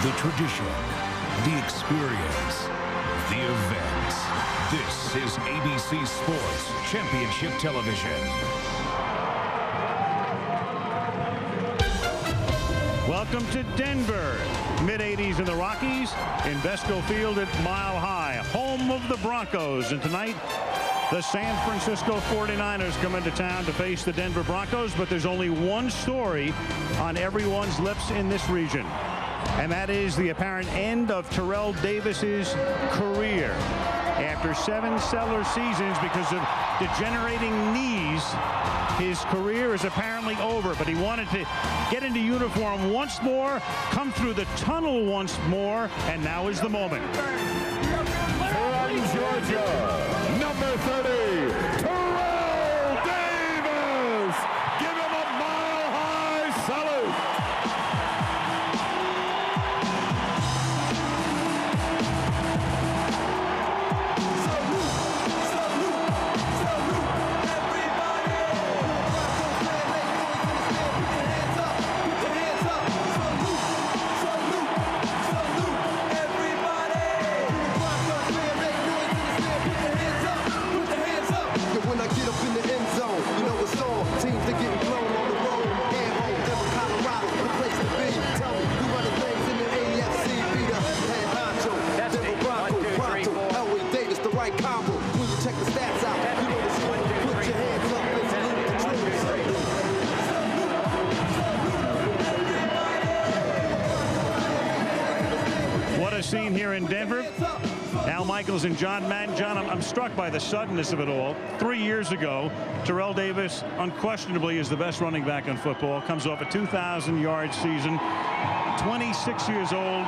The tradition, the experience, the events. This is ABC Sports Championship Television. Welcome to Denver. Mid-80s in the Rockies. Invesco Field at Mile High, home of the Broncos. And tonight, the San Francisco 49ers come into town to face the Denver Broncos. But there's only one story on everyone's lips in this region. And that is the apparent end of Terrell Davis's career. After 7 stellar seasons because of degenerating knees, his career is apparently over. But he wanted to get into uniform once more, come through the tunnel once more, and now is the moment. From Georgia, number 30, Terrell Davis. Give him a mile-high salute. Scene here in Denver. Al Michaels and John Madden. John, I'm struck by the suddenness of it all. 3 years ago, Terrell Davis unquestionably is the best running back in football. Comes off a 2,000-yard season. 26 years old.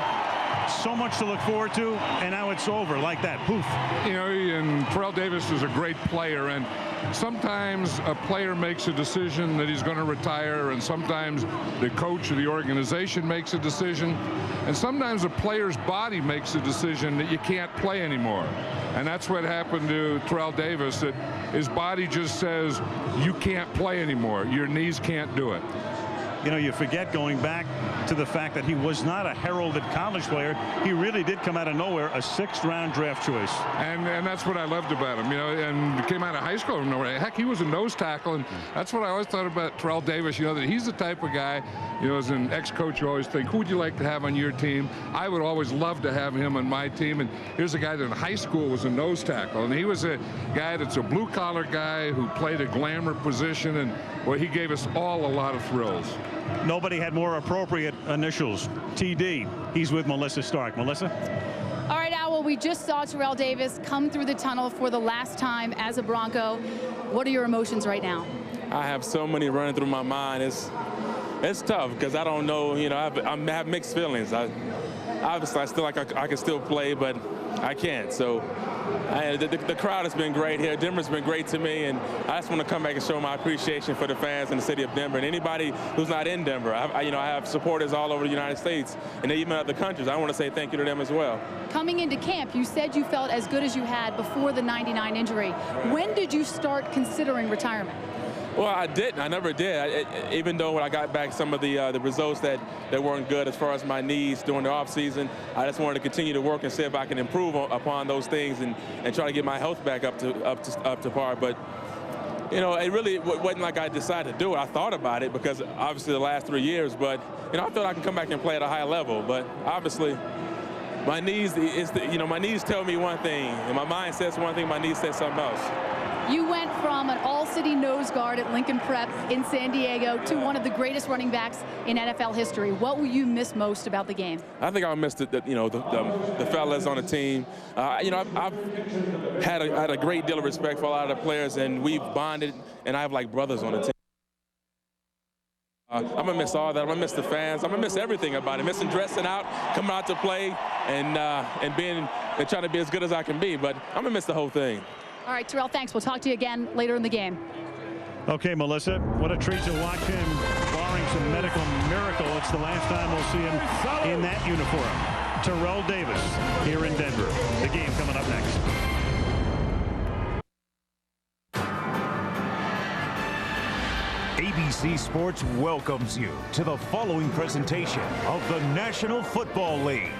So much to look forward to, and now it's over like that. Poof. You know, and Terrell Davis is a great player, and sometimes a player makes a decision that he's going to retire, and sometimes the coach or the organization makes a decision, and sometimes a player's body makes a decision that you can't play anymore. And that's what happened to Terrell Davis, that his body just says, you can't play anymore. Your knees can't do it. You know, you forget going back to the fact that he was not a heralded college player. He really did come out of nowhere, a 6th-round draft choice. And that's what I loved about him, you know, and he came out of high school from nowhere. Heck, he was a nose tackle, and that's what I always thought about Terrell Davis, you know, that he's the type of guy, you know, as an ex-coach, you always think, who would you like to have on your team? I would always love to have him on my team, and here's a guy that in high school was a nose tackle, and he was a guy that's a blue-collar guy who played a glamour position, and, well, he gave us all a lot of thrills. Nobody had more appropriate initials. TD. He's with Melissa Stark. Melissa? All right, Al, well, we just saw Terrell Davis come through the tunnel for the last time as a Bronco. What are your emotions right now? I have so many running through my mind. It's tough because I don't know, you know, I have mixed feelings. Obviously, I feel like I can still play, but I can't. So the crowd has been great here. Denver's been great to me, and I just want to come back and show my appreciation for the fans in the city of Denver and anybody who's not in Denver. I have supporters all over the United States and even other countries. I want to say thank you to them as well. Coming into camp, you said you felt as good as you had before the '99 injury. When did you start considering retirement? Well, I didn't. I never did. Even though when I got back some of the results that weren't good as far as my knees during the offseason, I just wanted to continue to work and see if I can improve upon those things and try to get my health back up to par. But you know, it really wasn't like I decided to do it. I thought about it because obviously the last 3 years, but you know, I thought I can come back and play at a high level. But obviously, my knees my knees tell me one thing, and my mind says one thing, my knees says something else. You went from an all-city nose guard at Lincoln Prep in San Diego to one of the greatest running backs in NFL history. What will you miss most about the game? I think I'll miss the fellas on the team. You know, I've had a great deal of respect for a lot of the players, and we've bonded, and I have like brothers on the team. I'm going to miss all that. I'm going to miss the fans. I'm going to miss everything about it. Missing dressing out, coming out to play, and trying to be as good as I can be. But I'm going to miss the whole thing. All right, Terrell, thanks. We'll talk to you again later in the game. Okay, Melissa, what a treat to watch him. Barring some medical miracle, it's the last time we'll see him in that uniform. Terrell Davis here in Denver. The game coming up next. ABC Sports welcomes you to the following presentation of the National Football League.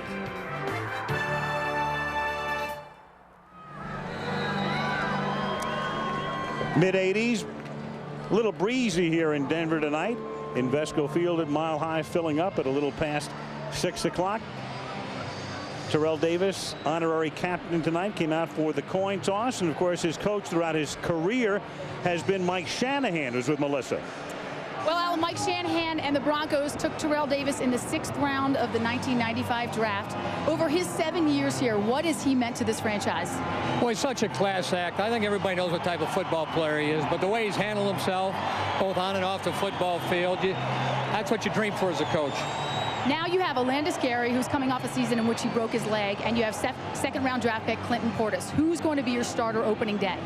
Mid-80s, a little breezy here in Denver tonight. Invesco Field at Mile High filling up at a little past 6 o'clock. Terrell Davis, honorary captain tonight, came out for the coin toss. And, of course, his coach throughout his career has been Mike Shanahan, who's with Melissa. Well, Al, Mike Shanahan and the Broncos took Terrell Davis in the 6th round of the 1995 draft. Over his 7 years here, what has he meant to this franchise? Well, he's such a class act. I think everybody knows what type of football player he is, but the way he's handled himself, both on and off the football field, that's what you dream for as a coach. Now you have Alandis Gary, who's coming off a season in which he broke his leg, and you have second-round draft pick Clinton Portis. Who's going to be your starter opening day?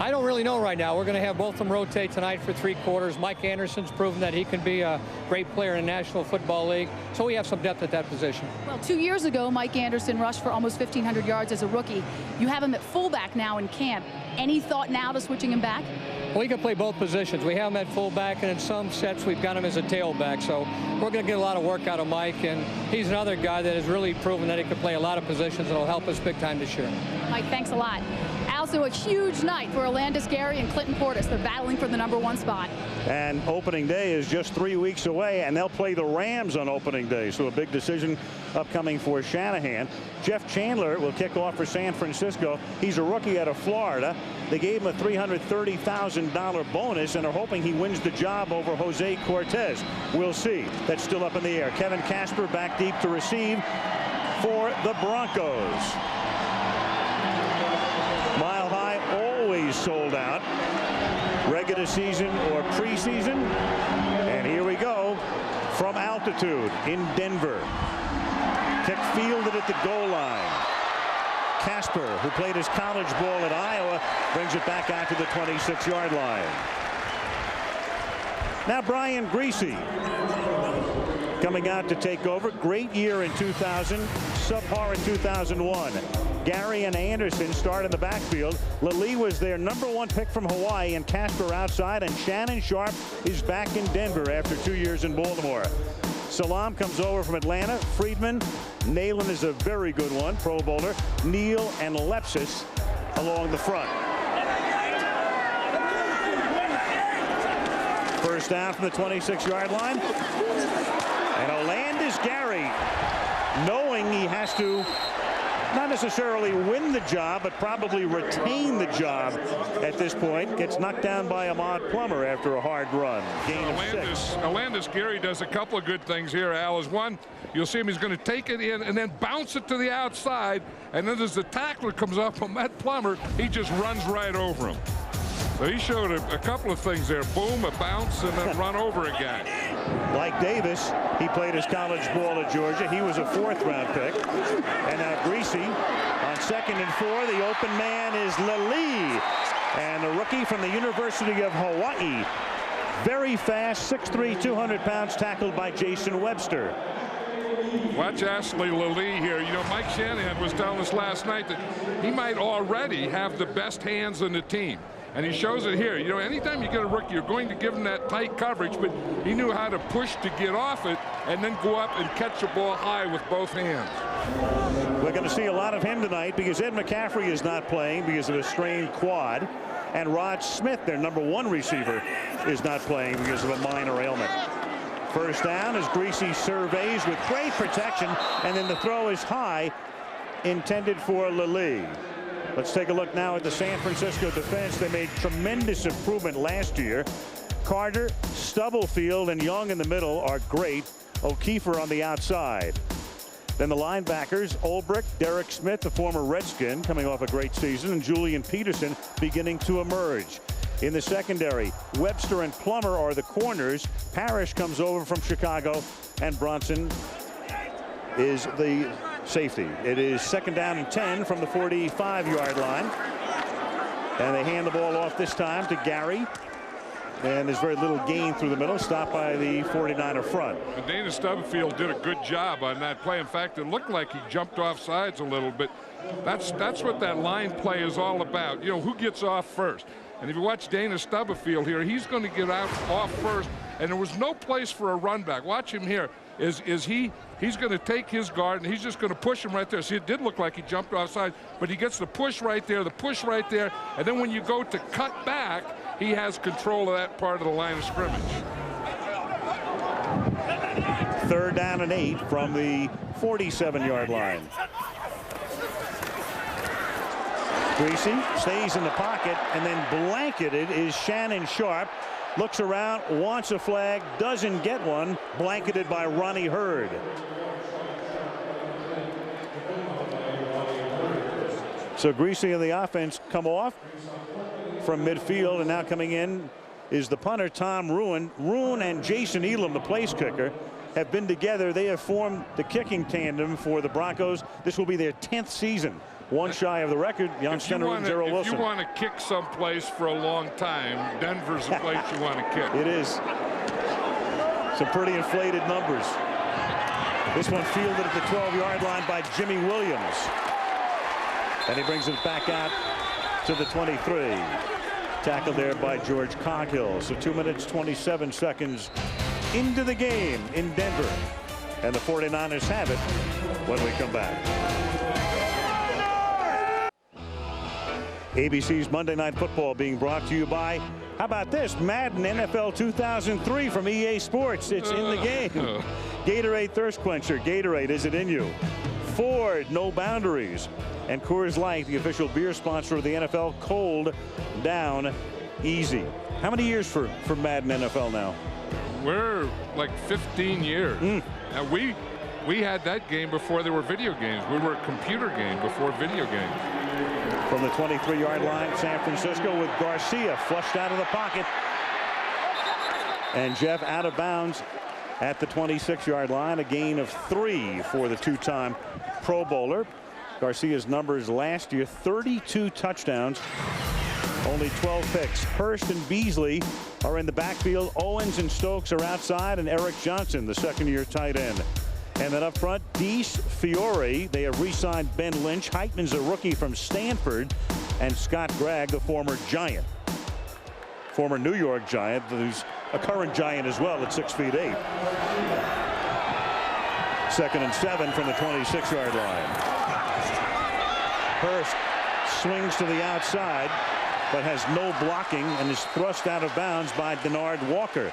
I don't really know right now. We're going to have both of them rotate tonight for 3 quarters. Mike Anderson's proven that he can be a great player in the National Football League, so we have some depth at that position. Well, 2 years ago, Mike Anderson rushed for almost 1,500 yards as a rookie. You have him at fullback now in camp. Any thought now to switching him back? Well, he can play both positions. We have him at fullback, and in some sets we've got him as a tailback. So we're going to get a lot of work out of Mike, and he's another guy that has really proven that he can play a lot of positions and will help us big time this year. Mike, thanks a lot. Also a huge night for Alandis Gary and Clinton Portis. They're battling for the #1 spot. And opening day is just 3 weeks away, and they'll play the Rams on opening day. So a big decision upcoming for Shanahan. Jeff Chandler will kick off for San Francisco. He's a rookie out of Florida. They gave him a $330,000 bonus and are hoping he wins the job over Jose Cortez. We'll see. That's still up in the air. Kevin Casper back deep to receive for the Broncos. Mile High always sold out, regular season or preseason. And here we go from altitude in Denver. Kick fielded at the goal line. Casper, who played his college ball at Iowa, brings it back out to the 26-yard line. Now Brian Greasy coming out to take over. Great year in 2000, subpar in 2001. Gary and Anderson start in the backfield. Lally was their #1 pick from Hawaii, and Casper outside, and Shannon Sharp is back in Denver after 2 years in Baltimore. Salam comes over from Atlanta. Friedman, Nalen is a very good one, Pro Bowler. Neal and Lepsis along the front. First down from the 26-yard line. And Alandis Gary, knowing he has to not necessarily win the job, but probably retain the job at this point, gets knocked down by Ahmad Plummer after a hard run. Gain of 6. Alandis Gary does a couple of good things here, Al. Is one, you'll see him, he's going to take it in and then bounce it to the outside, and then as the tackler comes up on Matt Plummer, he just runs right over him. So he showed a couple of things there. Boom, a bounce, and then run over again. Like Davis, he played his college ball at Georgia. He was a 4th-round pick. And now Greasy on 2nd and 4. The open man is Lally. And a rookie from the University of Hawaii. Very fast, 6'3", 200 pounds, tackled by Jason Webster. Watch Ashley Lally here. You know, Mike Shanahan was telling us last night that he might already have the best hands in the team. And he shows it here. You know, anytime you get a rookie, you're going to give him that tight coverage, but he knew how to push to get off it and then go up and catch the ball high with both hands. We're going to see a lot of him tonight because Ed McCaffrey is not playing because of a strained quad. And Rod Smith, their #1 receiver, is not playing because of a minor ailment. First down as Greasy surveys with great protection, and then the throw is high, intended for Lally. Let's take a look now at the San Francisco defense. They made tremendous improvement last year. Carter, Stubblefield, and Young in the middle are great. O'Keefer on the outside. Then the linebackers, Ulbrich, Derek Smith, the former Redskin, coming off a great season, and Julian Peterson beginning to emerge. In the secondary, Webster and Plummer are the corners. Parrish comes over from Chicago, and Bronson is the safety. It is 2nd down and 10 from the 45-yard line. And they hand the ball off this time to Gary. And there's very little gain through the middle, stopped by the 49er front. And Dana Stubblefield did a good job on that play. In fact, it looked like he jumped off sides a little bit. That's what that line play is all about. You know, who gets off first? And if you watch Dana Stubblefield here, he's going to get out off first and there was no place for a run back. Watch him here. He's going to take his guard, and he's just going to push him right there. See, it did look like he jumped offside, but he gets the push right there, and then when you go to cut back, he has control of that part of the line of scrimmage. 3rd down and 8 from the 47-yard line. Greasy stays in the pocket, and then blanketed is Shannon Sharp. Looks around, wants a flag, doesn't get one. Blanketed by Ronnie Hurd. So Greasy and the offense come off from midfield, and now coming in is the punter, Tom Ruin. Ruin and Jason Elam, the place kicker, have been together. They have formed the kicking tandem for the Broncos. This will be their 10th season. One shy of the record, Jan Stenner and Gerald Wilson. If you want to kick someplace for a long time, Denver's the place you want to kick. It is. Some pretty inflated numbers. This one fielded at the 12-yard line by Jimmy Williams. And he brings it back out to the 23. Tackled there by George Coghill. So 2 minutes, 27 seconds into the game in Denver. And the 49ers have it when we come back. ABC's Monday Night Football being brought to you by, how about this, Madden NFL 2003 from EA Sports. It's in the game. Gatorade Thirst Quencher. Gatorade, is it in you? Ford, no boundaries. And Coors Light, the official beer sponsor of the NFL, cold down easy. How many years for Madden NFL now? We're like 15 years. And we had that game before there were video games. We were a computer game before video games. From the 23-yard line, San Francisco with Garcia flushed out of the pocket. And Jeff out of bounds at the 26-yard line. A gain of 3 for the two-time Pro Bowler. Garcia's numbers last year, 32 touchdowns, only 12 picks. Hurst and Beasley are in the backfield. Owens and Stokes are outside, and Eric Johnson, the second-year tight end. And then up front, Dees, Fiore. They have re-signed Ben Lynch. Heitman's a rookie from Stanford. And Scott Gregg, the former Giant. Former New York Giant, who's a current Giant as well at 6'8". 2nd and 7 from the 26-yard line. Hurst swings to the outside, but has no blocking and is thrust out of bounds by Denard Walker.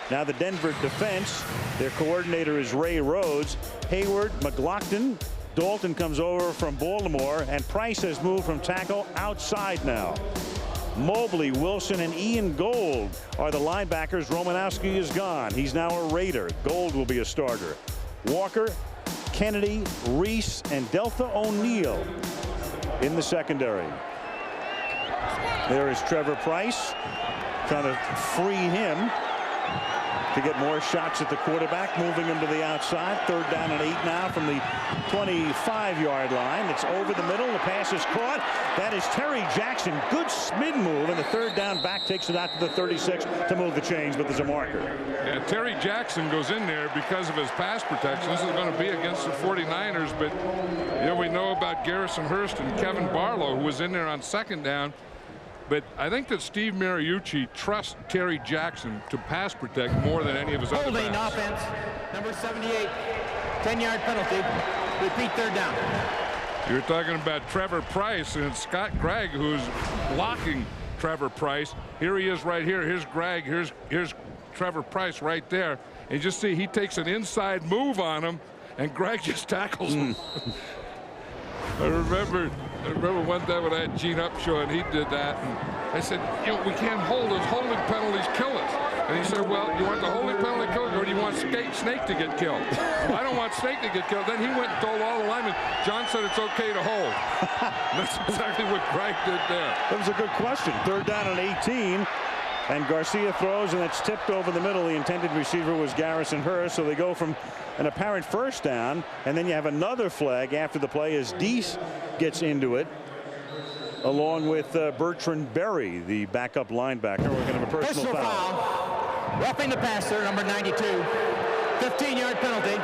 Now the Denver defense, their coordinator is Ray Rhodes. Hayward, McLaughlin, Dalton comes over from Baltimore, and Price has moved from tackle outside now. Mobley, Wilson, and Ian Gold are the linebackers. Romanowski is gone. He's now a Raider. Gold will be a starter. Walker, Kennedy, Reese, and Deltha O'Neal in the secondary. There is Trevor Price trying to free him to get more shots at the quarterback, moving him to the outside. 3rd down and 8 now from the 25-yard line. It's over the middle. The pass is caught. That is Terry Jackson. Good spin move, and the 3rd down back takes it out to the 36 to move the chains, but there's a marker. Yeah, Terry Jackson goes in there because of his pass protection. This is going to be against the 49ers, but you know, we know about Garrison Hurst and Kevin Barlow, who was in there on 2nd down. But I think that Steve Mariucci trusts Terry Jackson to pass protect more than any of his other backs. Holding offense, number 78, 10-yard penalty. Repeat 3rd down. You're talking about Trevor Price, and it's Scott Gregg who's blocking Trevor Price. Here he is right here. Here's Gregg. Here's Trevor Price right there. And just see, he takes an inside move on him, and Gregg just tackles him. I remember one time when I had Gene Upshaw and he did that, and I said, you know, we can't hold us. Holding penalties kill us. And he said, well, you want the holding penalty killed, or do you want Snake to get killed? Well, I don't want Snake to get killed. Then he went and told all the linemen, John said it's okay to hold. That's exactly what Gregg did there. That was a good question. 3rd down and 18. And Garcia throws, and it's tipped over the middle. The intended receiver was Garrison Hurst, so they go from an apparent 1st down, and then you have another flag after the play as Dees gets into it, along with Bertrand Berry, the backup linebacker. We're going to have a personal foul. Roughing the passer, number 92. 15-yard penalty.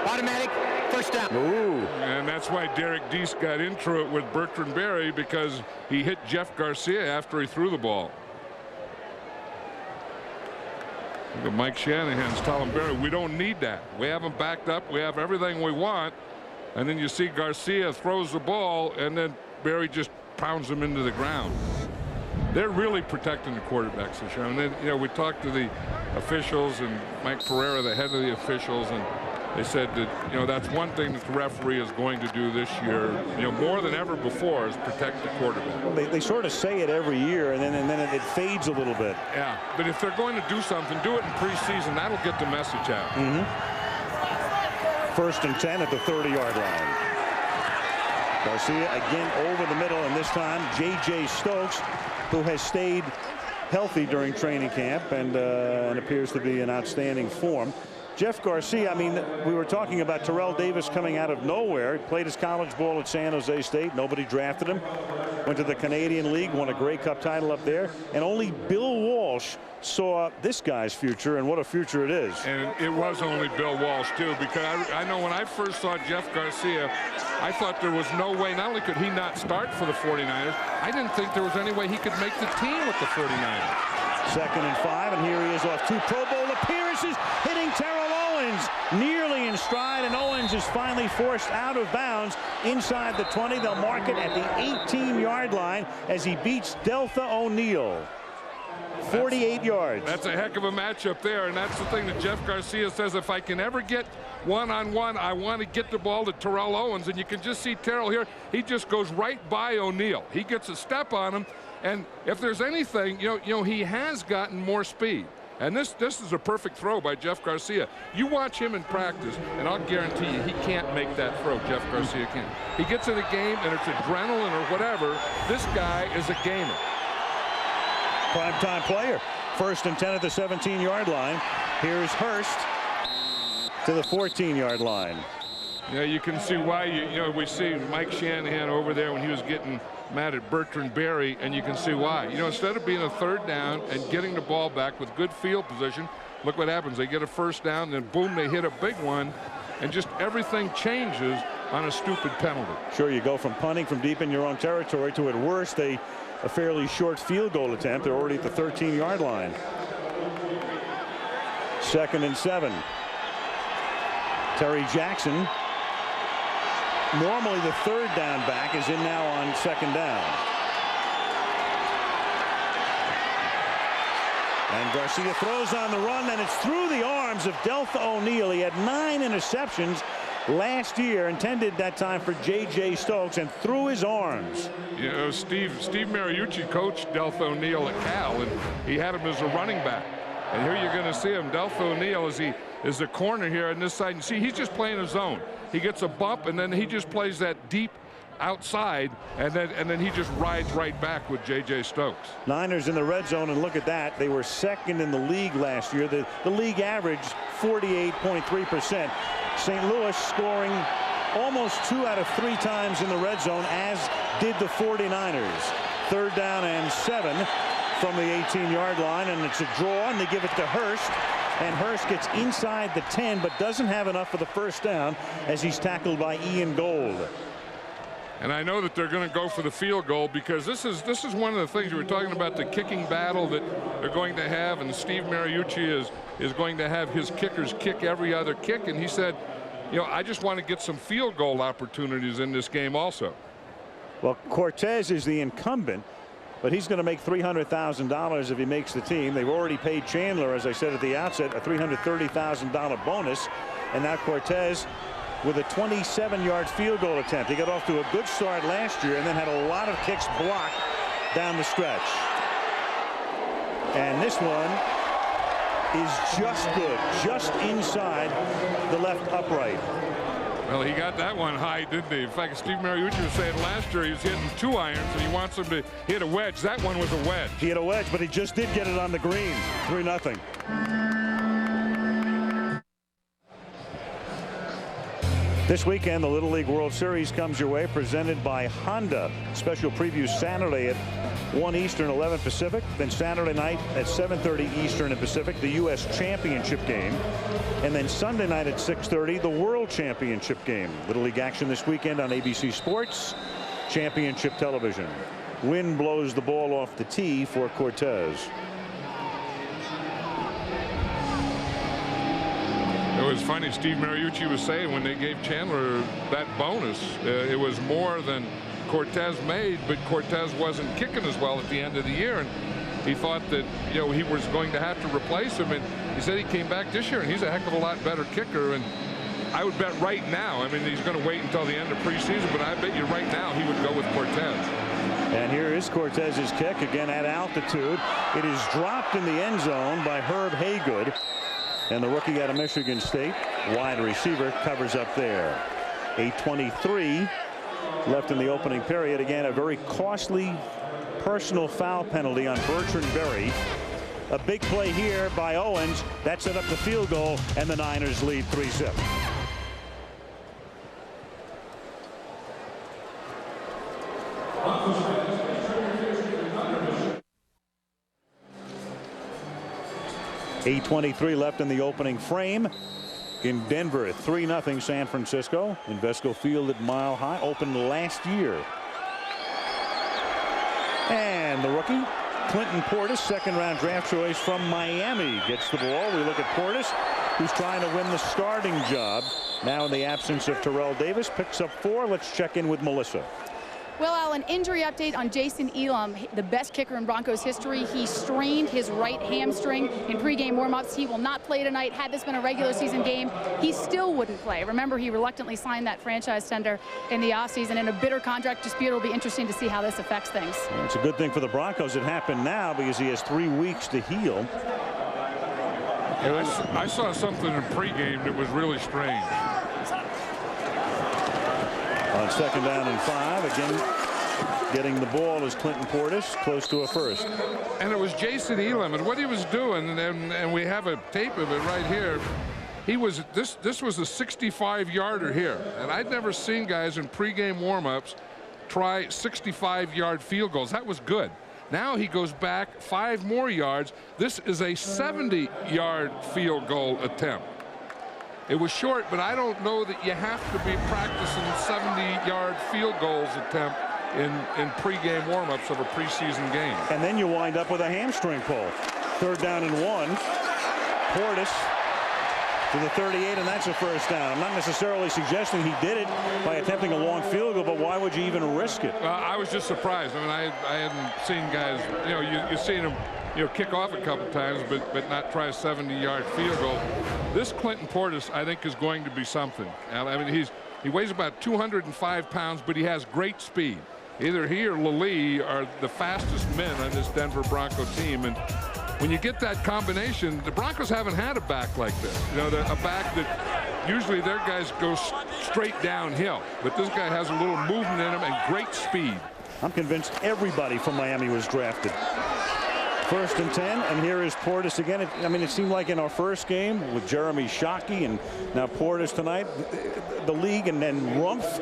Automatic 1st down. Ooh. And that's why Derek Dees got into it with Bertrand Berry, because he hit Jeff Garcia after he threw the ball. Mike Shanahan's telling Barry, we don't need that. We have him backed up. We have everything we want. And then you see Garcia throws the ball, and then Barry just pounds him into the ground. They're really protecting the quarterbacks this year. And then, you know, we talked to the officials and Mike Pereira, the head of the officials, and they said that, you know, that's one thing that the referee is going to do this year, you know, more than ever before, is protect the quarterback. Well, they sort of say it every year, and then it fades a little bit. Yeah, but if they're going to do something, do it in preseason. That'll get the message out. 1st and 10 at the 30-yard line. Garcia again over the middle, and this time J.J. Stokes, who has stayed healthy during training camp and appears to be in outstanding form. Jeff Garcia, I mean, we were talking about Terrell Davis coming out of nowhere. He played his college ball at San Jose State. Nobody drafted him. Went to the Canadian League, won a Grey Cup title up there. And only Bill Walsh saw this guy's future, and what a future it is. And it was only Bill Walsh, too, because I know when I first saw Jeff Garcia, I thought there was no way, not only could he not start for the 49ers, I didn't think there was any way he could make the team with the 49ers. 2nd and 5, and here he is off 2 Pro Bowl appearances, hitting Terrell Owens nearly in stride, and Owens is finally forced out of bounds inside the 20. They'll mark it at the 18-yard line as he beats Deltha O'Neal. 48 yards. That's a heck of a matchup there, and that's the thing that Jeff Garcia says, if I can ever get one-on-one, I want to get the ball to Terrell Owens, and you can just see Terrell here. He just goes right by O'Neal. He gets a step on him, and if there's anything, you know, he has gotten more speed. And this is a perfect throw by Jeff Garcia. You watch him in practice, and I'll guarantee you he can't make that throw. Jeff Garcia can't. He gets in a game, and it's adrenaline or whatever. This guy is a gamer. Primetime player. 1st and 10 at the 17-yard line. Here's Hurst to the 14-yard line. Yeah, you can see why. You know, we see Mike Shanahan over there when he was getting mad at Bertrand Berry, and you can see why. You know, instead of being a 3rd down and getting the ball back with good field position, look what happens. They get a 1st down, then boom, they hit a big one, and just everything changes on a stupid penalty. Sure, you go from punting from deep in your own territory to, at worst, a fairly short field goal attempt. They're already at the 13-yard line. 2nd and 7. Terry Jackson, normally the 3rd down back, is in now on 2nd down. And Garcia throws on the run, and it's through the arms of Deltha O'Neal. He had 9 interceptions last year, intended that time for J.J. Stokes, and through his arms. You know, Steve Mariucci coached Deltha O'Neal at Cal, and he had him as a running back. And here you're going to see him. Deltha O'Neal is the corner here on this side. And see, he's just playing a zone. He gets a bump, and then he just plays that deep outside, and then he just rides right back with J.J. Stokes. Niners in the red zone, and look at that. They were 2nd in the league last year. The league average 48.3%. St. Louis scoring almost 2 out of 3 times in the red zone, as did the 49ers. 3rd down and 7 from the 18-yard line, and it's a draw, and they give it to Hurst. And Hurst gets inside the 10, but doesn't have enough for the 1st down as he's tackled by Ian Gold. And I know that they're going to go for the field goal, because this is one of the things we were talking about, the kicking battle that they're going to have, and Steve Mariucci is going to have his kickers kick every other kick, and he said, you know, I just want to get some field goal opportunities in this game also. Well, Cortez is the incumbent, but he's going to make $300,000 if he makes the team. They've already paid Chandler, as I said at the outset, a $330,000 bonus, and now Cortez with a 27-yard field goal attempt. He got off to a good start last year and then had a lot of kicks blocked down the stretch. And this one is just good, just inside the left upright. Well, he got that one high, didn't he? In fact, Steve Mariucci was saying last year he was hitting 2 irons, and he wants him to hit a wedge. That one was a wedge. He hit a wedge, but he just did get it on the green. 3-0. This weekend, the Little League World Series comes your way, presented by Honda. Special preview Saturday at 1 Eastern, 11 Pacific. Then Saturday night at 7:30 Eastern and Pacific, the U.S. Championship game. And then Sunday night at 6:30, the World Championship game. Little League action this weekend on ABC Sports Championship Television. Wind blows the ball off the tee for Cortez. was funny. Steve Mariucci was saying when they gave Chandler that bonus, it was more than Cortez made, but Cortez wasn't kicking as well at the end of the year, and he thought that, you know, he was going to have to replace him, and he said he came back this year and he's a heck of a lot better kicker. And I would bet right now, I mean, he's going to wait until the end of preseason, but I bet you right now he would go with Cortez. And here is Cortez's kick again at altitude. It is dropped in the end zone by Herb Haygood, and the rookie out of Michigan State, wide receiver, covers up there. 8:23 left in the opening period. Again, a very costly personal foul penalty on Bertrand Berry. A big play here by Owens that set up the field goal, and the Niners lead 3-0. .8:23 left in the opening frame. In Denver, 3-0 San Francisco. Invesco Field at Mile High, opened last year. And the rookie, Clinton Portis, second-round draft choice from Miami, gets the ball. We look at Portis, who's trying to win the starting job. Now in the absence of Terrell Davis, picks up 4. Let's check in with Melissa. Well, Al, an injury update on Jason Elam, the best kicker in Broncos history. He strained his right hamstring in pregame warmups. He will not play tonight. Had this been a regular season game, he still wouldn't play. Remember, he reluctantly signed that franchise tender in the offseason. In a bitter contract dispute, it'll be interesting to see how this affects things. Well, it's a good thing for the Broncos it happened now, because he has 3 weeks to heal. I saw something in pregame that was really strange. On second down and 5, again getting the ball is Clinton Portis, close to a first. And it was Jason Elam, and what he was doing, and we have a tape of it right here. He was this was a 65-yarder here, and I'd never seen guys in pregame warmups try 65-yard field goals. That was good. Now he goes back 5 more yards. This is a 70-yard field goal attempt. It was short, but I don't know that you have to be practicing 70-yard field goals attempt in pregame warmups of a preseason game. And then you wind up with a hamstring pull. Third down and 1. Portis to the 38, and that's a first down. I'm not necessarily suggesting he did it by attempting a long field goal, but why would you even risk it? I was just surprised. I mean, I hadn't seen guys, you know, you've seen them, you know, kick off a couple times, but not try a 70-yard field goal. This Clinton Portis, I think, is going to be something. I mean, he weighs about 205 pounds, but he has great speed. Either he or Lally are the fastest men on this Denver Bronco team, and when you get that combination, the Broncos haven't had a back like this. You know, a back that usually their guys go straight downhill, but this guy has a little movement in him and great speed. I'm convinced everybody from Miami was drafted. First and 10, and here is Portis again. I mean, it seemed like in our first game with Jeremy Shockey and now Portis tonight, the league, and then Rumpf,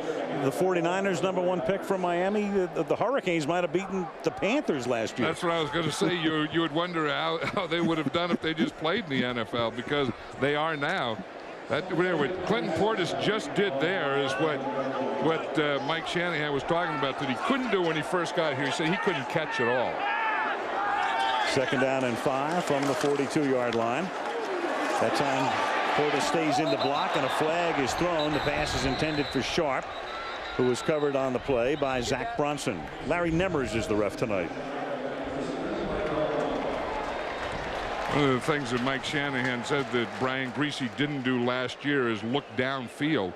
the 49ers #1 pick from Miami. The Hurricanes might have beaten the Panthers last year. That's what I was going to say. You would wonder how they would have done if they just played in the NFL, because they are now. What Clinton Portis just did there is what Mike Shanahan was talking about that he couldn't do when he first got here. He said he couldn't catch at all. Second down and 5 from the 42-yard line. That time Portis stays in the block, and a flag is thrown. The pass is intended for Sharp, who was covered on the play by Zach Brunson. Larry Nemmers is the ref tonight. One of the things that Mike Shanahan said that Brian Griese didn't do last year is look downfield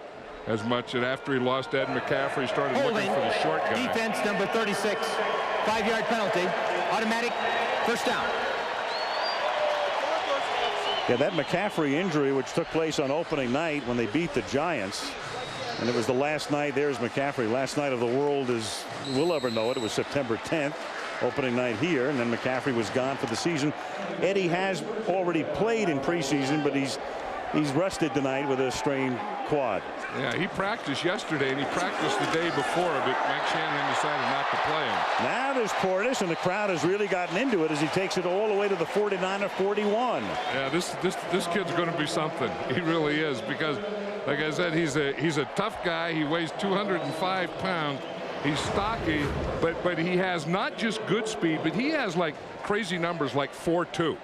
as much. And after he lost Ed McCaffrey, he started looking for the short guy. Defense number 36. 5-yard penalty. Automatic first down. Yeah, that McCaffrey injury, which took place on opening night when they beat the Giants, and it was the last night. There's McCaffrey. Last night of the world as we'll ever know it. It was September 10th, opening night here, and then McCaffrey was gone for the season. Eddie has already played in preseason, but he's rested tonight with a strained quad. Yeah, he practiced yesterday, and he practiced the day before, but Mike Shanahan decided not to play him. Now there's Portis, and the crowd has really gotten into it as he takes it all the way to the 49-41. Yeah, this kid's going to be something. He really is, because, like I said, he's a tough guy. He weighs 205 pounds. He's stocky, but he has not just good speed, but he has like crazy numbers like 4.2.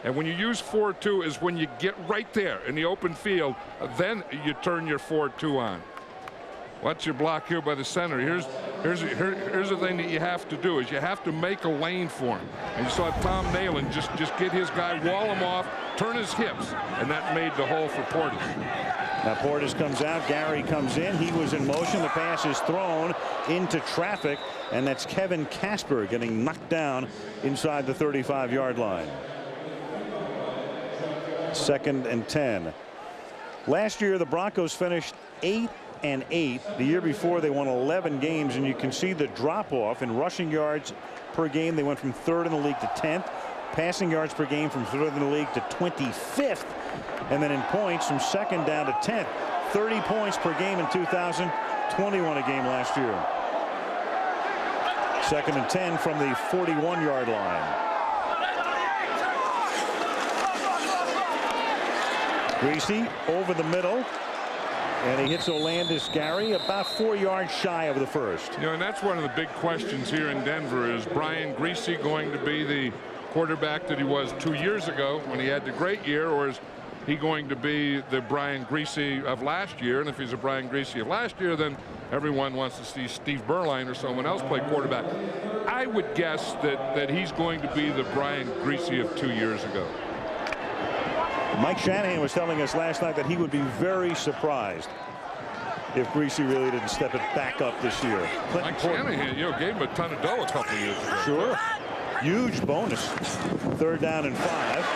And when you use 4-2 is when you get right there in the open field, then you turn your 4-2 on. Watch your block here by the center. Here's the thing that you have to do is you have to make a lane for him. And you saw Tom Nalen just get his guy, wall him off, turn his hips, and that made the hole for Portis. Now Portis comes out, Gary comes in, he was in motion, the pass is thrown into traffic, and that's Kevin Casper getting knocked down inside the 35-yard line. 2nd and 10. Last year the Broncos finished 8-8. The year before they won 11 games, and you can see the drop off in rushing yards per game. They went from 3rd in the league to 10th. Passing yards per game from 3rd in the league to 25th. And then in points from 2nd down to 10th. 30 points per game in 2000, 21 a game last year. 2nd and 10 from the 41-yard line. Greasy over the middle. And he hits Olandis Gary about 4 yards shy of the first. You know, and that's one of the big questions here in Denver. Is Brian Greasy going to be the quarterback that he was 2 years ago when he had the great year, or is he going to be the Brian Greasy of last year? And if he's a Brian Greasy of last year, then everyone wants to see Steve Berline or someone else play quarterback. I would guess that he's going to be the Brian Greasy of 2 years ago. Mike Shanahan was telling us last night that he would be very surprised if Greasy really didn't step it back up this year. Mike Shanahan, gave him a ton of dough a couple of years ago. Sure. Huge bonus. 3rd down and 5.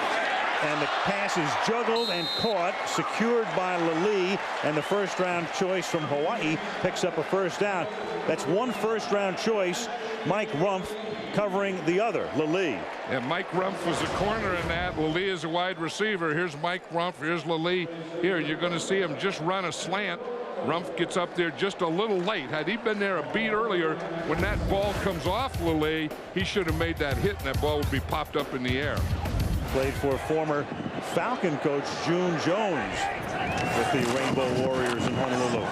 And the pass is juggled and caught, secured by Lally, and the first-round choice from Hawaii picks up a 1st down. That's one first-round choice. Mike Rumpf covering the other, Lally. Yeah, Mike Rumpf was a corner in that. Lally is a wide receiver. Here's Mike Rumpf. Here's Lally. Here, you're going to see him just run a slant. Rumpf gets up there just a little late. Had he been there a beat earlier, when that ball comes off Lally, he should have made that hit, and that ball would be popped up in the air. Played for former Falcon coach June Jones with the Rainbow Warriors in Honolulu.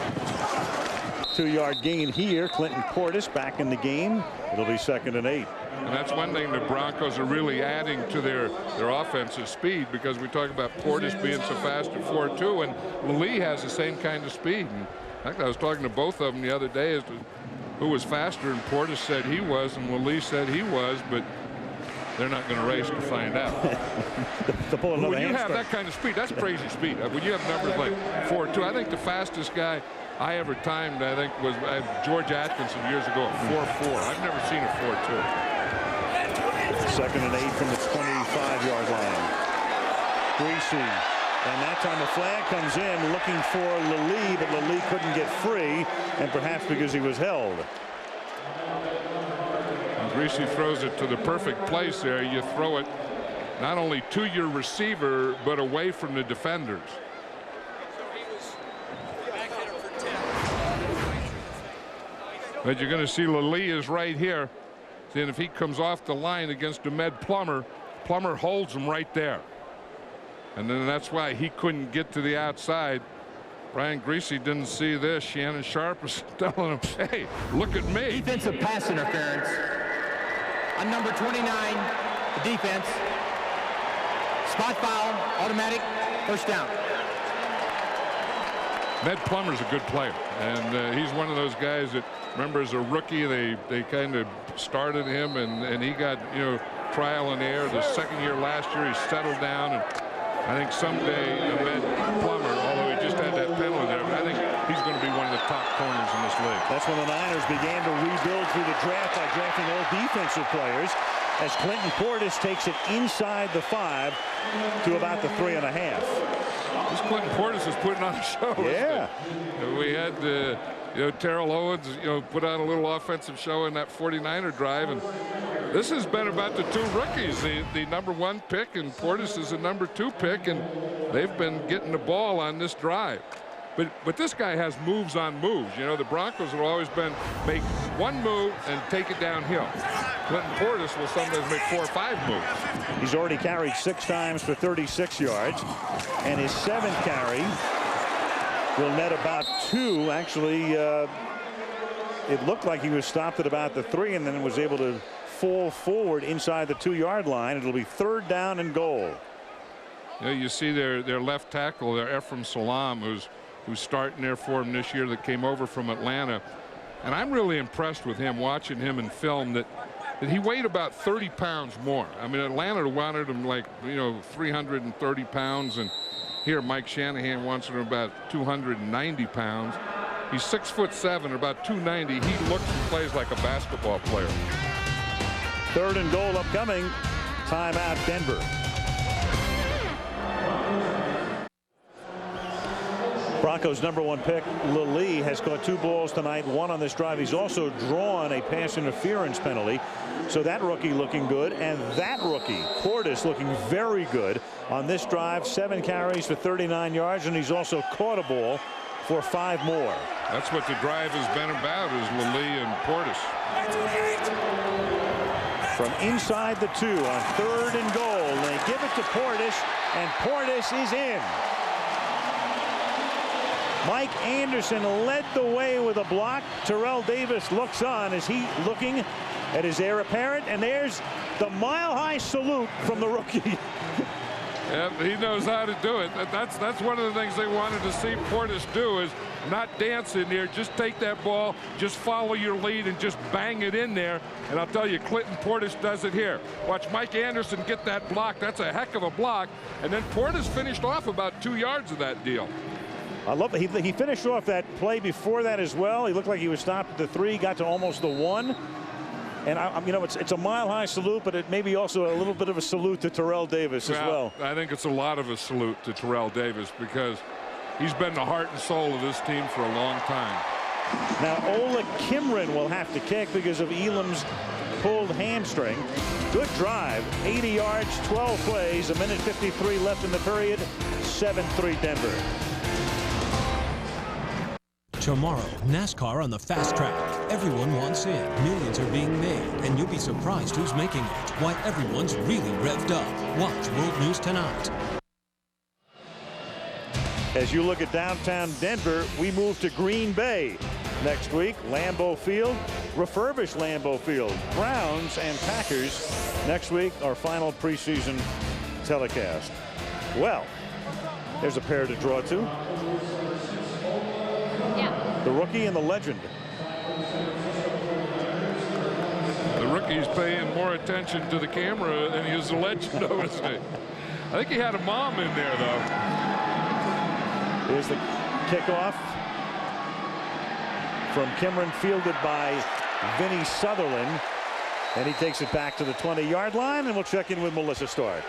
2-yard gain here. Clinton Portis back in the game. It'll be 2nd and 8. And that's one thing the Broncos are really adding to their offensive speed, because we talk about Portis being so fast at 4-2, and Lally has the same kind of speed. And in fact, I was talking to both of them the other day as to who was faster, and Portis said he was, and Lally said he was, but they're not going to race to find out. When you have that kind of speed, that's crazy speed. When you have numbers like 4-2, I think the fastest guy I ever timed, I think, was George Atkinson years ago at 4-4. I've never seen a 4-2. 2nd and 8 from the 25-yard line. Greasy. And that time a flag comes in looking for Lally, but Lally couldn't get free, and perhaps because he was held. Greasy throws it to the perfect place there. You throw it not only to your receiver, but away from the defenders. But you're going to see Lally is right here. And if he comes off the line against Ahmed Plummer, Plummer holds him right there. And then that's why he couldn't get to the outside. Brian Greasy didn't see this. Shannon Sharp was telling him, hey, look at me. Defensive pass interference on number 29, the defense. Spot foul, automatic, 1st down. Ahmed Plummer's a good player, and he's one of those guys that, remember, as a rookie, they kind of started him, and he got, trial and error. The 2nd year last year, he settled down, and I think someday Ahmed Plummer, although he just had that penalty there, but I think he's going to be one of the top corners in this league. That's when the Niners began to rebuild through the draft by drafting all defensive players, as Clinton Portis takes it inside the 5 to about the 3.5. This Clinton Portis is putting on a show. Yeah. We had Terrell Owens, put on a little offensive show in that 49er drive, and this has been about the 2 rookies. The number 1 pick, and Portis is the number 2 pick, and they've been getting the ball on this drive. But this guy has moves on moves. The Broncos have always been make 1 move and take it downhill. Clinton Portis will sometimes make 4 or 5 moves. He's already carried 6 times for 36 yards, and his 7th carry will net about 2. Actually, it looked like he was stopped at about the 3 and then was able to fall forward inside the 2-yard line. It'll be 3rd down and goal. You know, you see their left tackle, their Ephraim Salam, who's starting there for him this year, that came over from Atlanta. And I'm really impressed with him, watching him in film, that he weighed about 30 pounds more. I mean, Atlanta wanted him like, 330 pounds, and here Mike Shanahan wants him about 290 pounds. He's 6'7", about 290. He looks and plays like a basketball player. 3rd and goal upcoming. Timeout, Denver. Broncos #1 pick Lilly has caught 2 balls tonight, 1 on this drive. He's also drawn a pass interference penalty. So that rookie looking good, and that rookie Portis looking very good on this drive. 7 carries for 39 yards, and he's also caught a ball for 5 more. That's what the drive has been about, is Lilly and Portis. From inside the 2 on 3rd and goal, they give it to Portis, and Portis is in. Mike Anderson led the way with a block. Terrell Davis looks on as he looking at his heir apparent, and there's the mile-high salute from the rookie. Yep, he knows how to do it. That's one of the things they wanted to see Portis do, is not dance in there. Just take that ball, just follow your lead, and just bang it in there. And I'll tell you, Clinton Portis does it here. Watch Mike Anderson get that block. That's a heck of a block. And then Portis finished off about 2 yards of that deal. I love that he finished off that play before that as well. He looked like he was stopped at the 3, got to almost the 1. And it's a mile-high salute, but it may be also a little bit of a salute to Terrell Davis as well. I think it's a lot of a salute to Terrell Davis, because he's been the heart and soul of this team for a long time. Now Ola Kimron will have to kick because of Elam's pulled hamstring. Good drive, 80 yards, 12 plays, 1:53 left in the period. 7-3 Denver. Tomorrow, NASCAR on the fast track. Everyone wants in. Millions are being made, and you'll be surprised who's making it. Why everyone's really revved up. Watch World News Tonight. As you look at downtown Denver, we move to Green Bay next week. Lambeau Field, refurbished Lambeau Field. Browns and Packers next week, our final preseason telecast. Well, there's a pair to draw to. The rookie and the legend. The rookie's paying more attention to the camera than he is the legend, isn't he? I think he had a mom in there, though. Here's the kickoff from Kimron, fielded by Vinny Sutherland. And he takes it back to the 20-yard line, and we'll check in with Melissa Stark.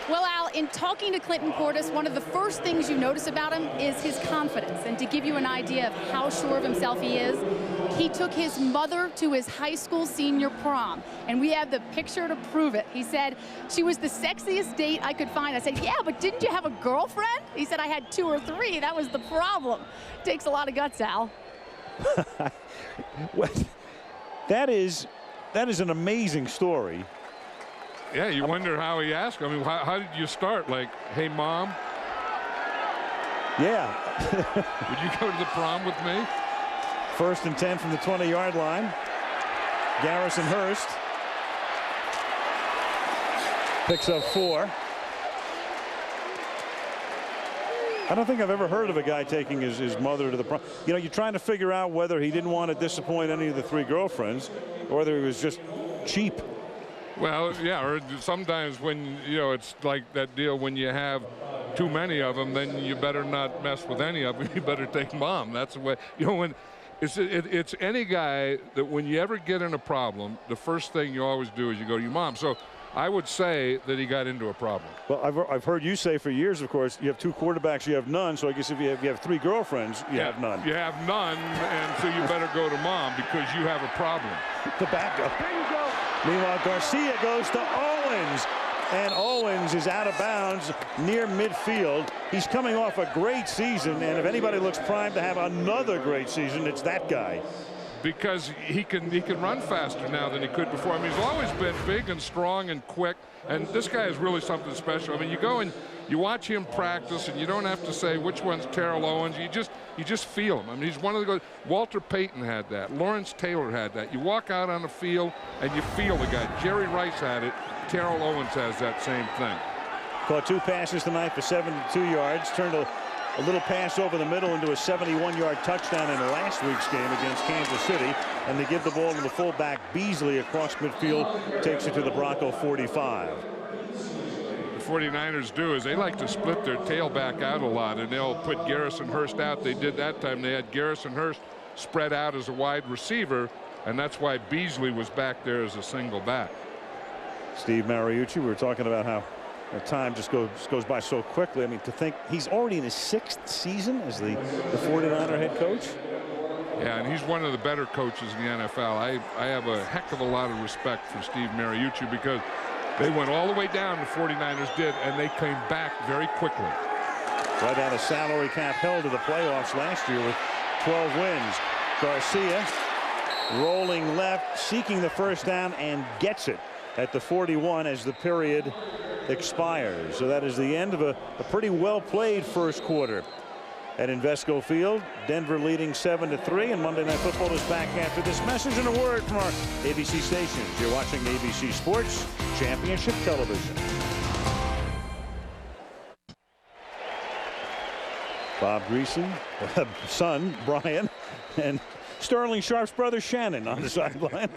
Well, Al, in talking to Clinton Portis, one of the first things you notice about him is his confidence. And to give you an idea of how sure of himself he is, he took his mother to his high school senior prom. And we have the picture to prove it. He said, "She was the sexiest date I could find." I said, "Yeah, but didn't you have a girlfriend?" He said, "I had 2 or 3. That was the problem." Takes a lot of guts, Al. That is an amazing story. Yeah, you wonder how he asked. I mean, how did you start? Like, "Hey, Mom, yeah, would you go to the prom with me?" 1st and 10 from the 20-yard line. Garrison Hurst picks up 4. I don't think I've ever heard of a guy taking his mother to the prom. You know, you're trying to figure out whether he didn't want to disappoint any of the 3 girlfriends, or whether he was just cheap. Well, yeah, or sometimes when, it's like that deal, when you have too many of them, then you better not mess with any of them. You better take Mom. That's the way, when it's any guy that when you ever get in a problem, the first thing you always do is you go to your mom. So I would say that he got into a problem. Well, I've heard you say for years, of course, you have 2 quarterbacks, you have none. So I guess if you have 3 girlfriends, you have none. You have none, and so you better go to Mom because you have a problem. The backup. There you go. Meanwhile, Garcia goes to Owens, and Owens is out of bounds near midfield. He's coming off a great season, and if anybody looks primed to have another great season, it's that guy. because he can run faster now than he could before. I mean, he's always been big and strong and quick, and this guy is really something special. I mean, you go and you watch him practice, and you don't have to say which one's Terrell Owens. You just feel him. I mean, he's one of the guys. Walter Payton had that. Lawrence Taylor had that. You walk out on the field and you feel the guy. Jerry Rice had it. Terrell Owens has that same thing. Caught 2 passes tonight for 72 yards. Turned a little pass over the middle into a 71-yard touchdown in last week's game against Kansas City. And they give the ball to the fullback Beasley across midfield. Takes it to the Bronco 45. 49ers do is they like to split their tailback out a lot, and they'll put Garrison Hurst out. They did that time. They had Garrison Hurst spread out as a wide receiver, and that's why Beasley was back there as a single back. Steve Mariucci, we were talking about how the time just goes by so quickly. I mean, to think he's already in his 6th season as the 49er head coach. Yeah, and he's one of the better coaches in the NFL. I have a heck of a lot of respect for Steve Mariucci because they went all the way down, the 49ers did, and they came back very quickly. Right out of salary cap held to the playoffs last year with 12 wins. Garcia rolling left, seeking the first down, and gets it at the 41 as the period expires. So that is the end of a pretty well played first quarter at Invesco Field. Denver leading 7-3, and Monday Night Football is back after this message and a word from our ABC stations. You're watching ABC Sports Championship Television. Bob Greasy, son Brian, and Sterling Sharp's brother Shannon on the sideline.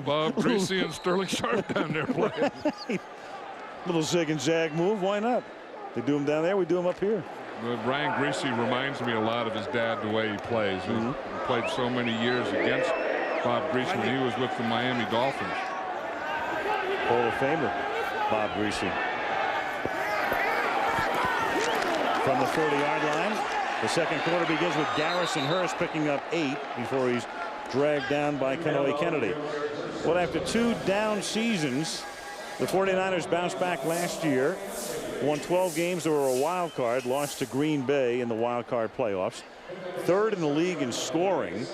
Bob Greasy and Sterling Sharp down there playing. Little zig and zag move. Why not? They do him down there. We do him up here. Brian Greasy reminds me a lot of his dad, the way he plays. He played so many years against Bob Greasy when he was with the Miami Dolphins. Hall of Famer Bob Greasy. From the 40-yard line, the second quarter begins with Garrison Hurst picking up 8 before he's dragged down by Kenoe Kennedy. Well, after 2 down seasons, the 49ers bounced back last year, won 12 games. They were a wild card, lost to Green Bay in the wild card playoffs. 3rd in the league in scoring.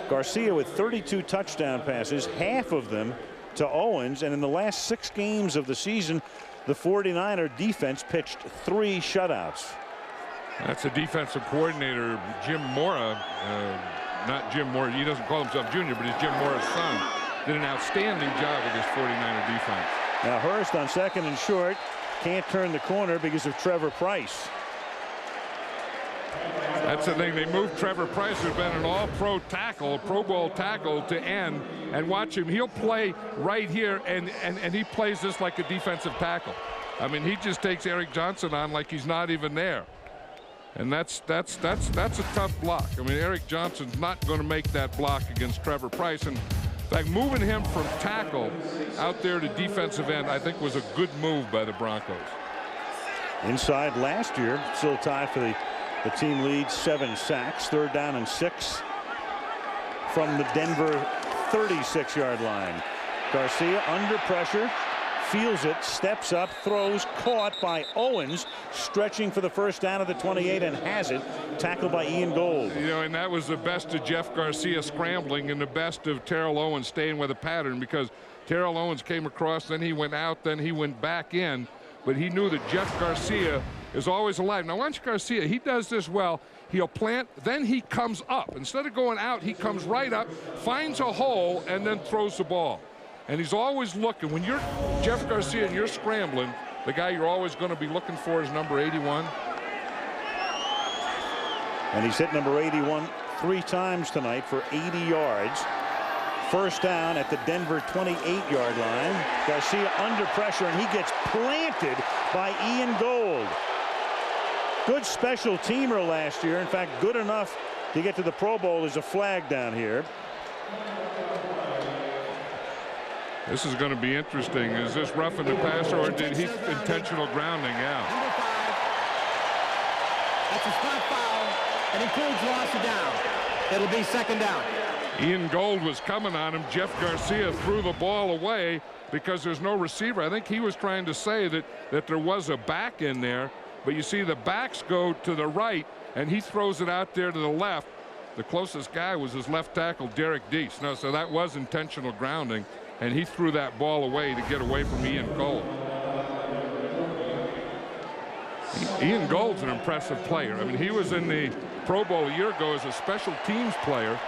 Garcia with 32 touchdown passes, half of them to Owens, and in the last 6 games of the season, the 49er defense pitched 3 shutouts. That's a defensive coordinator, Jim Mora. Not Jim Mora, he doesn't call himself junior, but he's Jim Mora's son. Did an outstanding job with his 49er defense. Now Hurst on 2nd and short can't turn the corner because of Trevor Price. That's the thing. They moved Trevor Price, who's been an all-pro tackle, Pro Bowl tackle, to end. And watch him. He'll play right here, and he plays this like a defensive tackle. I mean, he just takes Eric Johnson on like he's not even there. And that's a tough block. I mean, Eric Johnson's not going to make that block against Trevor Price. And in fact, moving him from tackle out there to defensive end, I think, was a good move by the Broncos. Inside last year, still tied for the team lead, 7 sacks. 3rd down and 6 from the Denver 36-yard line. Garcia under pressure, feels it, steps up, throws, caught by Owens, stretching for the first down of the 28 and has it. Tackled by Ian Gold. You know, and that was the best of Jeff Garcia scrambling and the best of Terrell Owens staying with a pattern, because Terrell Owens came across, then he went out, then he went back in, but he knew that Jeff Garcia is always alive. Now watch Garcia, he does this well. He'll plant, then he comes up. Instead of going out, he comes right up, finds a hole, and then throws the ball. And he's always looking. When you're Jeff Garcia and you're scrambling, the guy you're always going to be looking for is number 81. And he's hit number 81 3 times tonight for 80 yards. First down at the Denver 28-yard line. Garcia under pressure, and he gets planted by Ian Gold. Good special teamer last year. In fact, good enough to get to the Pro Bowl. There's a flag down here. This is going to be interesting. Is this roughing the passer, or did he intentional grounding? Yeah. Number 5. That's a spot foul, and includes loss of down. It'll be 2nd down. Ian Gold was coming on him. Jeff Garcia threw the ball away because there's no receiver. I think he was trying to say that there was a back in there, but you see the backs go to the right, and he throws it out there to the left. the closest guy was his left tackle, Derek Deese. No, so that was intentional grounding, and he threw that ball away to get away from Ian Gold. Ian Gold's an impressive player. I mean, he was in the Pro Bowl a year ago as a special teams player.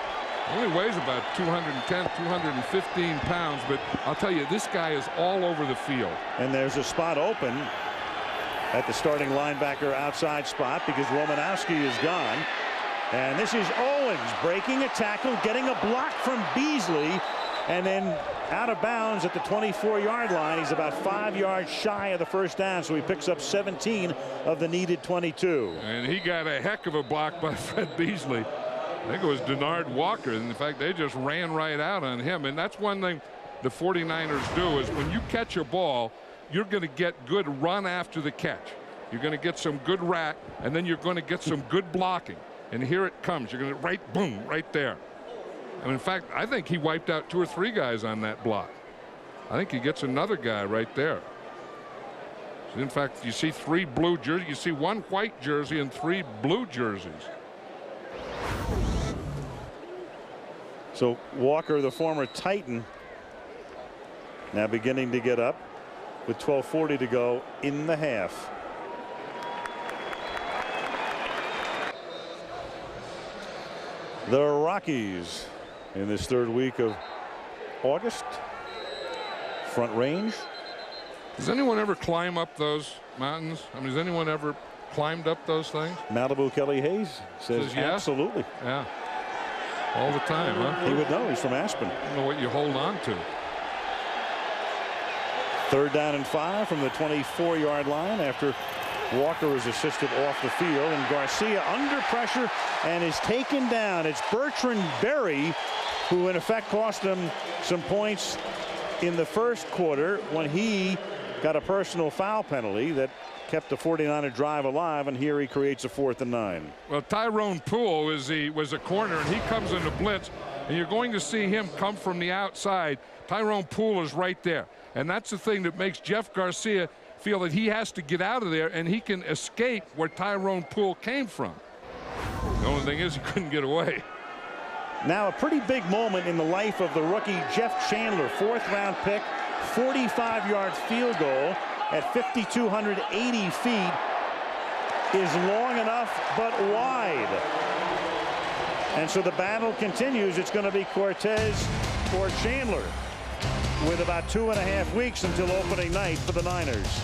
Only weighs about 210, 215 pounds, but I'll tell you, this guy is all over the field. And there's a spot open at the starting linebacker outside spot because Romanowski is gone. And this is Owens breaking a tackle, getting a block from Beasley, and then out of bounds at the 24-yard line. He's about 5 yards shy of the first down, so he picks up 17 of the needed 22. And he got a heck of a block by Fred Beasley. I think it was Denard Walker. In fact, they just ran right out on him. And that's one thing the 49ers do is when you catch a ball, you're going to get good run after the catch. You're going to get some good rack, and then you're going to get some good blocking. And here it comes. You're going to boom, right there. And in fact, I think he wiped out 2 or 3 guys on that block. I think he gets another guy right there. So in fact, you see 3 blue jerseys. You see 1 white jersey and 3 blue jerseys. So Walker, the former Titan, now beginning to get up with 12:40 to go in the half. The Rockies in this 3rd week of August. Front Range. Does anyone ever climb up those mountains? I mean, has anyone ever climbed up those things? Malibu Kelly Hayes says yeah. Absolutely. Yeah. All the time, huh? He would know. He's from Aspen. I don't know what you hold on to. 3rd down and 5 from the 24-yard line after Walker is assisted off the field, and Garcia under pressure and is taken down. It's Bertrand Berry who in effect cost him some points in the first quarter when he got a personal foul penalty that kept the 49er drive alive, and here he creates a 4th and 9. Well, Tyrone Poole was a corner, and he comes into blitz, and you're going to see him come from the outside. Tyrone Poole is right there, and that's the thing that makes Jeff Garcia feel that he has to get out of there, and he can escape where Tyrone Poole came from. The only thing is he couldn't get away. Now a pretty big moment in the life of the rookie Jeff Chandler, 4th round pick, 45-yard field goal at 5,280 feet is long enough but wide. And so the battle continues. It's going to be Cortez or Chandler with about 2.5 weeks until opening night for the Niners.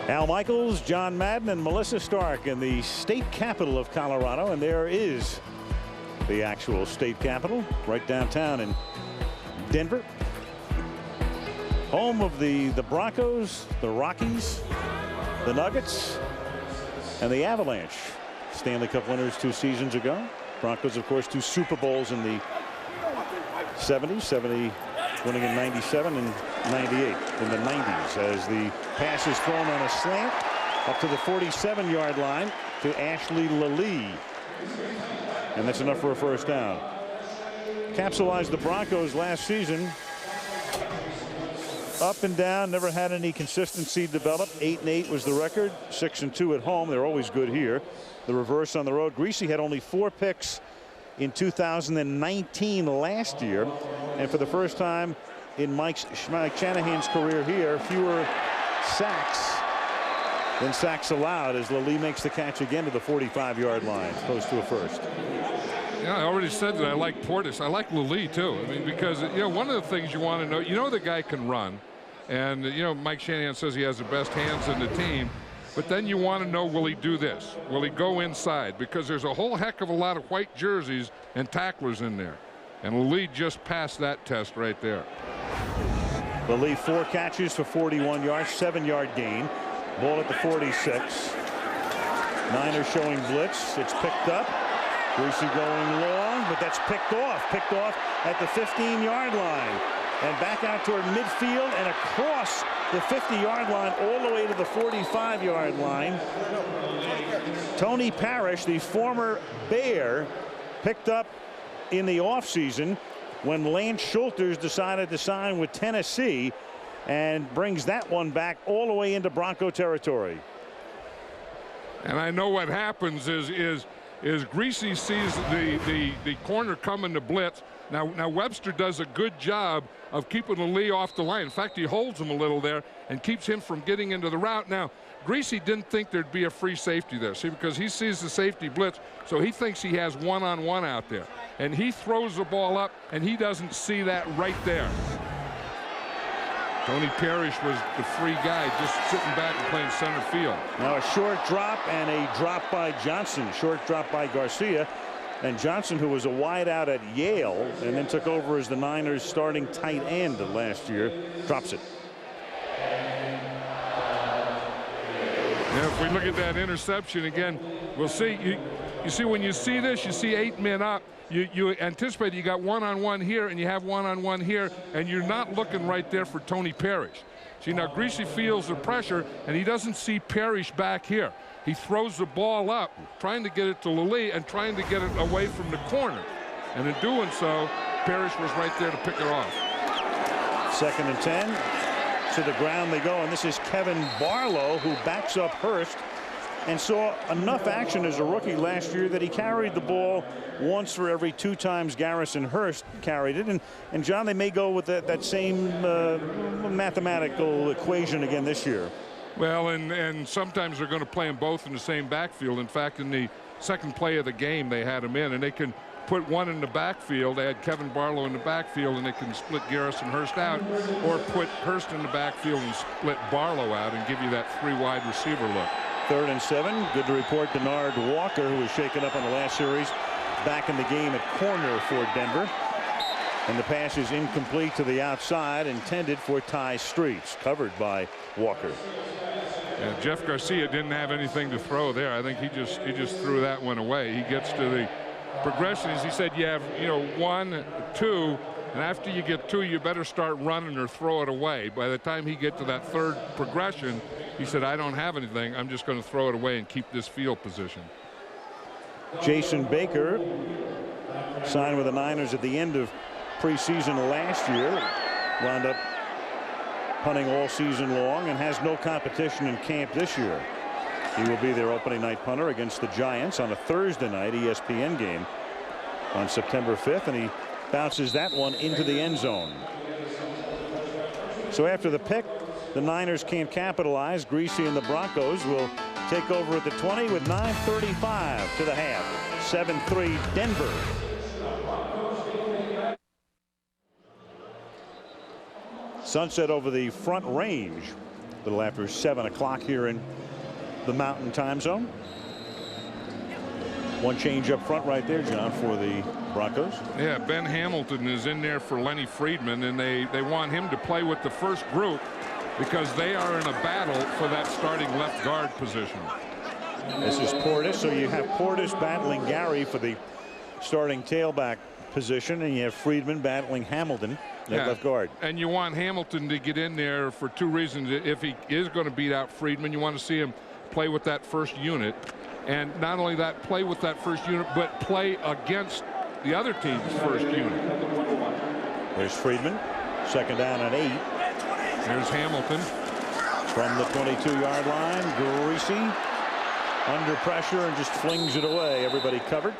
Al Michaels, John Madden, and Melissa Stark in the state capital of Colorado, and there is the actual state capital right downtown in Denver, home of the Broncos, the Rockies, the Nuggets, and the Avalanche. Stanley Cup winners 2 seasons ago. Broncos, of course, 2 Super Bowls in the 70s, winning in 97 and 98 in the 90s, as the pass is thrown on a slant up to the 47-yard line to Ashley Lally. And that's enough for a first down. Capsulized the Broncos last season. Up and down, never had any consistency develop. 8-8 was the record, 6-2 at home. They're always good here. The reverse on the road. Greasy had only 4 picks in 2019 last year, and for the first time in Mike Shanahan's career here, fewer sacks than sacks allowed, as Lally makes the catch again to the 45-yard line, close to a first. Yeah, I already said that I like Portis. I like Lally too. I mean, because one of the things you want to know, the guy can run, and Mike Shanahan says he has the best hands in the team. But then you want to know, will he do this? Will he go inside? Because there's a whole heck of a lot of white jerseys and tacklers in there. And Lally just passed that test right there. Lally 4 catches for 41 yards, 7-yard gain. Ball at the 46. Niners showing blitz. It's picked up. Greasy going long, but that's picked off at the 15-yard line. And back out toward midfield and across the 50-yard line all the way to the 45-yard line. Tony Parrish, the former Bear, picked up in the offseason when Lance Schulters decided to sign with Tennessee, and brings that one back all the way into Bronco territory. And I know what happens is Greasy sees the corner coming to blitz. Now Webster does a good job of keeping the Lee off the line. In fact, he holds him a little there and keeps him from getting into the route. Now, Greasy didn't think there'd be a free safety there, see, because he sees the safety blitz, so he thinks he has one-on-one out there. And he throws the ball up, and he doesn't see that right there. Tony Parrish was the free guy, just sitting back and playing center field. Now a short drop and a drop by Johnson. Short drop by Garcia. And Johnson, who was a wideout at Yale and then took over as the Niners starting tight end last year, drops it. Yeah, if we look at that interception again, we'll see. You see, when you see this, you see 8 men up. You anticipate you got one-on-one here and you have one-on-one here, and you're not looking right there for Tony Parrish. See, now Greasy feels the pressure, and he doesn't see Parrish back here. He throws the ball up, trying to get it to Lilly and trying to get it away from the corner. And in doing so, Parrish was right there to pick it off. 2nd and 10. To the ground they go, and this is Kevin Barlow, who backs up Hurst and saw enough action as a rookie last year that he carried the ball once for every 2 times Garrison Hurst carried it. And John, they may go with that same mathematical equation again this year. Well, and sometimes they're going to play them both in the same backfield. In fact, in the second play of the game, they had them in, and they can put one in the backfield. They had Kevin Barlow in the backfield, and they can split Garrison Hurst out, or put Hurst in the backfield and split Barlow out and give you that 3 wide receiver look. 3rd and 7. Good to report Denard Walker, who was shaken up on the last series, back in the game at corner for Denver. And the pass is incomplete to the outside, intended for Ty Streets, covered by Walker. Yeah, Jeff Garcia didn't have anything to throw there. I think he just threw that one away. He gets to the progression, as he said, you have 1, 2, and after you get 2, you better start running or throw it away. By the time he get to that 3rd progression, he said, I don't have anything. I'm just going to throw it away and keep this field position. Jason Baker signed with the Niners at the end of preseason last year. Wound up punting all season long and has no competition in camp this year. He will be their opening night punter against the Giants on a Thursday night ESPN game on September 5th, and he bounces that one into the end zone. So after the pick, the Niners can't capitalize. Greasy and the Broncos will take over at the 20 with 9:35 to the half. 7-3 Denver. Sunset over the Front Range a little after 7 o'clock here in the Mountain Time Zone. One change up front right there, John, for the Broncos. Yeah, Ben Hamilton is in there for Lenny Friedman, and they want him to play with the first group because they are in a battle for that starting left guard position. This is Portis, so you have Portis battling Gary for the starting tailback position, and you have Friedman battling Hamilton at left guard. And you want Hamilton to get in there for 2 reasons. If he is going to beat out Friedman, you want to see him play with that first unit, and not only that, play with that first unit, but play against the other team's first unit. There's Friedman, 2nd down and 8. There's Hamilton from the 22-yard line. Greasy under pressure and just flings it away. Everybody covered.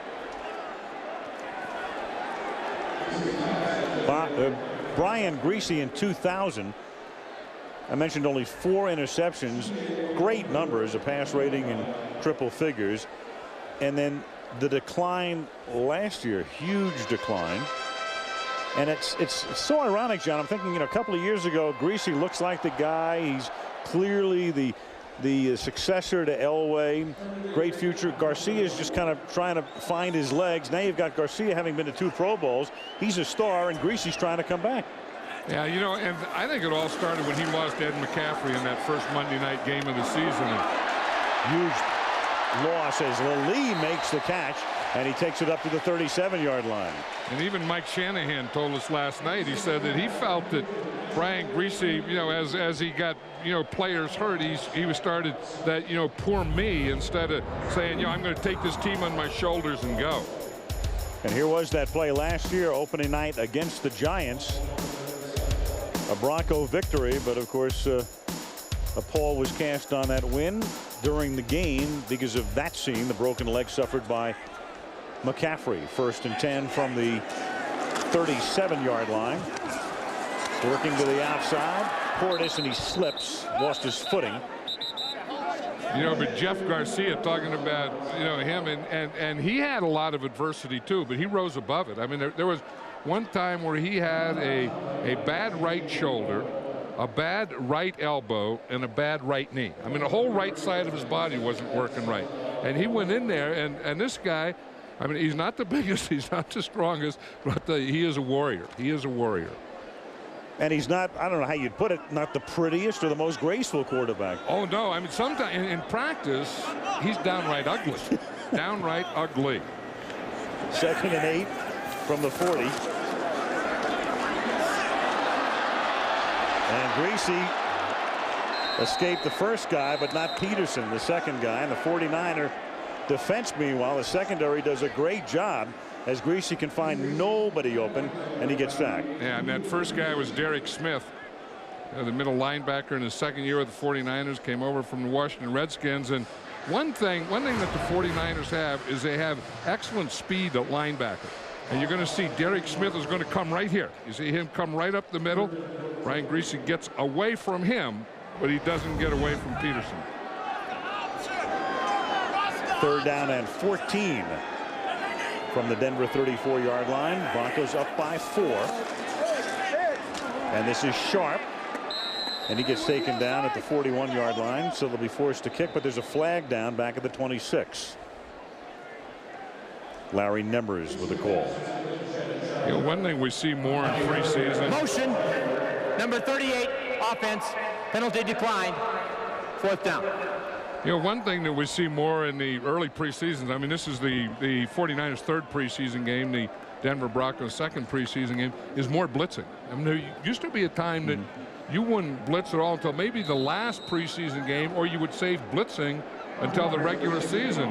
Brian Greasy in 2000. I mentioned only 4 interceptions. Great numbers, a pass rating in triple figures. And then the decline last year, huge decline. And it's so ironic, John. I'm thinking, a couple of years ago, Greasy looks like the guy. He's clearly the successor to Elway. Great future. Garcia is just kind of trying to find his legs. Now you've got Garcia having been to 2 Pro Bowls. He's a star, and Greasy's trying to come back. Yeah, and I think it all started when he lost Ed McCaffrey in that first Monday night game of the season. Huge loss as Lilly makes the catch, and he takes it up to the 37-yard line. And even Mike Shanahan told us last night, he said that he felt that Brian Greasy, as he got, players hurt, he was started that, poor me, instead of saying, I'm going to take this team on my shoulders and go. And here was that play last year, opening night against the Giants. A Bronco victory, but of course a A pall was cast on that win during the game because of that scene, the broken leg suffered by McCaffrey. 1st and 10 from the 37-yard line. Working to the outside. Portis, and he slips, lost his footing. You know, but Jeff Garcia talking about, you know, him, and he had a lot of adversity too, but he rose above it. I mean, there was one time where he had a bad right shoulder, a bad right elbow, and a bad right knee. I mean, the whole right side of his body wasn't working right. And he went in there, and this guy, I mean, he's not the biggest, he's not the strongest, but he is a warrior. He is a warrior. And he's not, I don't know how you'd put it, not the prettiest or the most graceful quarterback. Oh, no. I mean, sometimes in practice, he's downright ugly. Downright ugly. 2nd and 8 from the 40. And Greasy escaped the first guy, but not Peterson, the second guy. And the 49er defense, meanwhile, the secondary does a great job as Greasy can find nobody open, and he gets sacked. Yeah, and that first guy was Derek Smith, the middle linebacker in his 2nd year with the 49ers, came over from the Washington Redskins. And one thing that the 49ers have is they have excellent speed at linebacker. And you're going to see Derek Smith is going to come right here. You see him come right up the middle. Brian Greasy gets away from him, but he doesn't get away from Peterson. 3rd down and 14 from the Denver 34-yard line. Broncos up by 4. And this is Sharp. And he gets taken down at the 41-yard line, so they'll be forced to kick, but there's a flag down back at the 26. Larry Nembers with a call. You know, one thing we see more in preseason. Motion. Number 38, offense. Penalty declined. 4th down. You know, one thing that we see more in the early preseasons, I mean, this is the 49ers' 3rd preseason game, the Denver Broncos' 2nd preseason game, is more blitzing. I mean, there used to be a time that you wouldn't blitz at all until maybe the last preseason game, or you would save blitzing until the regular season.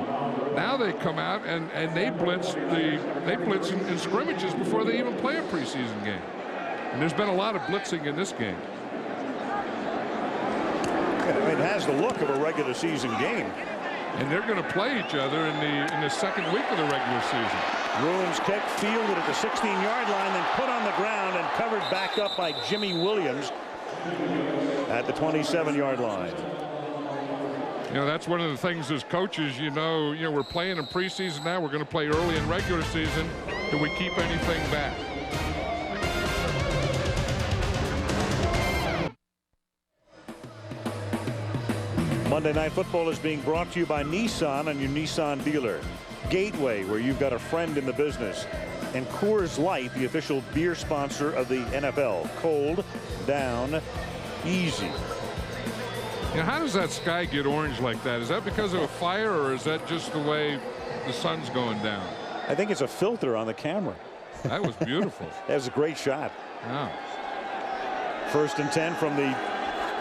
Now they come out and they blitz in scrimmages before they even play a preseason game. And there's been a lot of blitzing in this game. It has the look of a regular season game. And they're going to play each other in the 2nd week of the regular season. Rooms kick fielded at the 16-yard line, then put on the ground and covered back up by Jimmy Williams at the 27-yard line. You know, that's one of the things as coaches, you know, we're playing in preseason now. We're going to play early in regular season. Do we keep anything back? Monday Night Football is being brought to you by Nissan and your Nissan dealer. Gateway, where you've got a friend in the business. And Coors Light, the official beer sponsor of the NFL. Cold, down, easy. You know, how does that sky get orange like that? Is that because of a fire, or is that just the way the sun's going down? I think it's a filter on the camera. That was beautiful. That was a great shot. Yeah. 1st and 10 from the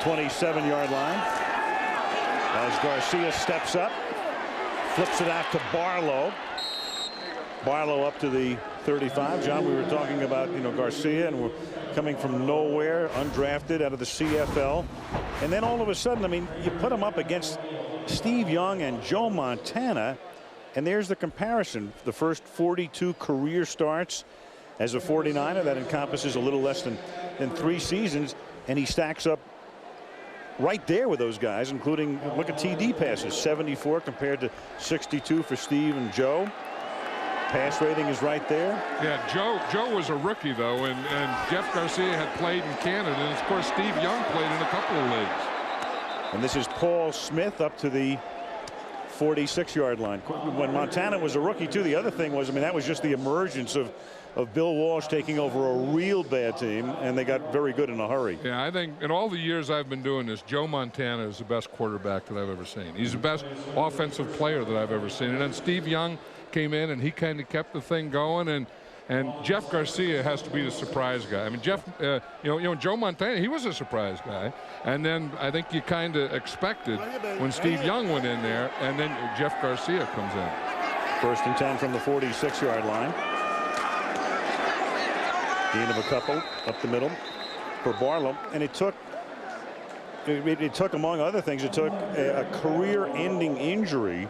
27-yard line. As Garcia steps up, flips it out to Barlow. Barlow up to the 35. John, we were talking about, you know, Garcia, and we're coming from nowhere, undrafted out of the CFL. And then all of a sudden, I mean, you put him up against Steve Young and Joe Montana, and there's the comparison. The first 42 career starts as a 49er. That encompasses a little less than 3 seasons, and he stacks up right there with those guys, including, look at TD passes, 74 compared to 62 for Steve and Joe. Pass rating is right there. Yeah, Joe was a rookie, though, and Jeff Garcia had played in Canada, and of course Steve Young played in a couple of leagues. And this is Paul Smith up to the 46-yard line. When Montana was a rookie, too, the other thing was, I mean, that was just the emergence of Bill Walsh taking over a real bad team, and they got very good in a hurry. Yeah, I think in all the years I've been doing this, Joe Montana is the best quarterback that I've ever seen. He's the best offensive player that I've ever seen. And then Steve Young came in, and he kind of kept the thing going. And Jeff Garcia has to be the surprise guy. I mean, Jeff, you know, Joe Montana, he was a surprise guy. And then I think you kind of expected when Steve Young went in there, and then Jeff Garcia comes in. 1st and 10 from the 46-yard line. Gain of a couple up the middle for Barlow, and it took it took, among other things, it took a career-ending injury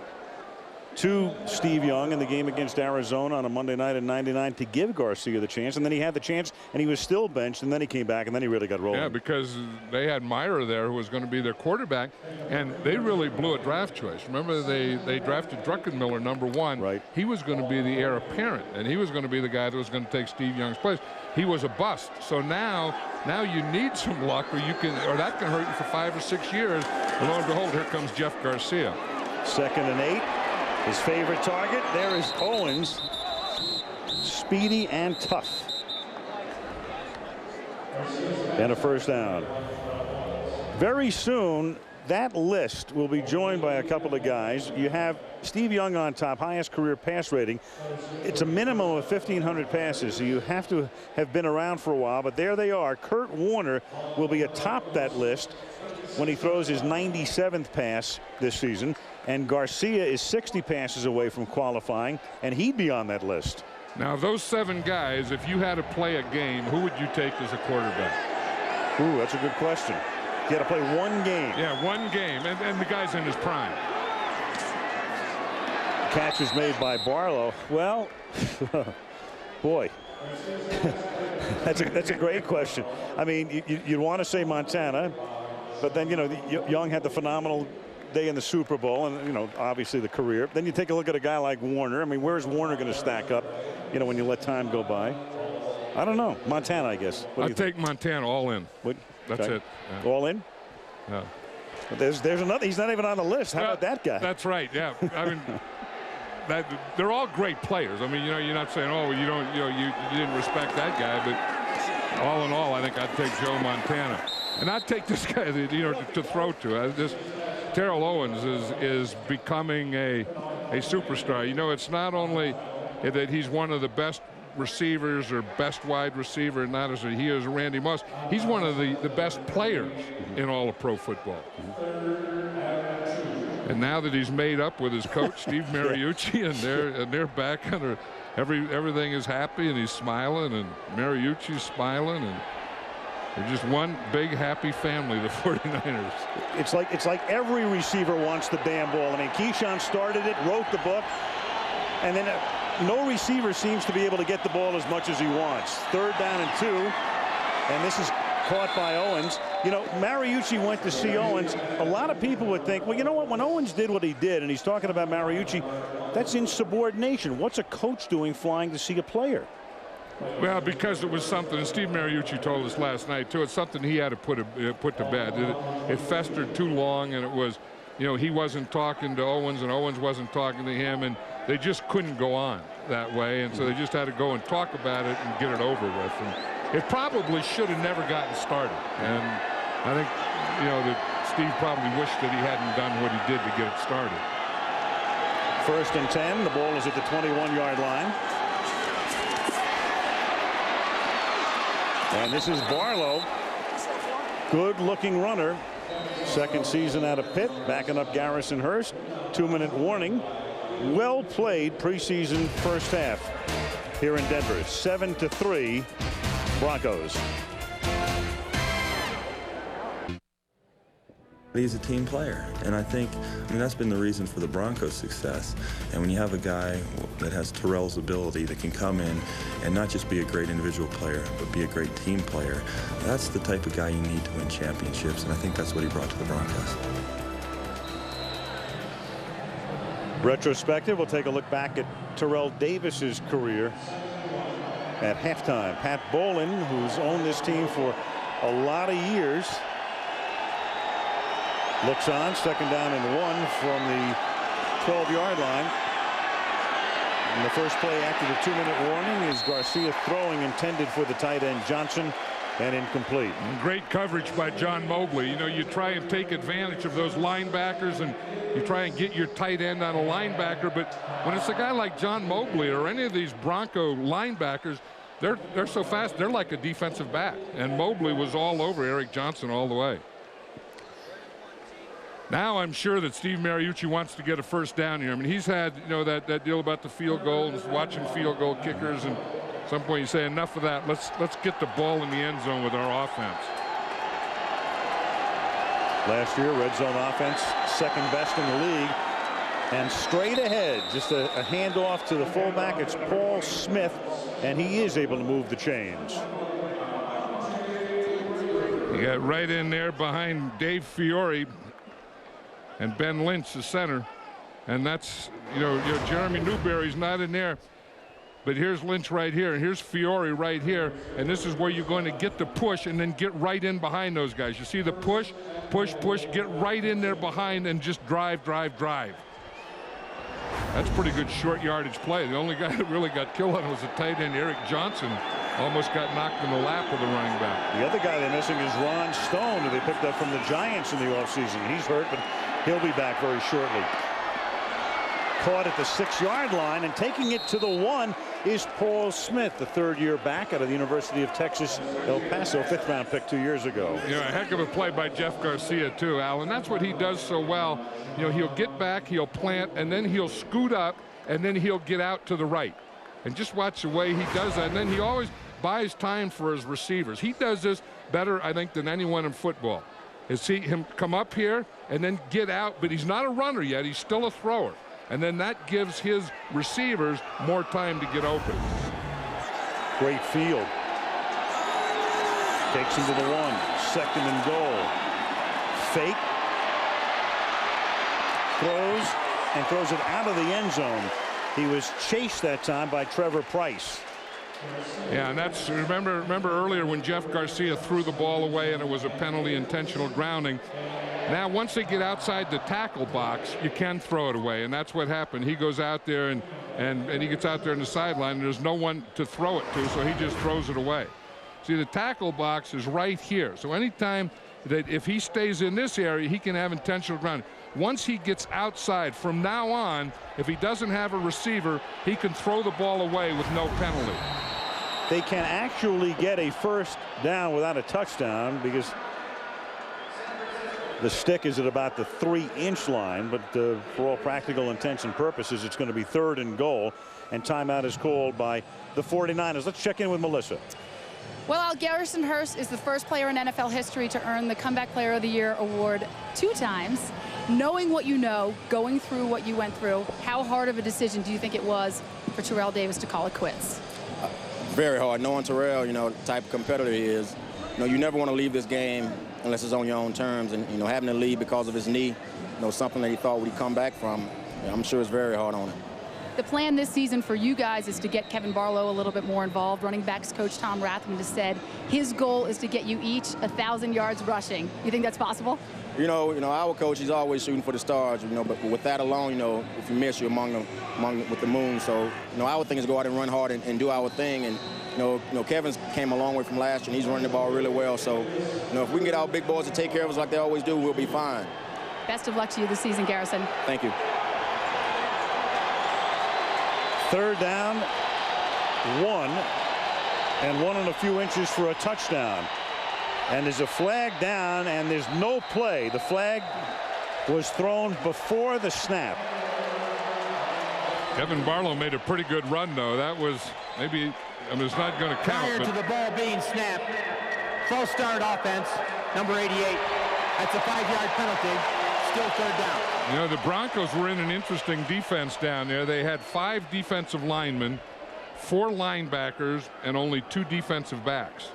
to Steve Young in the game against Arizona on a Monday night in '99 to give Garcia the chance, and then he had the chance and he was still benched, and then he came back and then he really got rolling. Yeah, because they had Meyer there who was going to be their quarterback, and they really blew a draft choice. Remember, they drafted Druckenmiller #1. Right. He was going to be the heir apparent, and he was going to be the guy that was going to take Steve Young's place. He was a bust. So now you need some luck, or that can hurt you for 5 or 6 years. And lo and behold, here comes Jeff Garcia. 2nd and 8. His favorite target. There is Owens. Speedy and tough. And a first down. Very soon, that list will be joined by a couple of guys. You have Steve Young on top, highest career pass rating. It's a minimum of 1,500 passes, so you have to have been around for a while. But there they are. Kurt Warner will be atop that list when he throws his 97th pass this season. And Garcia is 60 passes away from qualifying, and he'd be on that list. Now, those 7 guys, if you had to play a game, who would you take as a quarterback? Ooh, that's a good question. You had to play one game. Yeah, one game, and the guy's in his prime. Catch is made by Barlow. Well, boy, that's a great question. I mean, you'd want to say Montana, but then, Young had the phenomenal day in the Super Bowl, and obviously the career. Then you take a look at a guy like Warner. I mean, where's Warner going to stack up, when you let time go by? I don't know. Montana, I guess. I'll take Montana all in. That's okay. it. Yeah. All in? Yeah. But there's another. He's not even on the list. How about that guy? That's right. Yeah. I mean, they're all great players. I mean, you're not saying, oh, you didn't respect that guy, but all in all, I think I'd take Joe Montana, and I'd take this guy, to throw to. Terrell Owens is becoming a superstar. It's not only that he's one of the best receivers or best wide receiver, not as he is Randy Moss. He's one of the best players in all of pro football. And now that he's made up with his coach Steve Mariucci, and they're back under everything is happy, and he's smiling, and Mariucci's smiling, and they're just one big happy family, the 49ers. It's like every receiver wants the damn ball. I mean, Keyshawn started it, wrote the book, and then no receiver seems to be able to get the ball as much as he wants. 3rd down and 2, and this is caught by Owens. Mariucci went to see Owens. A lot of people would think, well, you know what? When Owens did what he did, and he's talking about Mariucci, that's insubordination. What's a coach doing flying to see a player? Well, because it was something, and Steve Mariucci told us last night, too, it's something he had to put to bed. It festered too long, and it was, he wasn't talking to Owens, and Owens wasn't talking to him, and they just couldn't go on that way, and so they just had to go and talk about it and get it over with. And it probably should have never gotten started, and I think, that Steve probably wished that he hadn't done what he did to get it started. 1st and 10, the ball is at the 21-yard line. And this is Barlow, good-looking runner. 2nd season out of Pitt, backing up Garrison Hurst. 2-minute warning. Well played preseason first half here in Denver. 7-3 Broncos. He's a team player, and I mean, that's been the reason for the Broncos' success. And when you have a guy that has Terrell's ability, that can come in and not just be a great individual player, but be a great team player, that's the type of guy you need to win championships, and I think that's what he brought to the Broncos. Retrospective, we'll take a look back at Terrell Davis's career at halftime. Pat Bolin, who's owned this team for a lot of years, looks on. 2nd down and 1 from the 12-yard line. And the first play after the 2-minute warning is Garcia throwing, intended for the tight end Johnson, and incomplete. Great coverage by John Mobley. You try and take advantage of those linebackers, and you try and get your tight end on a linebacker, but when it's a guy like John Mobley or any of these Bronco linebackers, they're so fast, they're like a defensive back, and Mobley was all over Eric Johnson all the way. Now I'm sure that Steve Mariucci wants to get a first down here. I mean, he's had, that deal about the field goal and watching field goal kickers, and at some point you say, enough of that. Let's get the ball in the end zone with our offense. Last year, red zone offense, second best in the league. And straight ahead, just a handoff to the fullback. It's Paul Smith, and he is able to move the chains. You got right in there behind Dave Fiore and Ben Lynch, the center. And that's, you know, Jeremy Newberry's not in there. But here's Lynch right here, and here's Fiore right here. And this is where you're going to get the push and then get right in behind those guys. You see the push, get right in there behind and just drive. That's pretty good short yardage play. The only guy that really got killed on was the tight end, Eric Johnson. Almost got knocked in the lap of the running back. The other guy they're missing is Ron Stone, who they picked up from the Giants in the offseason. He's hurt, but he'll be back very shortly. Caught at the 6-yard line, and taking it to the 1 is Paul Smith, the third-year back out of the University of Texas, El Paso, 5th-round pick 2 years ago. You know, a heck of a play by Jeff Garcia, too, Alan. That's what he does so well. You know, he'll get back, he'll plant, and then he'll scoot up, and then he'll get out to the right. And just watch the way he does that. And then he always buys time for his receivers. He does this better, I think, than anyone in football. You see him come up here and then get out, but he's not a runner yet. He's still a thrower. And then that gives his receivers more time to get open. Great field. Takes him to the 1. 2nd and goal. Fake. Throws it out of the end zone. He was chased that time by Trevor Price. Yeah, and that's, remember earlier when Jeff Garcia threw the ball away and it was a penalty, intentional grounding. Now, once they get outside the tackle box, you can throw it away, and that's what happened. He goes out there and he gets out there in the sideline, and there's no one to throw it to, so he just throws it away. See, the tackle box is right here. So anytime that if he stays in this area, he can have intentional grounding. Once he gets outside, from now on, if he doesn't have a receiver, he can throw the ball away with no penalty. They can actually get a first down without a touchdown because the stick is at about the 3-inch line, but for all practical intents and purposes, it's going to be 3rd and goal, and timeout is called by the 49ers. Let's check in with Melissa. Well, Garrison Hearst is the first player in NFL history to earn the Comeback Player of the Year award 2 times. Knowing what you know, going through what you went through, how hard of a decision do you think it was for Terrell Davis to call it quits? Very hard. Knowing Terrell, you know, the type of competitor he is, you know, you never want to leave this game unless it's on your own terms. And, you know, having to leave because of his knee, you know, something that he thought would come back from, you know, I'm sure it's very hard on him. The plan this season for you guys is to get Kevin Barlow a little bit more involved. Running backs coach Tom Rathman has said his goal is to get you each 1,000 yards rushing. You think that's possible? You know, our coach, he's always shooting for the stars, you know, but with that alone, you know, if you miss, you're with the moon. So, you know, our thing is go out and run hard and do our thing. And, you know, Kevin's came a long way from last year, and he's running the ball really well. So, you know, if we can get our big boys to take care of us like they always do, we'll be fine. Best of luck to you this season, Garrison. Thank you. 3rd down, 1, and 1 and a few inches for a touchdown. And there's a flag down, and there's no play. The flag was thrown before the snap. Kevin Barlow made a pretty good run, though. That was maybe, I mean, it's not going to count. Prior to the ball being snapped, false start offense, number 88. That's a 5-yard penalty. Still 3rd down. You know, the Broncos were in an interesting defense down there. They had 5 defensive linemen, 4 linebackers, and only 2 defensive backs.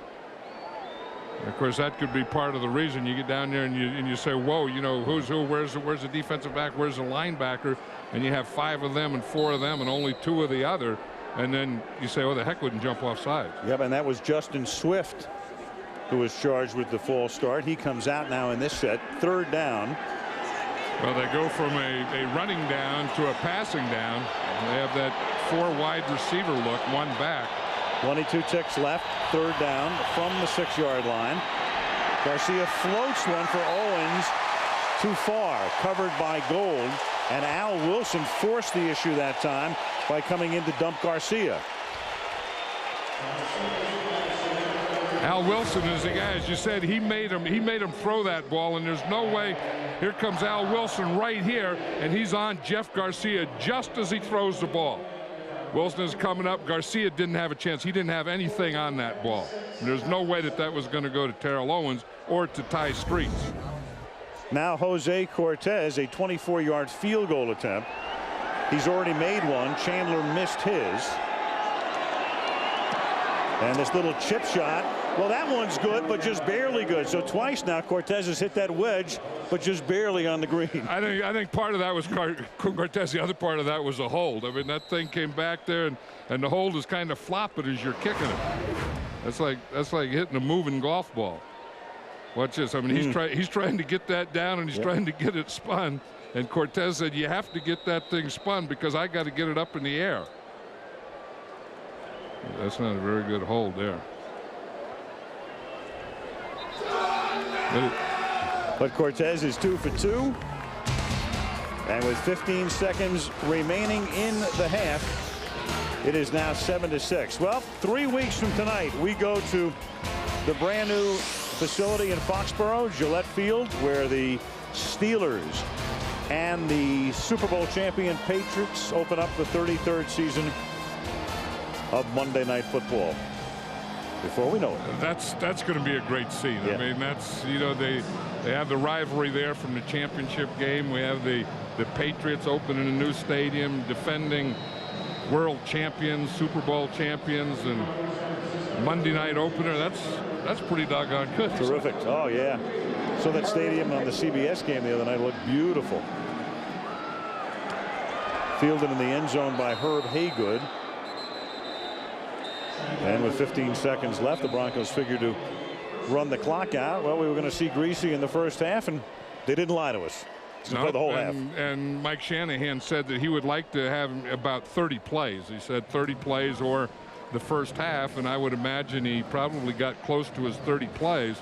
And of course, that could be part of the reason you get down there and you say, whoa, you know, who's who, where's the defensive back, where's the linebacker, and you have 5 of them and 4 of them and only 2 of the other, and then you say, oh, the heck wouldn't jump off sides. Yep, and that was Justin Swift who was charged with the false start. He comes out now in this set, 3rd down. Well, they go from a running down to a passing down. They have that 4 wide receiver look, 1 back. 22 ticks left, 3rd down from the 6-yard line. Garcia floats one for Owens, too far, covered by Gold, and Al Wilson forced the issue that time by coming in to dump Garcia. Al Wilson is the guy, as you said, he made him throw that ball, and there's no way. Here comes Al Wilson right here, and he's on Jeff Garcia just as he throws the ball. Wilson is coming up. Garcia didn't have a chance. He didn't have anything on that ball. And there's no way that was going to go to Terrell Owens or to Ty Streets. Now Jose Cortez, a 24-yard field goal attempt. He's already made one. Chandler missed his. And this little chip shot, well, that one's good, but just barely good. So twice now Cortez has hit that wedge, but just barely on the green. I think part of that was Cortez. The other part of that was a hold. I mean, that thing came back there, and the hold is kind of flopping as you're kicking it. That's like hitting a moving golf ball. Watch this. I mean, he's trying to get that down, and he's trying to get it spun. And Cortez said, "You have to get that thing spun because I got to get it up in the air." That's not a very good hold there. But Cortez is 2 for 2. And with 15 seconds remaining in the half, it is now 7-6. Well, 3 weeks from tonight, we go to the brand new facility in Foxborough, Gillette Field, where the Steelers and the Super Bowl champion Patriots open up the 33rd season of Monday Night Football. Before we know it, that's going to be a great scene. I mean, that's, you know, they have the rivalry there from the championship game. We have the Patriots opening a new stadium, defending world champions, Super Bowl champions, and Monday night opener. That's pretty doggone good. Terrific. Oh yeah. So that stadium on the CBS game the other night looked beautiful. Fielded in the end zone by Herb Haygood. And with 15 seconds left, the Broncos figured to run the clock out. Well, we were going to see Greasy in the first half, and they didn't lie to us. He's going to play the whole half. And Mike Shanahan said that he would like to have about 30 plays. He said 30 plays or the first half, and I would imagine he probably got close to his 30 plays.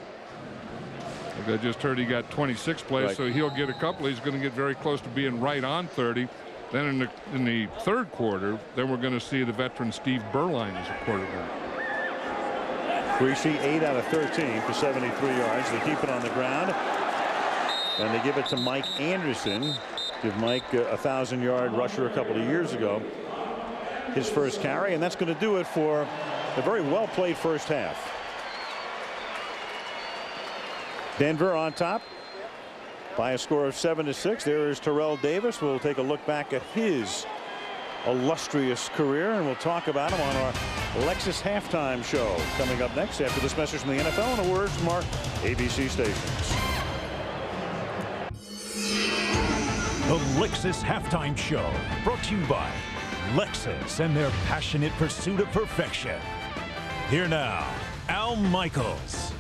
I just heard he got 26 plays, so he'll get a couple. He's going to get very close to being right on 30. Then in the third quarter, then we're going to see the veteran Steve Berline as a quarterback. Greasy 8 out of 13 for 73 yards. They keep it on the ground, and they give it to Mike Anderson. Give Mike a 1,000-yard rusher a couple of years ago. His first carry, and that's going to do it for a very well played first half. Denver on top by a score of 7-6. There is Terrell Davis. We'll take a look back at his illustrious career, and we'll talk about him on our Lexus halftime show coming up next after this message from the NFL and a word from our ABC stations. The Lexus halftime show, brought to you by Lexus and their passionate pursuit of perfection. Here now, Al Michaels.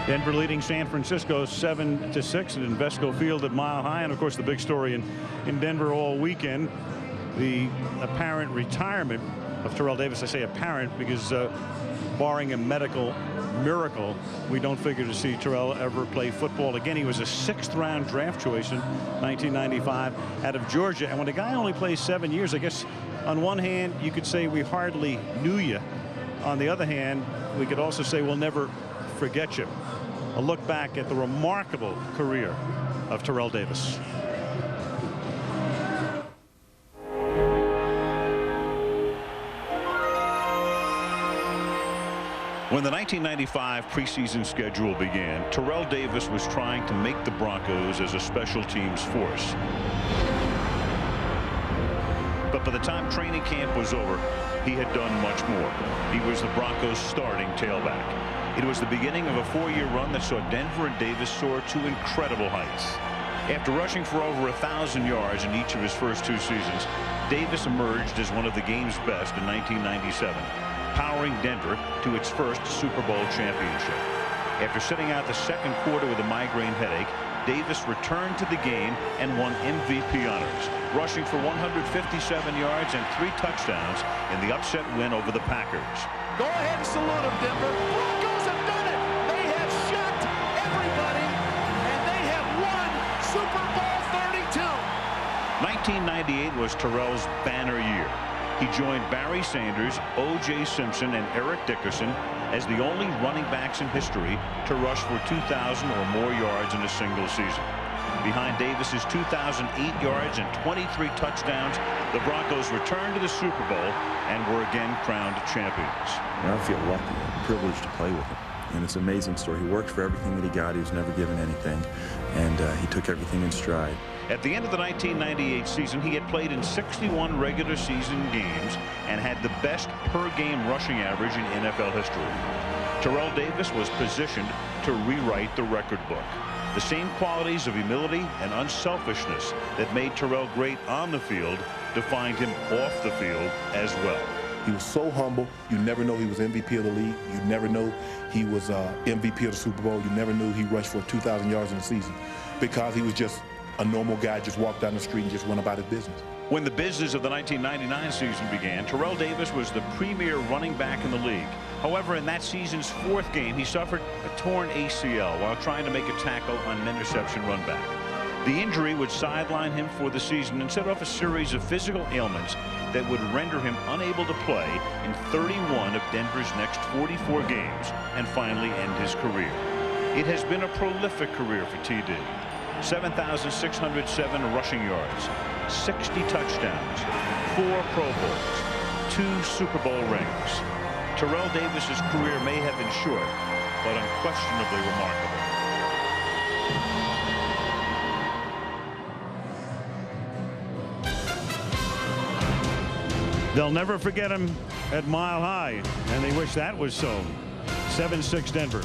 Denver leading San Francisco 7-6 at Invesco Field at Mile High. And of course, the big story in Denver all weekend, the apparent retirement of Terrell Davis. I say apparent because barring a medical miracle, we don't figure to see Terrell ever play football again. He was a 6th-round draft choice in 1995 out of Georgia. And when a guy only plays 7 years, I guess on one hand you could say we hardly knew you. On the other hand, we could also say we'll never forget you. A look back at the remarkable career of Terrell Davis. When the 1995 preseason schedule began, Terrell Davis was trying to make the Broncos as a special teams force. But by the time training camp was over, he had done much more. He was the Broncos' starting tailback. It was the beginning of a 4-year run that saw Denver and Davis soar to incredible heights. After rushing for over 1,000 yards in each of his first 2 seasons, Davis emerged as one of the game's best in 1997, powering Denver to its first Super Bowl championship. After sitting out the second quarter with a migraine headache, Davis returned to the game and won MVP honors, rushing for 157 yards and 3 touchdowns in the upset win over the Packers. Go ahead and salute them, Denver. Broncos have done it. They have shocked everybody, and they have won Super Bowl 32. 1998 was Terrell's banner year. He joined Barry Sanders, O.J. Simpson, and Eric Dickerson as the only running backs in history to rush for 2,000 or more yards in a single season. Behind Davis's 2,008 yards and 23 touchdowns, the Broncos returned to the Super Bowl and were again crowned champions. I feel lucky and privileged to play with him. And it's an amazing story. He worked for everything that he got. He was never given anything, and he took everything in stride. At the end of the 1998 season, he had played in 61 regular season games and had the best per-game rushing average in NFL history. Terrell Davis was positioned to rewrite the record book. The same qualities of humility and unselfishness that made Terrell great on the field defined him off the field as well. He was so humble. You never know he was MVP of the league. You never know he was MVP of the Super Bowl. You never knew he rushed for 2,000 yards in a season because he was just a normal guy, just walked down the street and just went about his business. When the business of the 1999 season began, Terrell Davis was the premier running back in the league. However, in that season's fourth game, he suffered a torn ACL while trying to make a tackle on an interception run back. The injury would sideline him for the season and set off a series of physical ailments that would render him unable to play in 31 of Denver's next 44 games and finally end his career. It has been a prolific career for TD. 7,607 rushing yards, 60 touchdowns, 4 Pro Bowls, 2 Super Bowl rings. Terrell Davis's career may have been short, but unquestionably remarkable. They'll never forget him at Mile High, and they wish that was so. 7-6 Denver.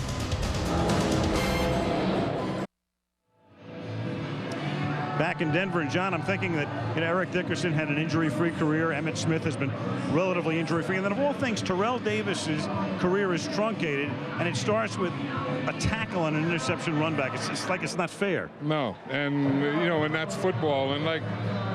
Back in Denver, and John, I'm thinking that Eric Dickerson had an injury-free career. Emmitt Smith has been relatively injury-free. And then of all things, Terrell Davis's career is truncated, and it starts with a tackle on an interception run back. It's like it's not fair. No, and and that's football. And like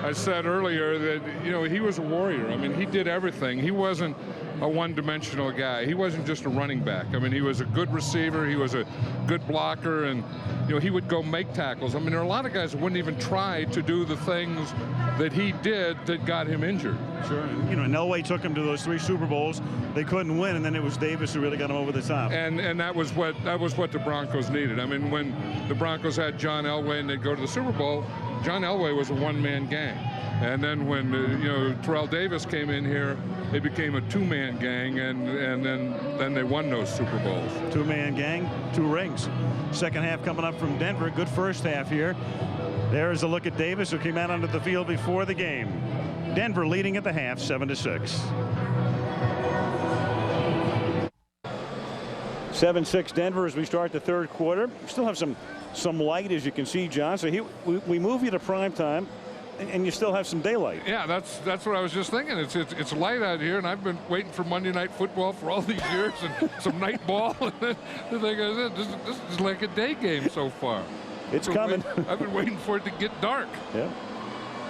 I said earlier, that he was a warrior. I mean, he did everything. He wasn't a one-dimensional guy. He wasn't just a running back. I mean, he was a good receiver. He was a good blocker, and he would go make tackles. I mean, there are a lot of guys that wouldn't even try to do the things that he did that got him injured. Sure. And Elway took him to those 3 Super Bowls. They couldn't win, and then it was Davis who really got him over the top. And that was what the Broncos needed. I mean, when the Broncos had John Elway and they'd go to the Super Bowl, John Elway was a one-man gang. And then when Terrell Davis came in here, it became a 2-man gang, and then they won those Super Bowls. 2-man gang, 2 rings. Second half coming up from Denver. Good first half here. There's a look at Davis, who came out onto the field before the game. Denver leading at the half, 7-6. 7-6 Denver as we start the third quarter. We still have some light, as you can see, John. So we move you to prime time, and you still have some daylight. Yeah, that's what I was just thinking. It's light out here, and I've been waiting for Monday Night Football for all these years, and some night ball. And then the thing is, this is like a day game so far. It's coming. I've been waiting for it to get dark. Yeah.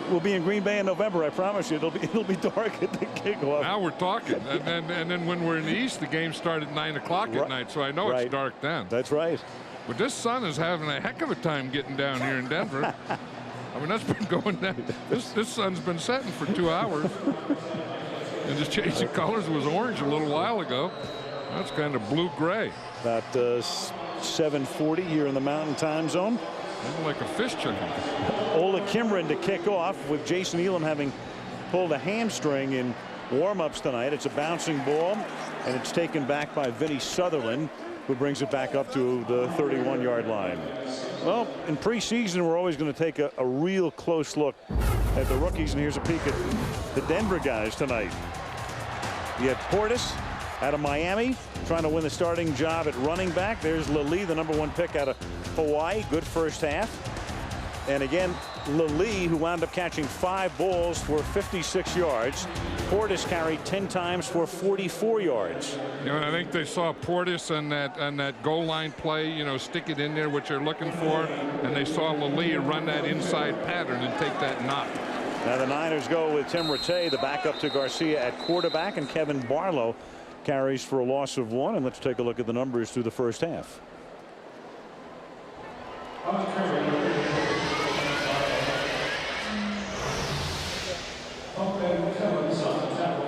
We'll be in Green Bay in November. I promise you, it'll be dark at the kickoff. Now we're talking, and then when we're in the East, the game started at 9 o'clock at night, so I know it's dark then. That's right. But this sun is having a heck of a time getting down here in Denver. I mean, that's been going down. This sun's been setting for 2 hours, and just changing colors. It was orange a little while ago. That's kind of blue-gray. About 7:40 here in the Mountain Time Zone. Like a fish chicken. Ola Kimron to kick off, with Jason Elam having pulled a hamstring in warm-ups tonight. It's a bouncing ball, and it's taken back by Vinny Sutherland, who brings it back up to the 31-yard line. Well, in preseason, we're always going to take a real close look at the rookies, and here's a peek at the Denver guys tonight. You had Portis out of Miami, trying to win the starting job at running back. There's Lili, the #1 pick out of Hawaii. Good first half. And again, Lili, who wound up catching 5 balls for 56 yards. Portis carried 10 times for 44 yards. I think they saw Portis on that goal line play, stick it in there, which they're looking for, and they saw Lili run that inside pattern and take that knock. Now the Niners go with Tim Rattay, the backup to Garcia at quarterback, and Kevin Barlow carries for a loss of 1. And let's take a look at the numbers through the first half.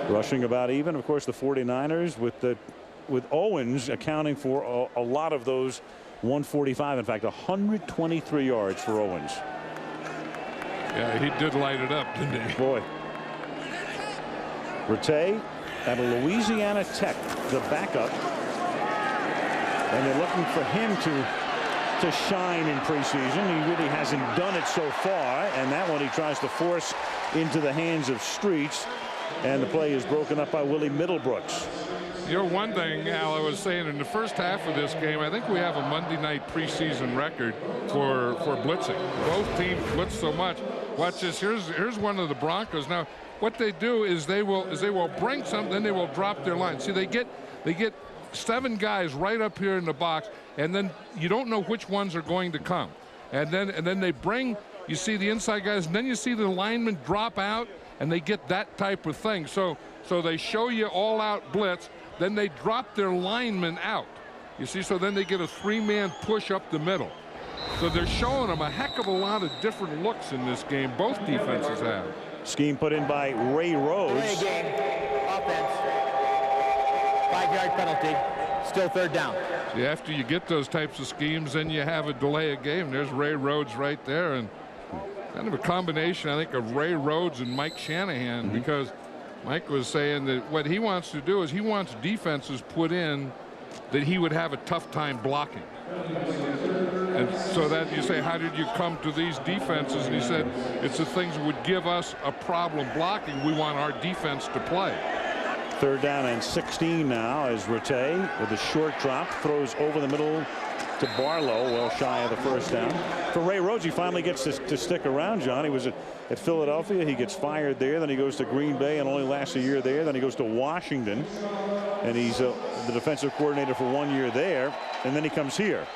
Rushing about even. Of course, the 49ers with Owens accounting for a lot of those 145. In fact, 123 yards for Owens. Yeah, he did light it up, didn't he? Boy. Rattay out of Louisiana Tech, the backup. And they're looking for him to shine in preseason. He really hasn't done it so far, and that one he tries to force into the hands of Streets, and the play is broken up by Willie Middlebrooks. You know, one thing, Al, I was saying in the first half of this game, I think we have a Monday night preseason record for blitzing. Both teams blitz so much. Watch this. Here's one of the Broncos. Now, what they do is they will bring something, then they will drop their line. See, they get 7 guys right up here in the box, and then you don't know which ones are going to come. And then they bring, you see the inside guys, and then you see the linemen drop out, and they get that type of thing. So they show you all-out blitz, then they drop their linemen out. You see, so then they get a 3-man push up the middle. So they're showing them a heck of a lot of different looks in this game. Both defenses have. Scheme put in by Ray Rhodes. Play game. Offense. 5-yard penalty. Still 3rd down. See, after you get those types of schemes, then you have a delay of game. There's Ray Rhodes right there, and kind of a combination, I think, of Ray Rhodes and Mike Shanahan, because Mike was saying that what he wants to do is he wants defenses put in that he would have a tough time blocking. And so that you say, how did you come to these defenses? And he said, it's the things that would give us a problem blocking. We want our defense to play. 3rd down and 16 now as Rattay with a short drop throws over the middle to Barlow, well shy of the 1st down. For Ray Rhodes, he finally gets to stick around, John. He was at Philadelphia. He gets fired there. Then he goes to Green Bay and only lasts a year there. Then he goes to Washington, and he's the defensive coordinator for 1 year there. And then he comes here,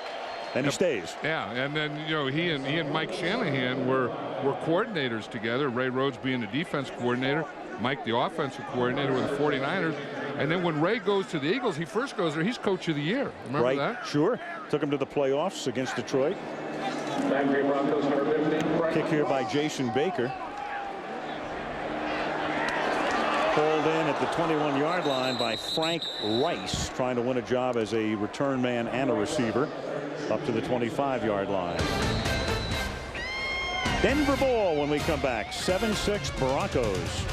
and he stays. Yeah, and then, you know, he and Mike Shanahan were coordinators together. Ray Rhodes being the defense coordinator, Mike the offensive coordinator with the 49ers. And then when Ray goes to the Eagles, he first goes there, he's coach of the year. Remember that? Sure. Took him to the playoffs against Detroit. Kick here by Jason Baker. Pulled in at the 21-yard line by Frank Rice, trying to win a job as a return man and a receiver up to the 25-yard line. Denver ball when we come back. 7-6 Broncos.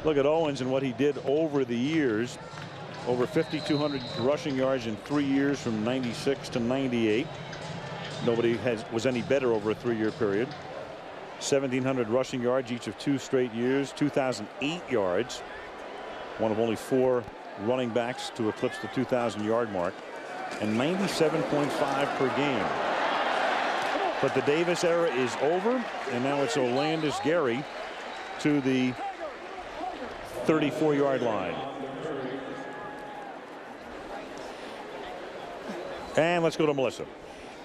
Look at Owens and what he did over the years. Over 5,200 rushing yards in 3 years from 96 to 98. Nobody was any better over a 3-year period. 1,700 rushing yards each of 2 straight years. 2,008 yards. One of only 4 running backs to eclipse the 2,000-yard mark. And 97.5 per game. But the Davis era is over, and now it's Olandis Gary to the 34-yard line. And let's go to Melissa.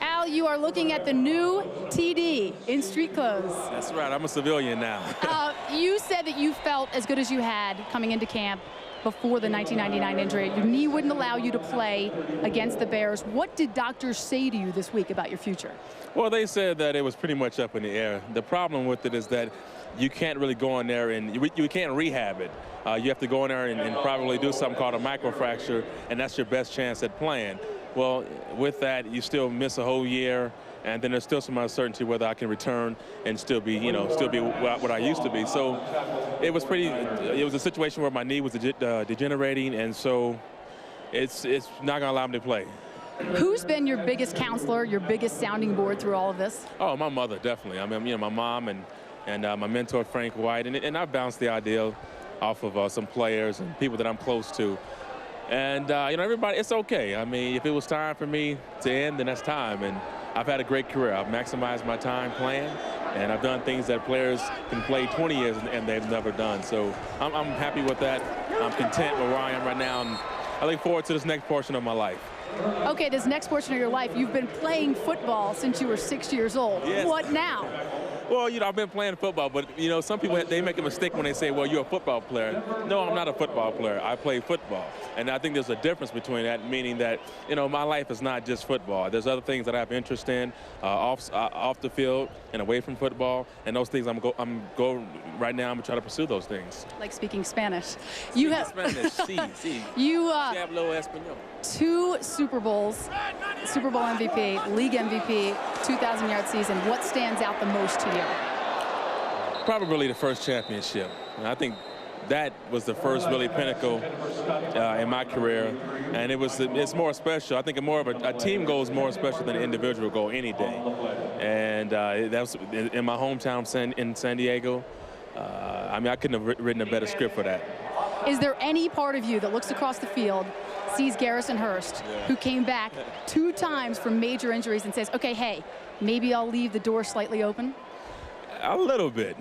Al, you are looking at the new TD in street clothes. That's right. I'm a civilian now. You said that you felt as good as you had coming into camp before the 1999 injury. Your knee wouldn't allow you to play against the Bears. What did doctors say to you this week about your future? Well, they said that it was pretty much up in the air. The problem with it is that you can't really go in there and you can't rehab it. You have to go in there and probably do something called a microfracture, and that's your best chance at playing. Well, with that, you still miss a whole year, and then there's still some uncertainty whether I can return and still be what I used to be. So it was a situation where my knee was degenerating, and so it's not going to allow me to play. Who's been your biggest counselor, your biggest sounding board through all of this? Oh, my mother, definitely. I mean, my mom and my mentor, Frank White, and I bounced the idea off of some players and people that I'm close to. And, everybody, it's okay. I mean, if it was time for me to end, then that's time. And I've had a great career. I've maximized my time playing, and I've done things that players can play 20 years and they've never done. So I'm happy with that. I'm content with where I am right now, and I look forward to this next portion of my life. Okay, this next portion of your life, you've been playing football since you were 6 years old. Yes. What now? Well, I've been playing football, but, some people, they make a mistake when they say, well, you're a football player. No, I'm not a football player. I play football. And I think there's a difference between that, meaning that, my life is not just football. There's other things that I have interest in off the field and away from football. And those things right now, I'm trying to pursue those things. Like speaking Spanish. Spanish, sí. You hablo español. 2 Super Bowls, Super Bowl MVP, league MVP, 2,000-yard season. What stands out the most to you? Probably the first championship. And I think that was the first really pinnacle in my career, and it's more special. I think more of a team goal is more special than an individual goal any day. And that was in my hometown in San Diego. I mean, I couldn't have written a better script for that. Is there any part of you that looks across the field, sees Garrison Hurst, who came back 2 times from major injuries, and says, okay, hey, maybe I'll leave the door slightly open? A little bit.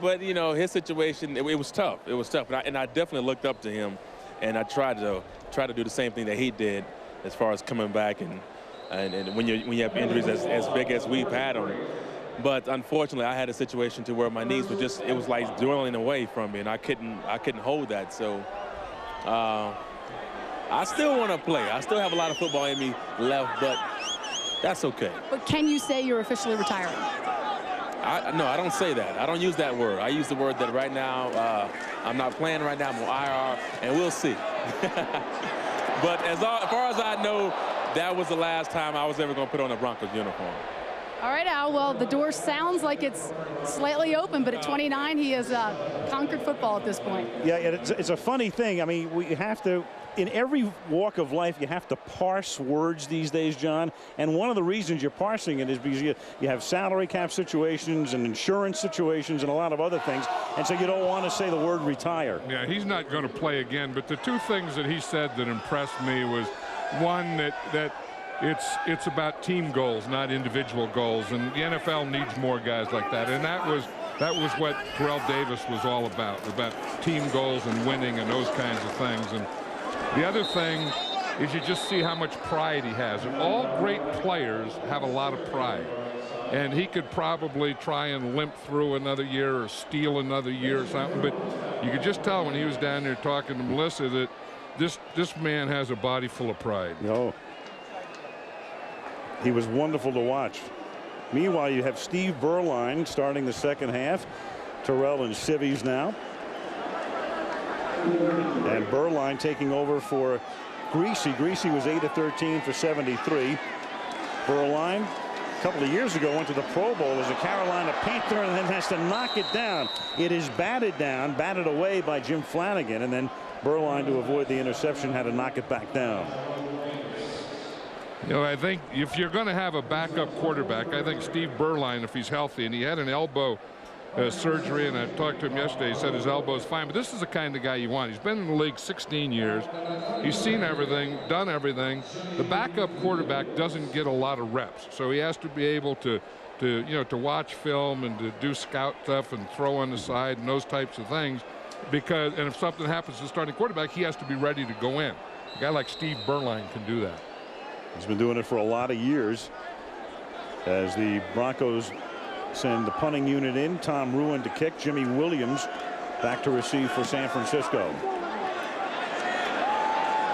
But, you know, his situation, it was tough. It was tough. And I definitely looked up to him, and I tried to do the same thing that he did as far as coming back and when you have injuries as big as we've had them. But unfortunately, I had a situation to where my knees were it was like dwindling away from me, and I couldn't hold that. So I still want to play. I still have a lot of football in me left, but that's okay. But can you say you're officially retiring? No, I don't say that. I don't use that word. I use the word that right now, I'm not playing right now. I'm on IR, and we'll see. But as far as I know, that was the last time I was ever going to put on a Broncos uniform. All right, Al, well, the door sounds like it's slightly open, but at 29, he has conquered football at this point. Yeah, it's a funny thing. I mean, we have to, in every walk of life, you have to parse words these days, John. And one of the reasons you're parsing it is because you have salary cap situations and insurance situations and a lot of other things. And so you don't want to say the word retire. Yeah, he's not going to play again. But the 2 things that he said that impressed me was, one, that it's about team goals, not individual goals, and the NFL needs more guys like that. And that was what Terrell Davis was all about team goals and winning and those kinds of things. And the other thing is you just see how much pride he has. And all great players have a lot of pride. And he could probably try and limp through another year or steal another year or something. But you could just tell when he was down there talking to Melissa that this man has a body full of pride. No. He was wonderful to watch. Meanwhile, you have Steve Berline starting the second half. Terrell and Civies now. And Berline taking over for Greasy. Greasy was 8 of 13 for 73. Berline, a couple of years ago, went to the Pro Bowl as a Carolina Panther and then has to knock it down. It is batted away by Jim Flanagan, and then Berline, to avoid the interception, had to knock it back down. You know, I think if you're going to have a backup quarterback, I think Steve Berline, if he's healthy, and he had an elbow surgery, and I talked to him yesterday, he said his elbow's fine, but this is the kind of guy you want. He's been in the league 16 years. He's seen everything, done everything. The backup quarterback doesn't get a lot of reps, so he has to be able to watch film and to do scout stuff and throw on the side and those types of things, and if something happens to the starting quarterback, he has to be ready to go in. A guy like Steve Berline can do that. He's been doing it for a lot of years as the Broncos send the punting unit in. Tom Ruin to kick. Jimmy Williams back to receive for San Francisco.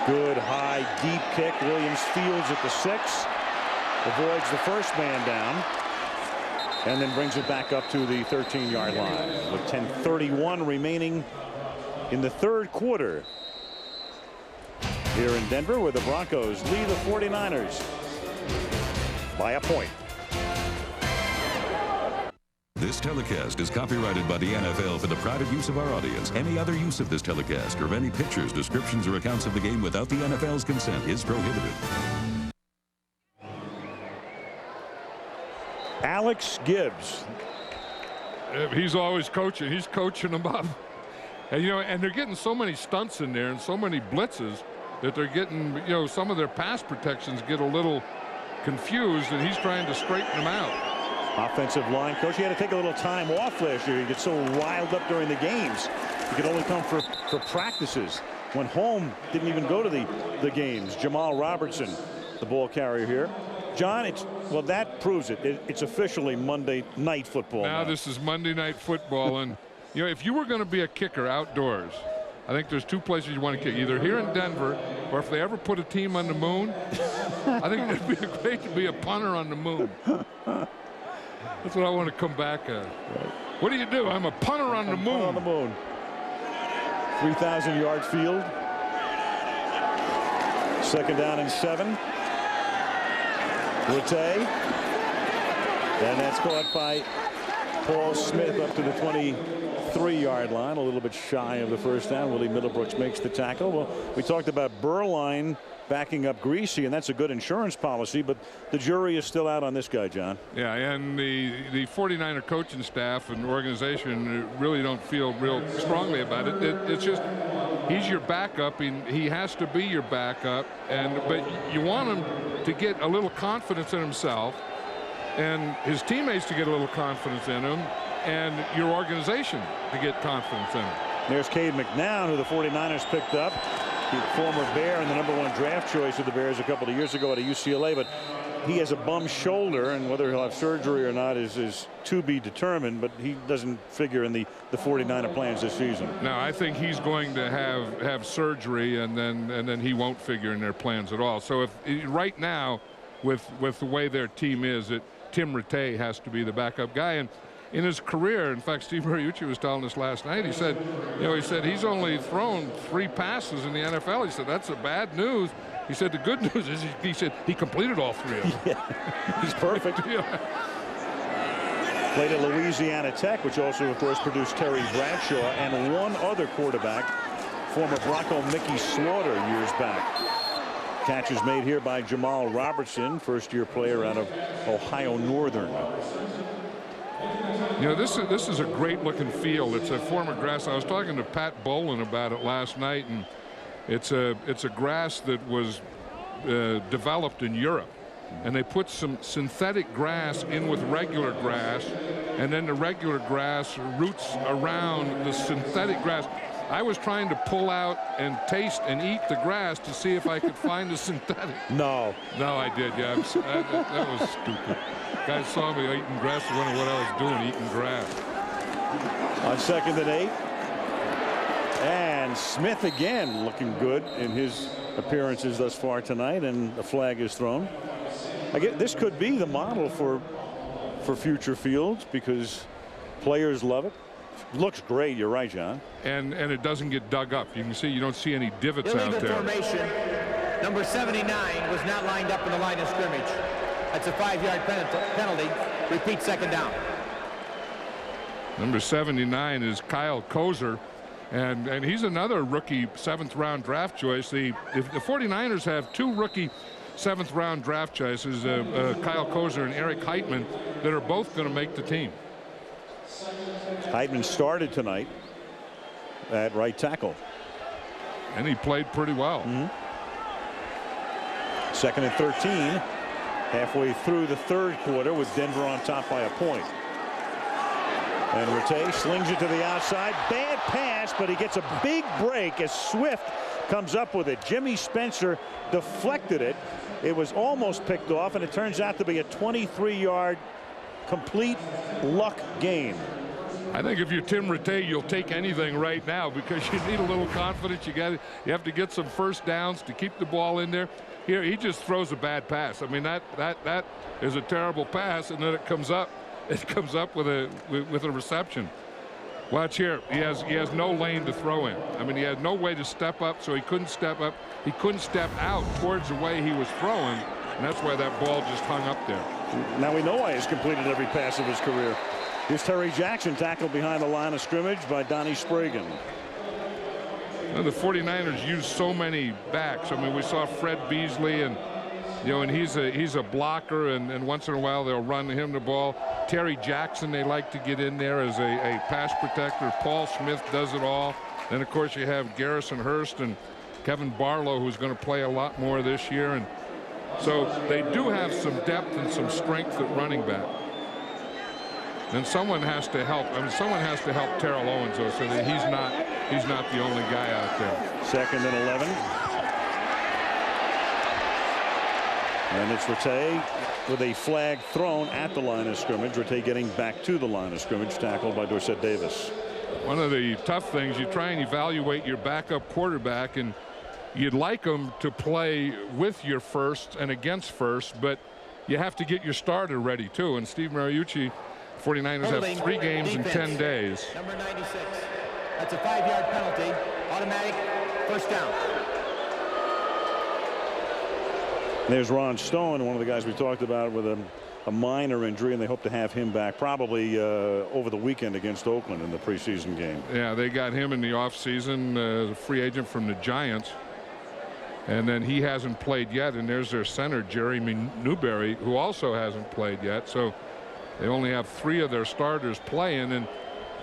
Good high deep kick. Williams fields at the 6. Avoids the first man down. And then brings it back up to the 13-yard line with 10:31 remaining in the third quarter. Here in Denver, where the Broncos lead the 49ers by a point. This telecast is copyrighted by the NFL for the private use of our audience. Any other use of this telecast or of any pictures, descriptions, or accounts of the game without the NFL's consent is prohibited. Alex Gibbs. He's always coaching. He's coaching them up. And, and they're getting so many stunts in there and so many blitzes that they're getting, some of their pass protections get a little confused, and he's trying to straighten them out. Offensive line coach. He had to take a little time off last year. He gets so riled up during the games. He could only come for practices. Went home, didn't even go to the games. Jamal Robertson, the ball carrier here. John, that proves it. It's officially Monday Night Football. Now this is Monday Night Football, and if you were going to be a kicker outdoors, I think there's 2 places you want to kick, either here in Denver, or if they ever put a team on the moon, I think it'd be great to be a punter on the moon. That's what I want to come back at. Right. What do? I'm a punter on the moon. On the moon. 3,000-yard field. Second down and 7. Rattay. And that's caught by Paul Smith up to the 25. 23-yard line, a little bit shy of the first down. Willie Middlebrooks makes the tackle. Well, we talked about Burline backing up Greasy, and that's a good insurance policy, but the jury is still out on this guy, John. Yeah, and the 49er coaching staff and organization really don't feel real strongly about it. It's just he's your backup, and he has to be your backup, but you want him to get a little confidence in himself and his teammates to get a little confidence in him, and your organization to get confidence in him. There's Cade McNown, who the 49ers picked up. The former Bear and the #1 draft choice of the Bears a couple of years ago at UCLA, but he has a bum shoulder, and whether he'll have surgery or not is to be determined, but he doesn't figure in the 49er plans this season. No, I think he's going to have surgery, and then he won't figure in their plans at all. So if right now, with the way their team is, Tim Rattay has to be the backup guy. And in his career, in fact, Steve Mariucci was telling us last night, he said he's only thrown 3 passes in the NFL. He said that's a bad news. He said the good news is he said he completed all 3 of them. Yeah, he's perfect. Yeah. Played at Louisiana Tech, which also, of course, produced Terry Bradshaw and one other quarterback, former Bronco Mickey Slaughter, years back. Catches made here by Jamal Robertson, first-year player out of Ohio Northern. You know, this is a great-looking field. It's a former grass. I was talking to Pat Bolin about it last night, and it's a grass that was developed in Europe, and they put some synthetic grass in with regular grass, and then the regular grass roots around the synthetic grass. I was trying to pull out and taste and eat the grass to see if I could find the synthetic. No, I did. Yeah, that was stupid. Guys saw me eating grass and wondering what I was doing, eating grass. On 2nd and 8. And Smith again looking good in his appearances thus far tonight, and the flag is thrown. I guess this could be the model for future fields because players love it. Looks great. You're right, John. And it doesn't get dug up. You can see you don't see any divots Illegal out there. Formation. Number 79 was not lined up in the line of scrimmage. That's a 5-yard penalty. Repeat 2nd down. Number 79 is Kyle Kozer, and he's another rookie 7th-round draft choice. The 49ers have 2 rookie 7th-round draft choices, Kyle Kozer and Eric Heitman, that are both going to make the team. Heitman started tonight at right tackle. And he played pretty well. 2nd and 13. Halfway through the 3rd quarter with Denver on top by a point. And Rattay slings it to the outside. Bad pass, but he gets a big break as Swift comes up with it. Jimmy Spencer deflected it. It was almost picked off, and it turns out to be a 23-yard complete luck gain. I think if you're Tim Rattay, you'll take anything right now because you need a little confidence. You have to get some first downs to keep the ball in there. Here he just throws a bad pass. I mean that is a terrible pass, and then it comes up with a reception. Watch here. He has no lane to throw in. I mean, he had no way to step up, so he couldn't step up. He couldn't step out towards the way he was throwing, and that's why that ball just hung up there. Now we know why he's completed every pass of his career. Here's Terry Jackson tackled behind the line of scrimmage by Donnie Spragan. Well, the 49ers use so many backs. I mean, we saw Fred Beasley, and he's a blocker, and once in a while they'll run him the ball. Terry Jackson, they like to get in there as a pass protector. Paul Smith does it all. Then of course you have Garrison Hurst and Kevin Barlow, who's going to play a lot more this year, and so they do have some depth and some strength at running back. And someone has to help. I mean, someone has to help Terrell Owens, though, so that he's not the only guy out there. 2nd and 11. And it's Rattay with a flag thrown at the line of scrimmage. Rattay getting back to the line of scrimmage, tackled by Dorsett Davis. One of the tough things, you try and evaluate your backup quarterback, and you'd like them to play with your first and against first, but you have to get your starter ready too. And Steve Mariucci, 49ers have 3 games in 10 days. Number 96. That's a 5-yard penalty. Automatic first down. There's Ron Stone, one of the guys we talked about with a a minor injury, and they hope to have him back probably over the weekend against Oakland in the preseason game. Yeah, they got him in the offseason, a free agent from the Giants. And then he hasn't played yet, and there's their center, Jeremy Newberry, who also hasn't played yet. So they only have 3 of their starters playing. And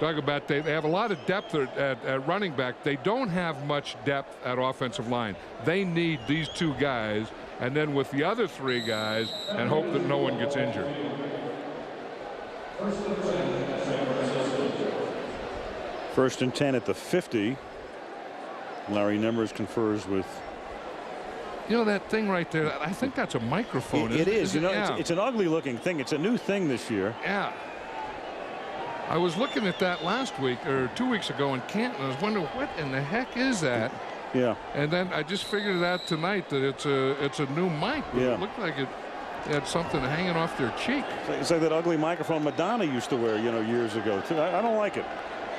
talk about they have a lot of depth at running back. They don't have much depth at offensive line. They need these 2 guys, and then with the other 3 guys, and hope that no one gets injured. First and 10 at the 50. Larry Nemmers confers with. You know that thing right there? I think that's a microphone. It is. You know, yeah. it's an ugly looking thing. It's a new thing this year. Yeah. I was looking at that last week or 2 weeks ago in Canton. I was wondering what in the heck is that? Yeah. And then I just figured it out tonight that it's a new mic. Yeah. It looked like it had something hanging off their cheek. It's like that ugly microphone Madonna used to wear, you know, years ago. I don't like it.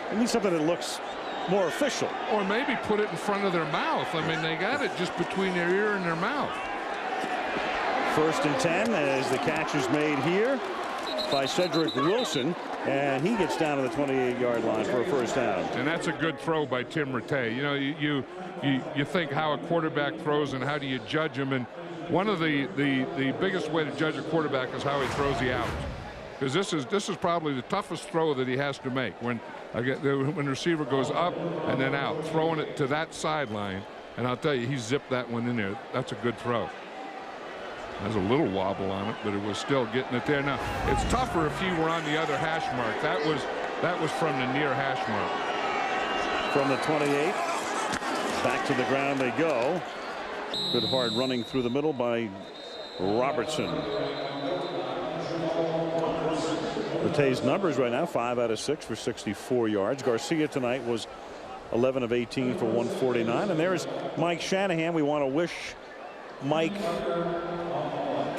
It needs something that looks more official. Or maybe put it in front of their mouth. I mean, they got it just between their ear and their mouth. First and 10 as the catch is made here by Cedric Wilson, and he gets down to the 28-yard line for a first down. And that's a good throw by Tim Rattay. You know, you think how a quarterback throws and how do you judge him, and one of the biggest way to judge a quarterback is how he throws the out. Because this is probably the toughest throw that he has to make when the receiver goes up and then out, throwing it to that sideline. And I'll tell you, he zipped that one in there. That's a good throw. There's a little wobble on it, but it was still getting it there. Now it's tougher if he were on the other hash mark. That was from the near hash mark. From the 28, back to the ground they go. Good hard running through the middle by Robertson. Rattay's numbers right now, 5 out of 6 for 64 yards. Garcia tonight was 11 of 18 for 149. And there is Mike Shanahan. We want to wish Mike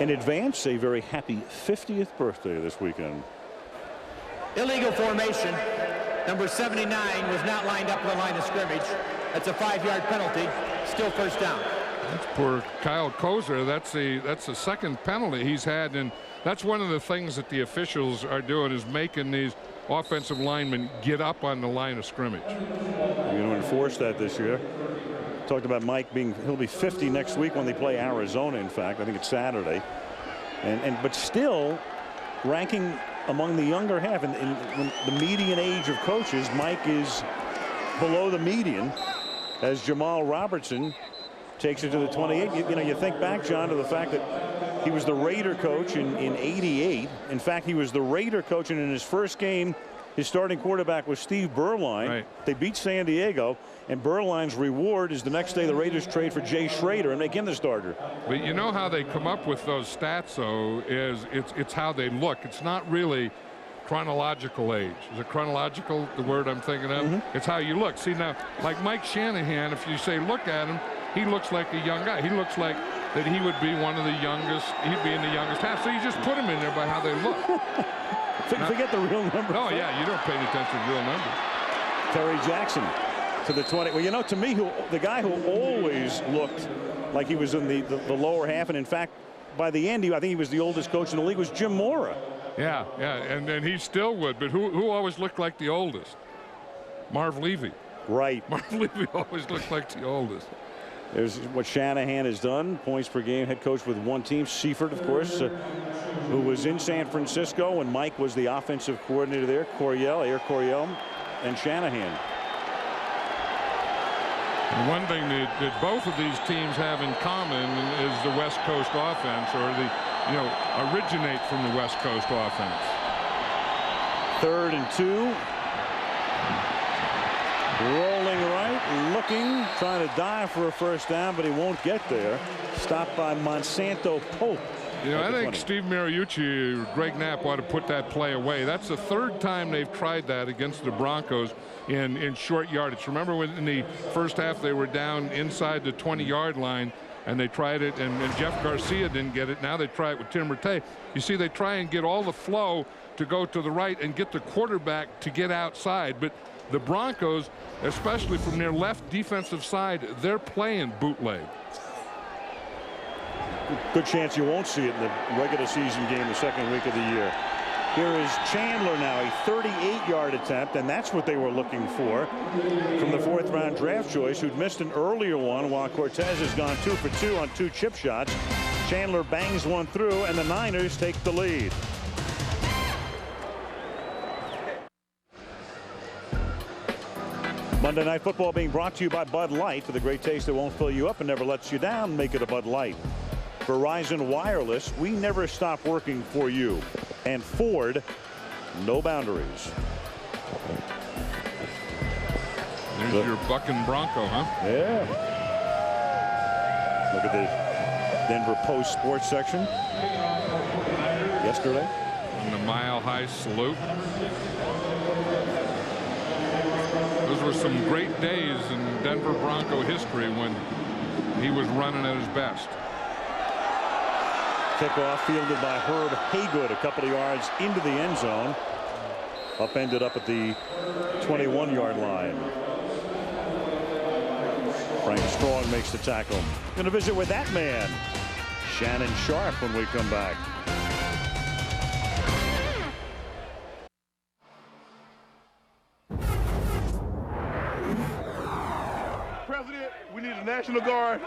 in advance a very happy 50th birthday this weekend. Illegal formation. Number 79 was not lined up on the line of scrimmage. That's a 5-yard penalty. Still first down. That's poor Kyle Kozer. That's the second penalty he's had, and that's one of the things that the officials are doing is making these offensive linemen get up on the line of scrimmage. You're going to enforce that this year. Talked about Mike he'll be 50 next week when they play Arizona. In fact, I think it's Saturday, but still ranking among the younger half. And when the median age of coaches, Mike is below the median as Jamal Robertson takes it to the 28. You know, you think back, John, to the fact that he was the Raider coach in '88. In fact, he was the Raider coach, and in his first game, his starting quarterback was Steve Berline. Right. They beat San Diego, and Berline's reward is the next day the Raiders trade for Jay Schrader and make him the starter. But you know how they come up with those stats, though, is it's how they look. It's not really chronological age. Is it chronological, the word I'm thinking of? Mm-hmm. It's how you look. See, now, like Mike Shanahan, if you say look at him, he looks like a young guy. He looks like that he would be one of the youngest. He'd be in the youngest half. So you just put him in there by how they look. Forget the real number. Oh, yeah, you don't pay attention to the real number. Terry Jackson to the 20. Well, you know, to me, the guy who always looked like he was in the lower half, and in fact, by the end, I think he was the oldest coach in the league, was Jim Mora. Yeah, and then he still would. But who always looked like the oldest? Marv Levy. Right. Marv Levy always looked like the oldest. There's what Shanahan has done. Points per game, head coach with one team. Seifert, of course, who was in San Francisco, and Mike was the offensive coordinator there. Air Coryell, and Shanahan. And one thing that both of these teams have in common is the West Coast offense, or originate from the West Coast offense. 3rd and 2. Rolling right, looking, trying to dive for a first down, but he won't get there. Stopped by Monsanto Pope. You know, I think Steve Mariucci or Greg Knapp ought to put that play away. That's the 3rd time they've tried that against the Broncos in short yardage. Remember when in the first half they were down inside the 20-yard line and they tried it, and Jeff Garcia didn't get it. Now they try it with Tim Rattay. You see, they try and get all the flow to go to the right and get the quarterback to get outside. But the Broncos, especially from their left defensive side, they're playing bootleg. Good chance you won't see it in the regular season game the second week of the year. Here is Chandler now, a 38-yard attempt, and that's what they were looking for from the fourth-round draft choice, who'd missed an earlier one while Cortez has gone 2 for 2 on 2 chip shots. Chandler bangs one through, and the Niners take the lead. Monday Night Football being brought to you by Bud Light. For the great taste that won't fill you up and never lets you down, make it a Bud Light. Verizon Wireless, we never stop working for you. And Ford, no boundaries. There's your bucking Bronco, huh? Yeah. Look at the Denver Post sports section yesterday. And the mile-high salute. Those were some great days in Denver Bronco history when he was running at his best. Kickoff fielded by Herb Haygood, a couple of yards into the end zone. Upended up at the 21-yard line. Frank Strong makes the tackle. Going to visit with that man, Shannon Sharpe, when we come back. President, we need a National Guard.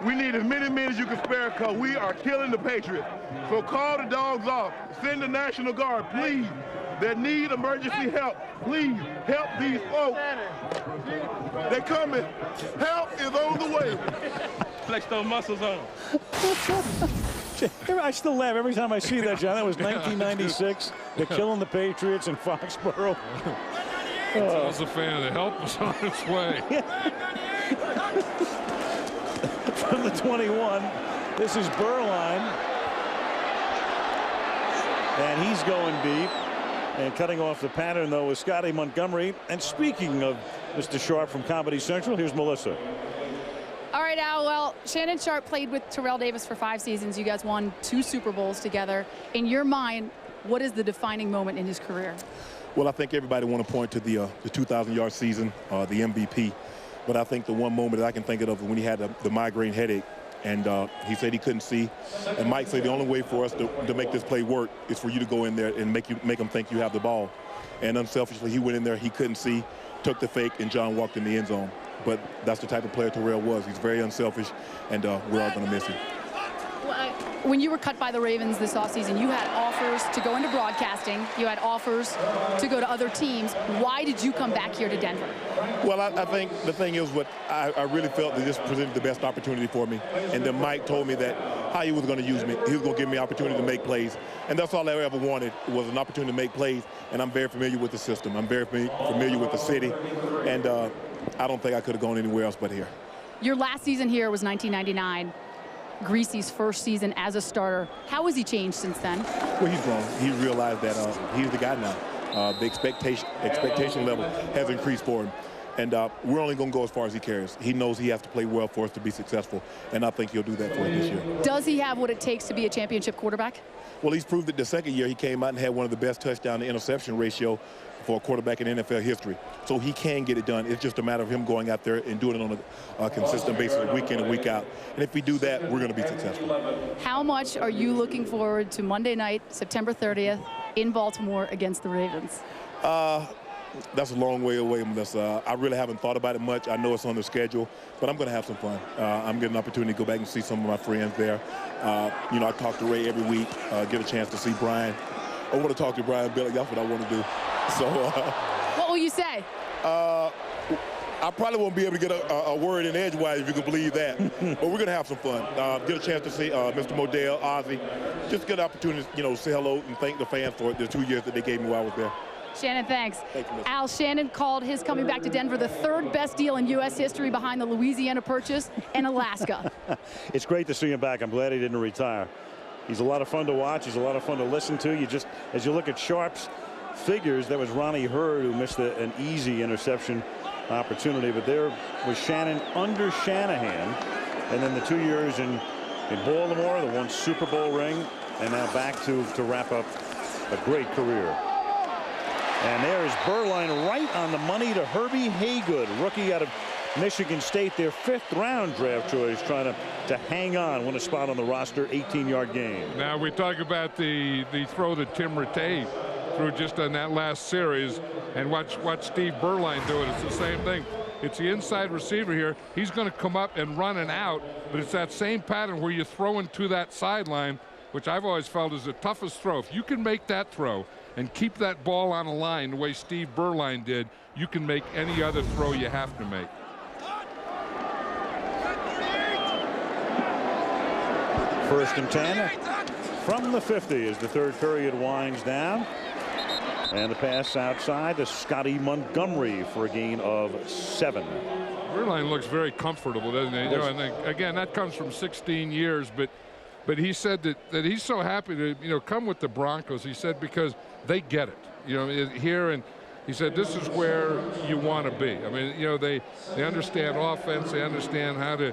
We need as many men as you can spare because we are killing the Patriots. So call the dogs off. Send the National Guard, please. That need emergency help. Please help these folks. They're coming. Help is on the way. Flex those muscles on. I still laugh every time I see that, John. That was 1996. They're killing the Patriots in Foxborough. I was a fan. The help was on its way. From the 21, this is Berline. And he's going deep. And cutting off the pattern, though, is Scotty Montgomery. And speaking of Mr. Sharpe from Comedy Central, here's Melissa. All right, Al. Well, Shannon Sharpe played with Terrell Davis for 5 seasons. You guys won 2 Super Bowls together. In your mind, what is the defining moment in his career? Well, I think everybody want to point to the 2,000-yard season, the MVP. But I think the one moment that I can think of when he had the migraine headache, and he said he couldn't see. And Mike said the only way for us to make this play work is for you to go in there and make them think you have the ball. And unselfishly, he went in there, he couldn't see, took the fake, and John walked in the end zone. But that's the type of player Terrell was. He's very unselfish, and we're all going to miss him. When you were cut by the Ravens this offseason, you had offers to go into broadcasting. You had offers to go to other teams. Why did you come back here to Denver? Well, I think the thing is what I really felt that this presented the best opportunity for me. And then Mike told me that how he was going to use me. He was going to give me an opportunity to make plays. And that's all I ever wanted was an opportunity to make plays. And I'm very familiar with the system. I'm very familiar with the city. And I don't think I could have gone anywhere else but here. Your last season here was 1999. Greasy's first season as a starter. How has he changed since then? Well, he's grown. He realized that he's the guy now. The expectation level has increased for him. And we're only going to go as far as he carries. He knows he has to play well for us to be successful. And I think he'll do that for us this year. Does he have what it takes to be a championship quarterback? Well, he's proved it the second year. He came out and had one of the best touchdown to interception ratio for a quarterback in NFL history. So he can get it done. It's just a matter of him going out there and doing it on a consistent basis, week in and week out. And if we do that, we're going to be successful. How much are you looking forward to Monday night, September 30th, in Baltimore against the Ravens? That's a long way away, Melissa. I really haven't thought about it much. I know it's on the schedule, but I'm going to have some fun. I'm getting an opportunity to go back and see some of my friends there. You know, I talk to Ray every week, get a chance to see Brian. I want to talk to Brian Billick. That's what I want to do. So, what will you say? I probably won't be able to get a word in edgewise, if you can believe that. But we're going to have some fun. Get a chance to see Mr. Modell, Ozzie. Just get an opportunity, you know, say hello and thank the fans for the 2 years that they gave me while I was there. Shannon, thanks. Thank you, Al, Shannon called his coming back to Denver the 3rd best deal in U.S. history behind the Louisiana Purchase and Alaska. It's great to see him back. I'm glad he didn't retire. He's a lot of fun to watch. He's a lot of fun to listen to. As you look at Sharpe's figures, that was Ronnie Hurd who missed an easy interception opportunity. But there was Shannon under Shanahan. And then the 2 years in Baltimore, the 1 Super Bowl ring, and now back to wrap up a great career. And there is Berline right on the money to Herbie Haygood, rookie out of Michigan State, their 5th round draft choice, trying to hang on, win a spot on the roster, 18-yard game. Now we talk about the throw that Tim Rattay threw just on that last series, and watch Steve Berline do it. It's the same thing. It's the inside receiver here. He's going to come up and run and out, but it's that same pattern where you're throwing to that sideline, which I've always felt is the toughest throw. If you can make that throw and keep that ball on a line the way Steve Berline did, you can make any other throw you have to make. First and 10 from the 50 as the third period winds down. And the pass outside to Scotty Montgomery for a gain of 7. Berline looks very comfortable, doesn't he? You know, and again, that comes from 16 years, but he said that he's so happy to come with the Broncos. He said because they get it, here, and he said this is where you want to be. I mean, they understand offense, they understand how to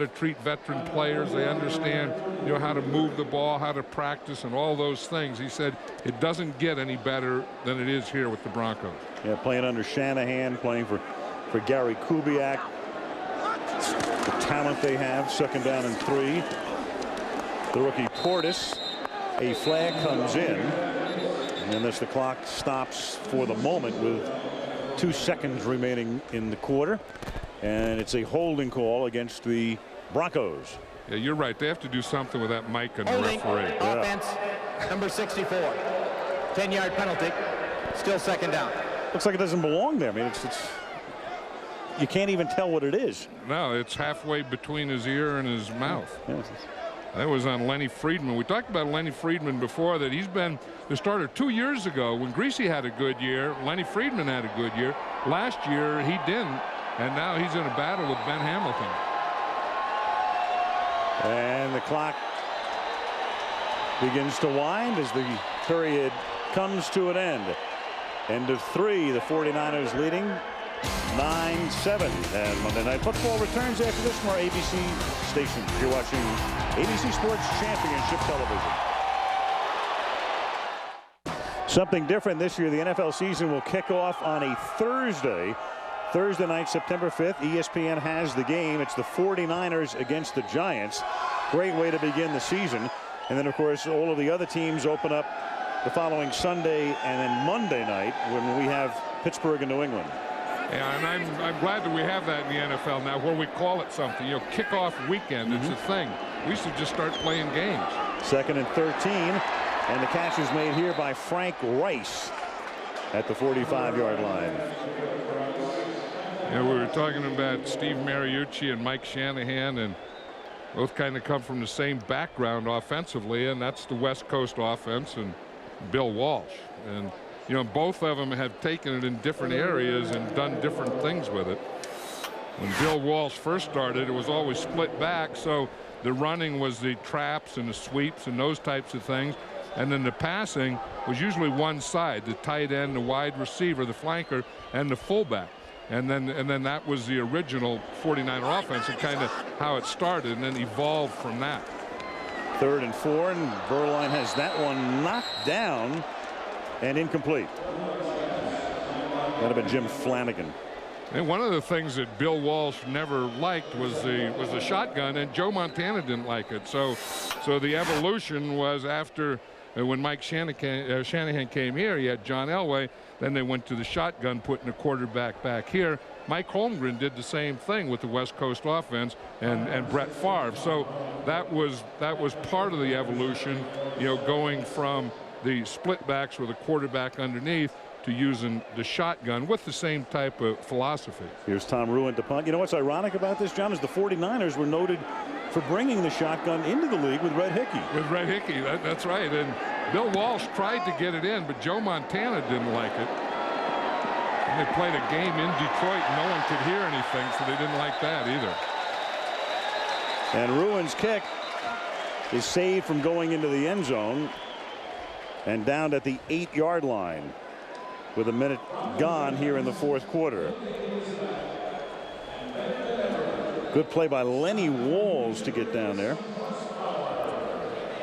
treat veteran players, they understand how to move the ball, how to practice, and all those things. He said it doesn't get any better than it is here with the Broncos. Yeah, playing under Shanahan, playing for Gary Kubiak. The talent they have, 2nd down and 3. The rookie Portis. A flag comes in, and thus the clock stops for the moment with 2 seconds remaining in the quarter. And it's a holding call against the Broncos. Yeah, you're right. They have to do something with that mic and the referee. Offense, number 64. 10-yard penalty. Still 2nd down. Looks like it doesn't belong there. I mean, it's you can't even tell what it is. No, it's halfway between his ear and his mouth. Yes. That was on Lenny Friedman. We talked about Lenny Friedman before, that he's been the starter 2 years ago. When Greasy had a good year, Lenny Friedman had a good year. Last year, he didn't. And now he's in a battle with Ben Hamilton. And the clock begins to wind as the period comes to an end. End of 3, the 49ers leading 9-7. And Monday Night Football returns after this from our ABC station. You're watching ABC Sports Championship Television. Something different this year. The NFL season will kick off on a Thursday night, September 5th. ESPN has the game. It's the 49ers against the Giants. Great way to begin the season. And then, of course, all of the other teams open up the following Sunday and then Monday night when we have Pittsburgh and New England. Yeah, and I'm glad that we have that in the NFL now, where we call it something. Kickoff weekend. It's a thing. We should just start playing games. 2nd and 13. And the catch is made here by Frank Rice at the 45-yard line. Yeah, we were talking about Steve Mariucci and Mike Shanahan, and both kind of come from the same background offensively, and that's the West Coast offense and Bill Walsh. And both of them have taken it in different areas and done different things with it. When Bill Walsh first started, it was always split back, so the running was the traps and the sweeps and those types of things. And then the passing was usually one side, the tight end, the wide receiver, the flanker, and the fullback. And then that was the original 49er offense and kind of how it started and then evolved from that. 3rd and 4, and Berline has that one knocked down and incomplete. That'd have been Jim Flanagan. And one of the things that Bill Walsh never liked was the shotgun, and Joe Montana didn't like it. So the evolution was after when Mike Shanahan came here, he had John Elway. Then they went to the shotgun, putting the quarterback back here. Mike Holmgren did the same thing with the West Coast offense and Brett Favre. So that was part of the evolution, going from the split backs with a quarterback underneath to using the shotgun with the same type of philosophy. Here's Tom Ruin to punt. What's ironic about this, John, is the 49ers were noted for bringing the shotgun into the league with Red Hickey. With Red Hickey, that's right. And Bill Walsh tried to get it in, but Joe Montana didn't like it. And they played a game in Detroit, and no one could hear anything, so they didn't like that either. And Ruin's kick is saved from going into the end zone and down at the 8-yard line with a minute gone here in the 4th quarter. Good play by Lenny Walls to get down there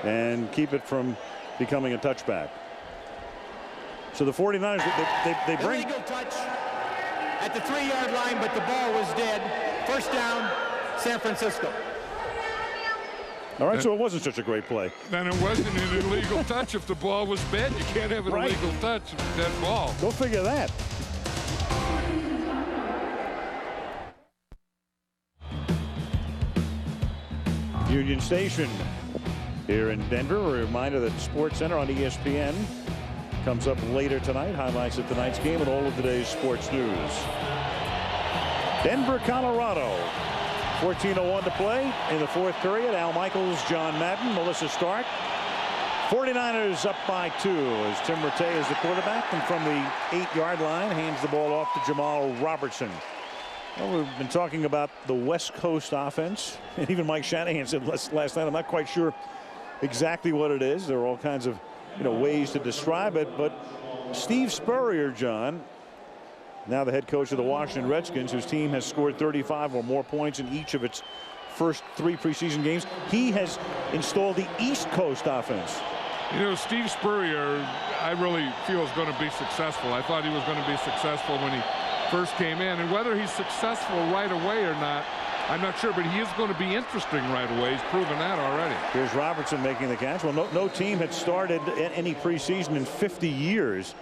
and keep it from becoming a touchback. So the 49ers, they bring. Illegal touch at the 3-yard line, but the ball was dead. First down, San Francisco. All right, so it wasn't such a great play. Then it wasn't an illegal touch if the ball was bad. You can't have an illegal touch with that ball. Go figure that. Union Station here in Denver. A reminder that Sports Center on ESPN comes up later tonight. Highlights of tonight's game and all of today's sports news. Denver, Colorado. 14:01 to play in the fourth period. Al Michaels, John Madden, Melissa Stark. 49ers up by 2 as Tim Rattay is the quarterback, and from the 8-yard line hands the ball off to Jamal Robertson. Well, we've been talking about the West Coast offense, and even Mike Shanahan said last night, I'm not quite sure exactly what it is. There are all kinds of ways to describe it, but Steve Spurrier, John, now the head coach of the Washington Redskins, whose team has scored 35 or more points in each of its first 3 preseason games, he has installed the East Coast offense. Steve Spurrier, I really feel is going to be successful. I thought he was going to be successful when he first came in, and whether he's successful right away or not, I'm not sure, but he is going to be interesting right away. He's proven that already. Here's Robertson making the catch. Well, no team had started any preseason in 50 years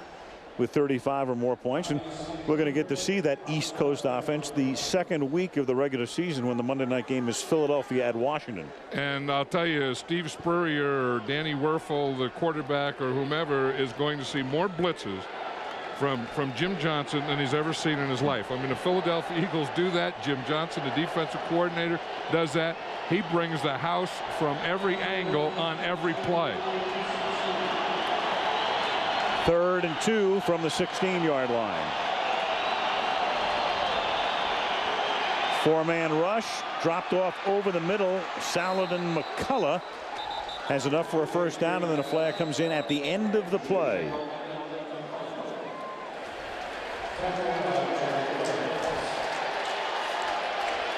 with 35 or more points, and we're going to get to see that East Coast offense the second week of the regular season when the Monday night game is Philadelphia at Washington. And I'll tell you, Steve Spurrier or Danny Werfel, the quarterback, or whomever, is going to see more blitzes from Jim Johnson than he's ever seen in his life. I mean, the Philadelphia Eagles do that. Jim Johnson, the defensive coordinator, does that. He brings the house from every angle on every play. 3rd and 2 from the 16-yard line. 4-man rush, dropped off over the middle. Saladin McCullough has enough for a first down, and then a flag comes in at the end of the play.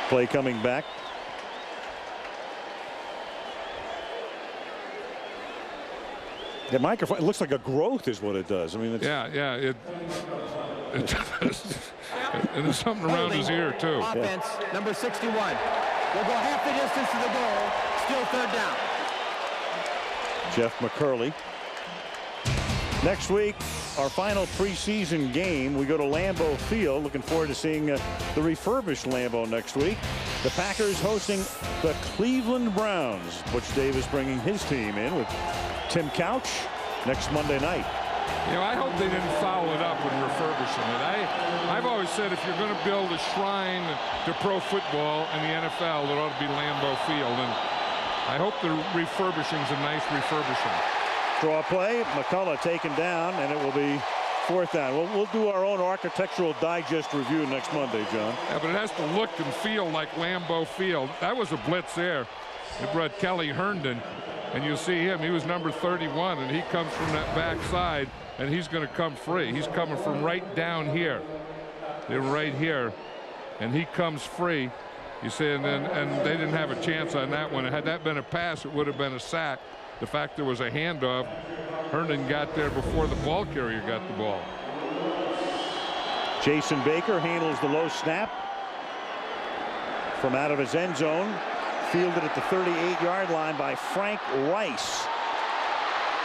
Play coming back. The microphone, it looks like a growth is what it does. I mean, it's it does. And there's something around his ear too. Offense, number 61. We'll go half the distance to the goal. Still 3rd down. Jeff McCurley. Next week, our final preseason game, we go to Lambeau Field. Looking forward to seeing the refurbished Lambeau next week. The Packers hosting the Cleveland Browns. Butch Davis bringing his team in with Tim Couch next Monday night. I hope they didn't foul it up when refurbishing it. I've always said if you're going to build a shrine to pro football in the NFL, it ought to be Lambeau Field. And I hope the refurbishing's a nice refurbishing. Draw play, McCullough taken down, and it will be 4th down. We'll do our own architectural digest review next Monday, John. Yeah, but it has to look and feel like Lambeau Field. That was a blitz there. It brought Kelly Herndon, and you'll see him. He was number 31, and he comes from that backside, and he's going to come free. He's coming from right down here. They're right here, and he comes free. You see, and they didn't have a chance on that one. Had that been a pass, it would have been a sack. The fact there was a handoff, Herndon got there before the ball carrier got the ball. Jason Baker handles the low snap from out of his end zone. Fielded at the 38-yard line by Frank Rice.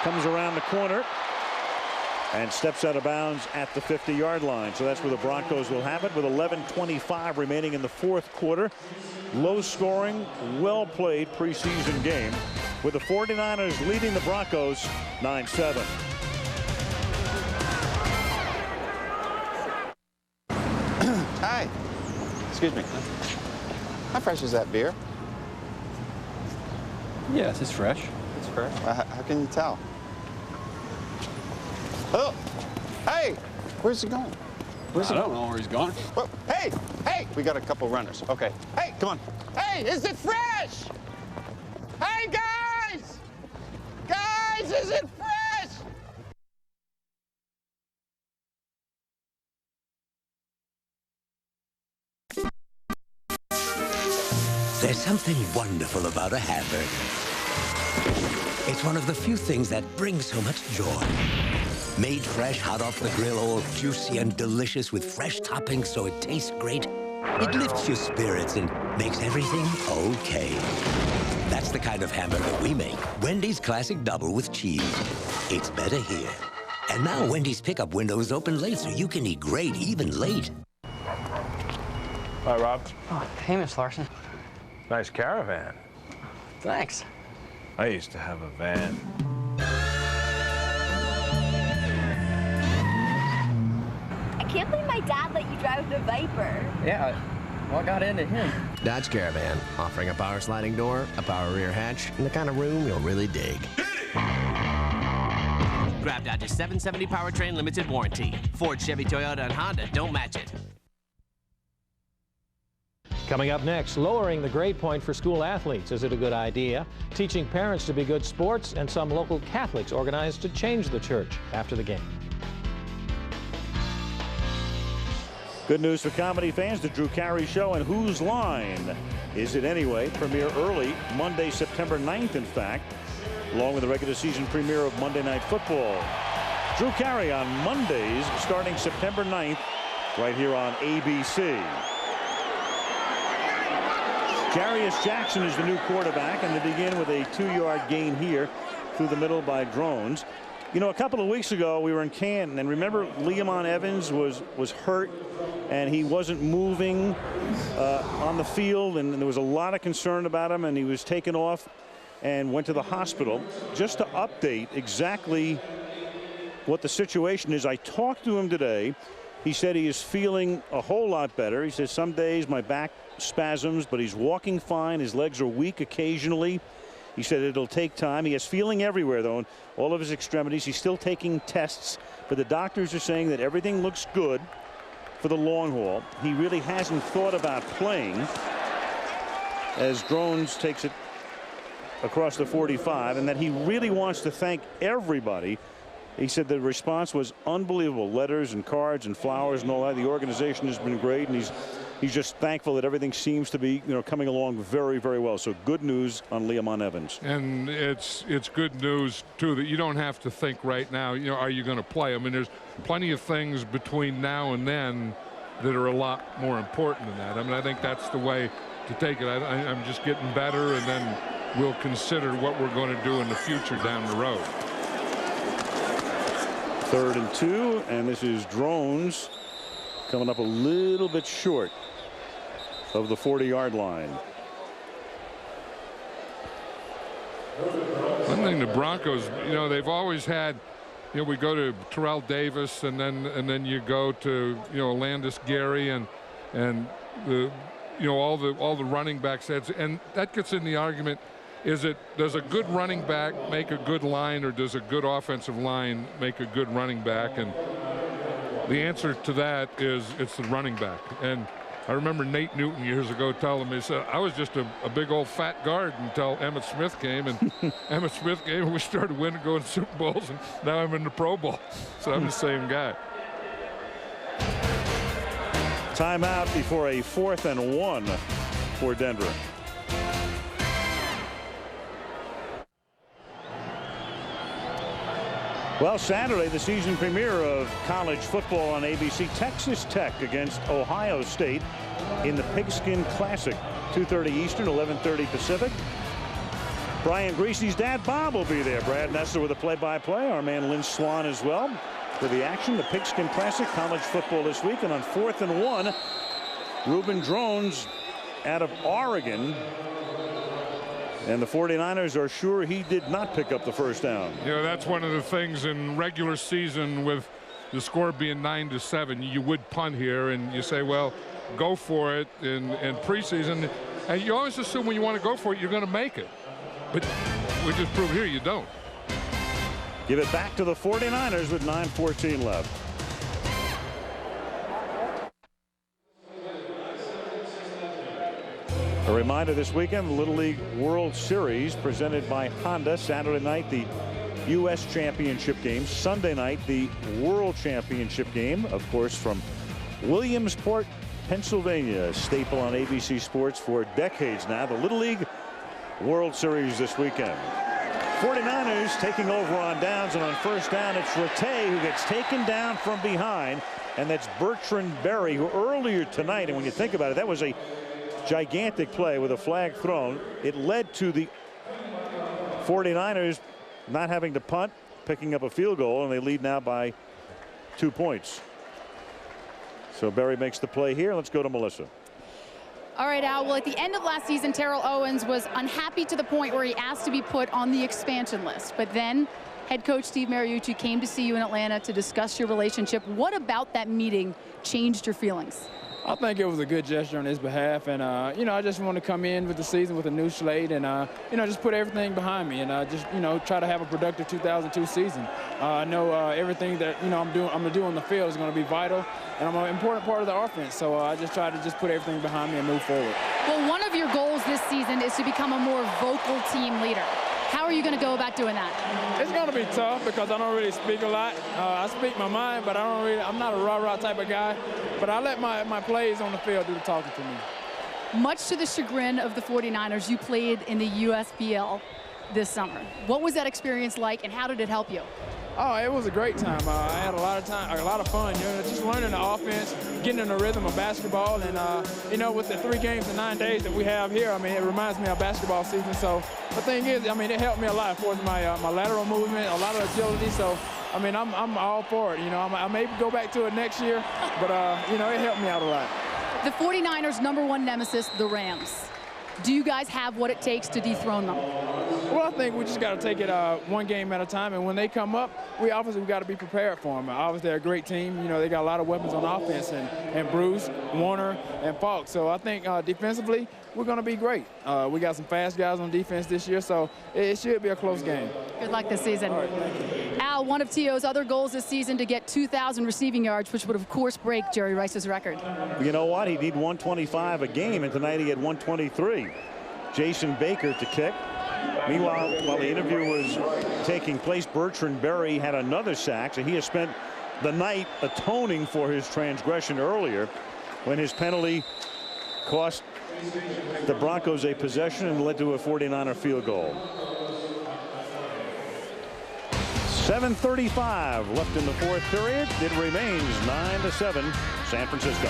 Comes around the corner and steps out of bounds at the 50-yard line. So that's where the Broncos will have it with 11:25 remaining in the fourth quarter. Low scoring, well played preseason game with the 49ers leading the Broncos 9-7. Hi. Excuse me. How fresh is that beer? Yes, it's fresh. It's fresh. How can you tell? Oh, hey, where's he going? I don't know where he's going. Well, hey, we got a couple runners. Okay. Hey, come on. Hey, is it fresh? Hey, guys! Guys, is it fresh? There's something wonderful about a hamburger. It's one of the few things that brings so much joy. Made fresh, hot off the grill, all juicy and delicious with fresh toppings so it tastes great. It lifts your spirits and makes everything okay. That's the kind of hamburger we make. Wendy's Classic Double with cheese. It's better here. And now Wendy's pickup windows open late so you can eat great even late. Hi, Rob. Oh, hey, Miss Larson. Nice caravan. Thanks. I used to have a van. I can't believe my dad let you drive the Viper. Yeah, what got into him? Dodge Caravan, offering a power sliding door, a power rear hatch, and the kind of room you'll really dig. Grab Dodge's 770 powertrain limited warranty. Ford, Chevy, Toyota, and Honda don't match it. Coming up next, lowering the grade point for school athletes. Is it a good idea? Teaching parents to be good sports, and some local Catholics organized to change the church after the game. Good news for comedy fans. The Drew Carey Show and Whose Line Is It Anyway? Premiere early Monday, September 9th, in fact, along with the regular season premiere of Monday Night Football. Drew Carey on Mondays starting September 9th right here on ABC. Jarius Jackson is the new quarterback, and they begin with a 2-yard gain here through the middle by drones. You know, a couple of weeks ago we were in Canton, and remember Leamon Evans was hurt and he wasn't moving on the field, and there was a lot of concern about him, and he was taken off and went to the hospital. Just to update exactly what the situation is, I talked to him today. He said he is feeling a whole lot better. He says some days my back spasms, but he's walking fine. His legs are weak occasionally. He said it'll take time. He has feeling everywhere, though, in all of his extremities. He's still taking tests, but the doctors are saying that everything looks good for the long haul. He really hasn't thought about playing as Drones takes it across the 45, and that he really wants to thank everybody. He said the response was unbelievable. Letters and cards and flowers and all that. The organization has been great, and he's just thankful that everything seems to be, you know, coming along very, very well. So good news on Leamon Evans. And it's good news too that you don't have to think right now, you know, are you going to play? I mean, there's plenty of things between now and then that are a lot more important than that. I mean, I think that's the way to take it. I'm just getting better, and then we'll consider what we're going to do in the future down the road. 3rd and 2, and this is Drones coming up a little bit short of the 40-yard line. One thing the Broncos, you know, they've always had, you know, we go to Terrell Davis, and then you go to, you know, Landis Gary and the, you know, all the running backs, and that gets in the argument. Does a good running back make a good line, or does a good offensive line make a good running back? And the answer to that is it's the running back. And I remember Nate Newton years ago telling me, he said, I was just a big old fat guard until Emmitt Smith came, and Emmitt Smith came, and we started winning, going to Super Bowls, and now I'm in the Pro Bowl. So I'm the same guy. Timeout before a 4th and 1 for Denver. Well, Saturday, the season premiere of college football on ABC. Texas Tech against Ohio State in the Pigskin Classic. 2:30 Eastern, 11:30 Pacific. Brian Greasy's dad, Bob, will be there. Brad Nessler with a play-by-play. Our man Lynn Swan as well for the action. The Pigskin Classic, college football this week. And on 4th and 1, Reuben Drones out of Oregon. And the 49ers are sure he did not pick up the first down. You know, that's one of the things in regular season with the score being 9-7. You would punt here, and you say, well, go for it in preseason. And you always assume when you want to go for it, you're going to make it. But we just proved here you don't. Give it back to the 49ers with 9:14 left. A reminder this weekend, the Little League World Series presented by Honda. Saturday night, the U.S. Championship game. Sunday night, the World Championship game, of course, from Williamsport, Pennsylvania. A staple on ABC Sports for decades now. The Little League World Series this weekend. 49ers taking over on downs, and on first down it's Rattay who gets taken down from behind, and that's Bertrand Berry, who earlier tonight, and when you think about it, that was a gigantic play with a flag thrown. It led to the 49ers not having to punt, picking up a field goal, and they lead now by 2 points. So Berry makes the play here. Let's go to Melissa. All right, Al. Well, at the end of last season, Terrell Owens was unhappy to the point where he asked to be put on the expansion list. But then head coach Steve Mariucci came to see you in Atlanta to discuss your relationship. What about that meeting changed your feelings? I think it was a good gesture on his behalf, and I just want to come in with the season with a new slate, and just put everything behind me, and just try to have a productive 2002 season. I know everything that I'm gonna do on the field is going to be vital, and I'm an important part of the offense. So I just try to just put everything behind me and move forward. Well, one of your goals this season is to become a more vocal team leader. How are you going to go about doing that? It's going to be tough because I don't really speak a lot. I speak my mind, but I'm not a rah-rah type of guy. But I let my plays on the field do the talking to me. Much to the chagrin of the 49ers, you played in the USBL this summer. What was that experience like, and how did it help you? Oh, it was a great time. I had a lot of fun, just learning the offense, getting in the rhythm of basketball, and with the 3 games in 9 days that we have here, it reminds me of basketball season. So the thing is, it helped me a lot for my lateral movement, a lot of agility. So I'm all for it. I may go back to it next year, but it helped me out a lot. The 49ers' #1 nemesis, the Rams. Do you guys have what it takes to dethrone them? Well, I think we just got to take it one game at a time, and when they come up, we got to be prepared for them. Obviously, they're a great team. They got a lot of weapons on offense, and Bruce, Warner, and Falk. So I think defensively, we're going to be great. We got some fast guys on defense this year, so it should be a close game. Good luck this season. All right, thank you. Al, one of T.O.'s other goals this season to get 2,000 receiving yards, which would, of course, break Jerry Rice's record. You know what? He'd need 125 a game, and tonight he had 123. Jason Baker to kick. Meanwhile, while the interview was taking place, Bertrand Berry had another sack, so he has spent the night atoning for his transgression earlier when his penalty cost the Broncos a possession and led to a 49er field goal. 7:35 left in the 4th period. It remains 9-7 San Francisco.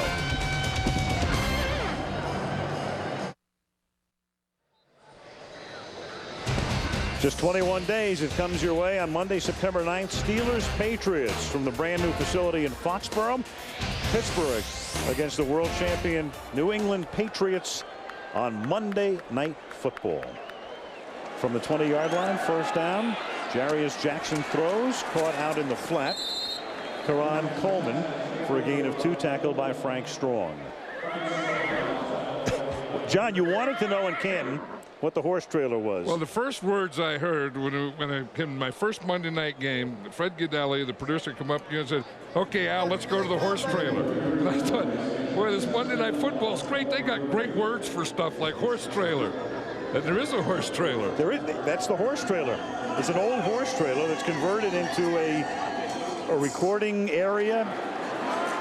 Just 21 days, it comes your way on Monday, September 9th. Steelers-Patriots from the brand new facility in Foxborough. Pittsburgh against the world champion New England Patriots on Monday Night Football. From the 20-yard line, first down. Jarius Jackson throws, caught out in the flat. Karan Coleman for a gain of 2, tackled by Frank Strong. John, you wanted to know in Canton what the horse trailer was. Well, the first words I heard when I came to my first Monday night game, Fred Gidelli, the producer, come up to you and said, "Okay, Al, let's go to the horse trailer." And I thought, boy, this Monday Night Football is great. They got great words for stuff like horse trailer. And there is a horse trailer. That's the horse trailer. It's an old horse trailer that's converted into a recording area,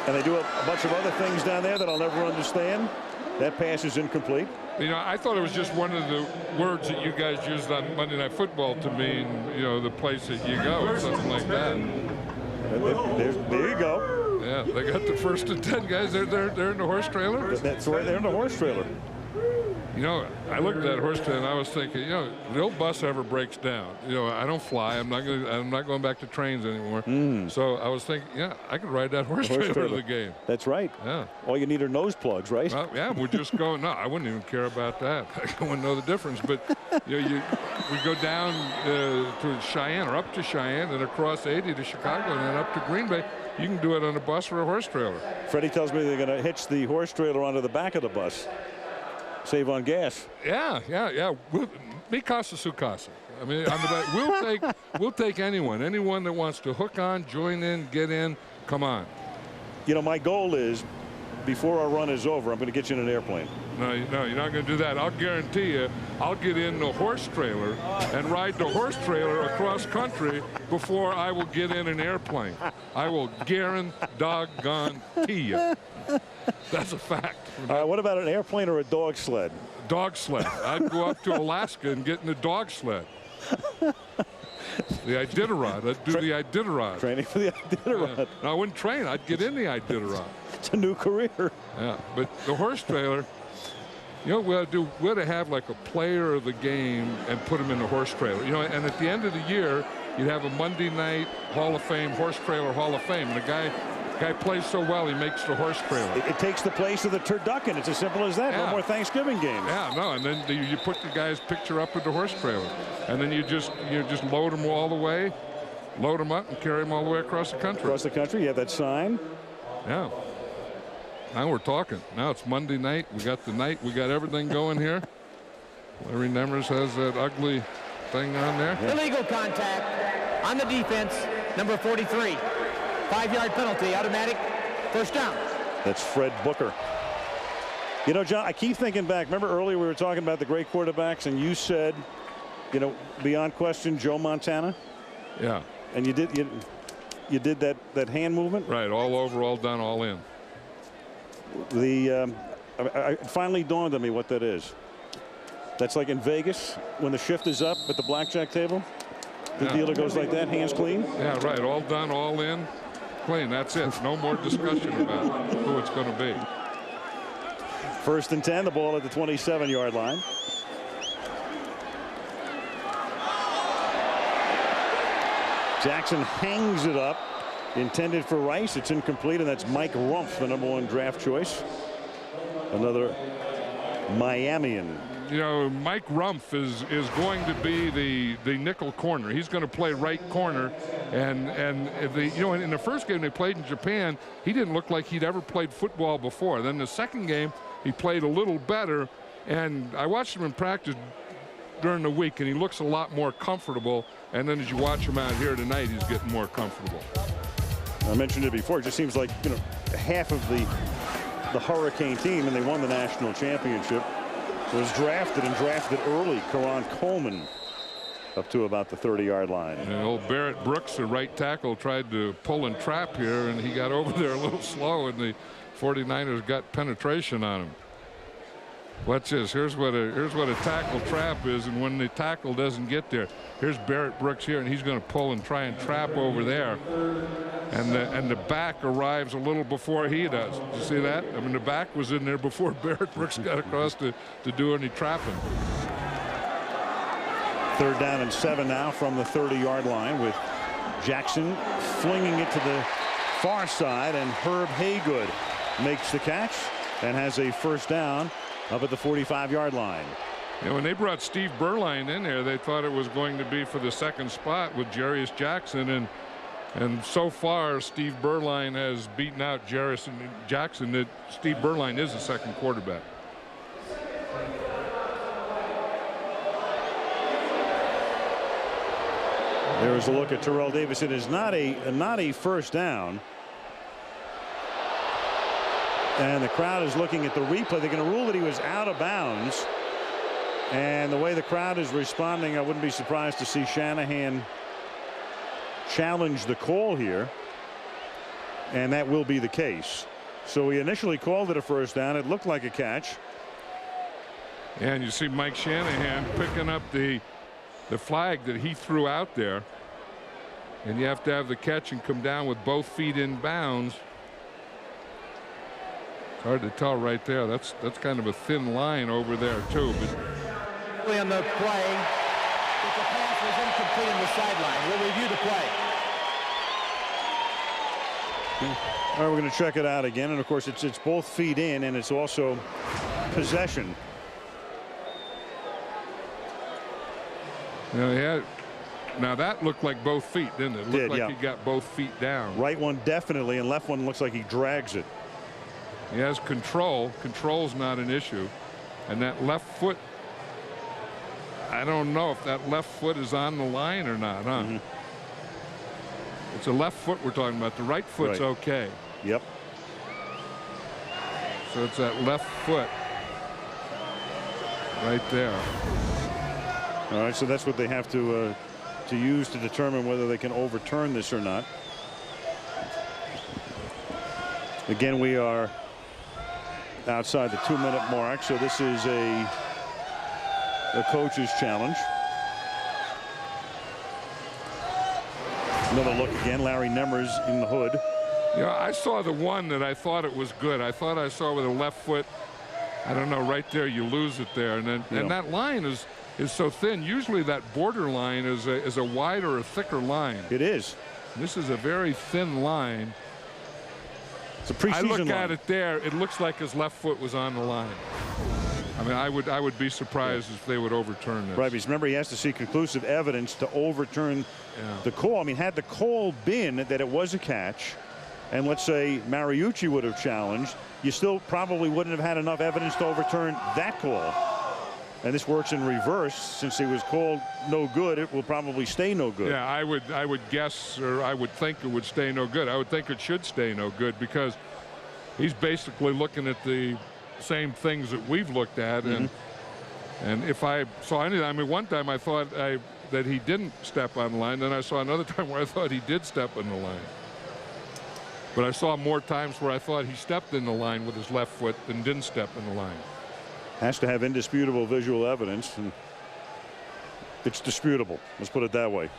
and they do a bunch of other things down there that I'll never understand. That pass is incomplete. I thought it was just one of the words that you guys used on Monday Night Football to mean, the place that you go, something like that. There you go. Yeah, they got the 1st and 10 guys. They're in the horse trailer. That's right. They're in the horse trailer. I looked at that horse trailer and I was thinking, the old bus ever breaks down. I don't fly. I'm not going back to trains anymore. So I was thinking, I could ride that horse trailer to the game. That's right. Yeah. All you need are nose plugs, right? Well, yeah, we're just going. No, I wouldn't even care about that. I wouldn't know the difference. But we go down to Cheyenne or up to Cheyenne and across 80 to Chicago and then up to Green Bay. You can do it on a bus or a horse trailer. Freddie tells me they're going to hitch the horse trailer onto the back of the bus. Save on gas. Yeah. Mi casa su casa. We'll take anyone that wants to hook on, join in, get in. Come on. My goal is, before our run is over, I'm going to get you in an airplane. No, you're not going to do that. I'll guarantee you, I'll get in the horse trailer and ride the horse trailer across country before I will get in an airplane. I will guarantee you. That's a fact. What about an airplane or a dog sled? Dog sled. I'd go up to Alaska and get in a dog sled. The Iditarod. I'd do the Iditarod. Training for the Iditarod. Yeah. No, I wouldn't train. I'd get in the Iditarod. It's a new career. Yeah, but the horse trailer, you know what we ought to do? We ought to have like a player of the game and put him in the horse trailer. You know, and at the end of the year, you'd have a Monday night Hall of Fame, horse trailer Hall of Fame. And the guy plays so well, he makes the horse trailer. It takes the place of the turducken. It's as simple as that. Yeah. No more Thanksgiving games. Yeah, no, and then you put the guy's picture up in the horse trailer, and then you just load them all the way, load them up, and carry them all the way across the country. Across the country, you have that sign. Yeah. Now we're talking. Now it's Monday night. We got the night. We got everything going here. Larry Nemers has that ugly thing on there. Yeah. Illegal contact on the defense, number 43. 5-yard penalty, automatic, first down. That's Fred Booker. You know, John, I keep thinking back. Remember earlier we were talking about the great quarterbacks, and you said, you know, beyond question, Joe Montana. Yeah. And you did that hand movement. Right, all over, all done, all in. It finally dawned on me what that is. That's like in Vegas when the shift is up at the blackjack table. The dealer goes like that, hands clean. Yeah, right. All done, all in, clean. That's it. No more discussion about who it's going to be. 1st and 10, the ball at the 27-yard line. Jackson hangs it up. Intended for Rice. It's incomplete, and that's Mike Rumpf, the #1 draft choice. Another Miamian. You know, Mike Rumpf is going to be the nickel corner. He's going to play right corner, and in the first game they played in Japan, he didn't look like he'd ever played football before. Then the second game he played a little better, and I watched him in practice during the week, and he looks a lot more comfortable. And then as you watch him out here tonight, he's getting more comfortable. I mentioned it before. It just seems like, you know, half of the Hurricane team, and they won the national championship, was drafted early. Karan Coleman up to about the 30-yard line. And old Barrett Brooks, the right tackle, tried to pull and trap here, and he got over there a little slow, and the 49ers got penetration on him. Watch this. Here's what a tackle trap is, and when the tackle doesn't get there, here's Barrett Brooks here, and he's going to pull and try and trap over there, and the back arrives a little before he does. Did you see that? I mean, the back was in there before Barrett Brooks got across to do any trapping. 3rd down and 7 now from the 30-yard line, with Jackson flinging it to the far side, and Herb Haygood makes the catch and has a first down up at the 45-yard line. You know, when they brought Steve Berline in there, they thought it was going to be for the second spot with Jarius Jackson, and so far Steve Berline has beaten out Jarius Jackson. That Steve Berline is the second quarterback. There is a look at Terrell Davis. It is not a first down. And the crowd is looking at the replay. They're going to rule that he was out of bounds. And the way the crowd is responding, I wouldn't be surprised to see Shanahan challenge the call here. And that will be the case. So he initially called it a first down. It looked like a catch. And you see Mike Shanahan picking up the flag that he threw out there. And you have to have the catch and come down with both feet in bounds. Hard to tell right there. That's kind of a thin line over there too. But on the play, if the pass was incomplete on the sideline, we'll review the play. All right, we're going to check it out again, and of course it's both feet in, and it's also possession. Now that looked like both feet, didn't it? It looked like he got both feet down. Right one definitely, and left one looks like he drags it. He has control. Control's not an issue. And that left foot, I don't know if that left foot is on the line or not, huh? Mm-hmm. It's a left foot we're talking about. The right foot's okay. Yep. So it's that left foot right there. All right, so that's what they have to use to determine whether they can overturn this or not. Again, we are outside the 2-minute mark, so this is a coach's challenge. Another look again. Larry Nemers in the hood. Yeah, I saw the one that I thought it was good. I thought I saw with a left foot. I don't know, right there you lose it there, and then and that line is so thin. Usually that border line is a wider or thicker line. It is. This is a very thin line. It's a preseason line. I look at it there. It looks like his left foot was on the line. I mean, I would be surprised if they would overturn this. Right, because remember, he has to see conclusive evidence to overturn the call. I mean, had the call been that it was a catch, and let's say Mariucci would have challenged, you still probably wouldn't have had enough evidence to overturn that call. And this works in reverse. Since he was called no good, it will probably stay no good. Yeah, I would guess, or I would think it would stay no good. I would think it should stay no good because he's basically looking at the same things that we've looked at. And if I saw anything, I mean, one time I thought that he didn't step on the line. Then I saw another time where I thought he did step on the line. But I saw more times where I thought he stepped in the line with his left foot than didn't step in the line. Has to have indisputable visual evidence, and it's disputable. Let's put it that way.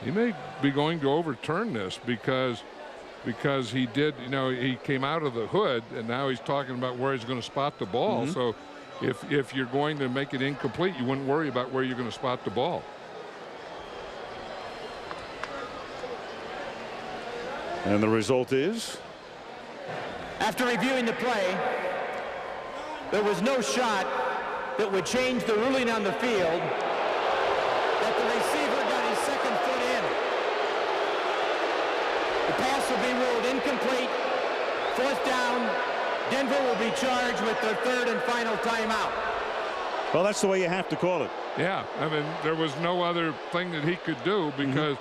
He may be going to overturn this because he did, you know, he came out of the hood, and now he's talking about where he's going to spot the ball. So if you're going to make it incomplete, you wouldn't worry about where you're going to spot the ball. And the result is? After reviewing the play, there was no shot that would change the ruling on the field that the receiver got his second foot in. The pass will be ruled incomplete. 4th down. Denver will be charged with their 3rd and final timeout. Well, that's the way you have to call it. Yeah, I mean, there was no other thing that he could do because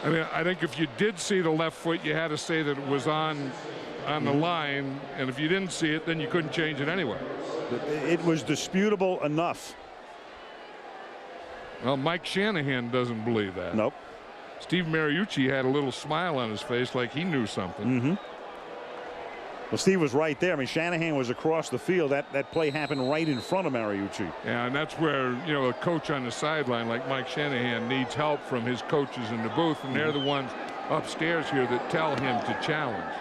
I mean, I think if you did see the left foot, you had to say that it was on the line, and if you didn't see it, then you couldn't change it anyway. It was disputable enough. Well, Mike Shanahan doesn't believe that. Nope. Steve Mariucci had a little smile on his face like he knew something. Well, Steve was right there. I mean, Shanahan was across the field. That play happened right in front of Mariucci. Yeah, and that's where, you know, a coach on the sideline like Mike Shanahan needs help from his coaches in the booth, and they're the ones upstairs here that tell him to challenge.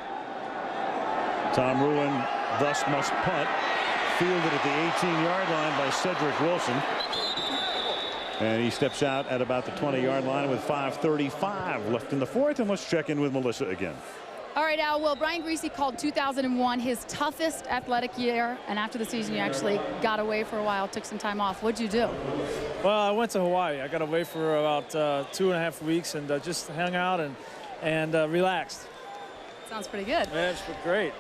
Tom Ruin thus must punt. Fielded at the 18-yard line by Cedric Wilson. And he steps out at about the 20-yard line with 5:35 left in the 4th. And let's check in with Melissa again. All right, Al. Well, Brian Griese called 2001 his toughest athletic year, and after the season, you actually got away for a while, took some time off. What'd you do? Well, I went to Hawaii. I got away for about 2.5 weeks and just hung out and relaxed. Sounds pretty good. Yeah, it's great.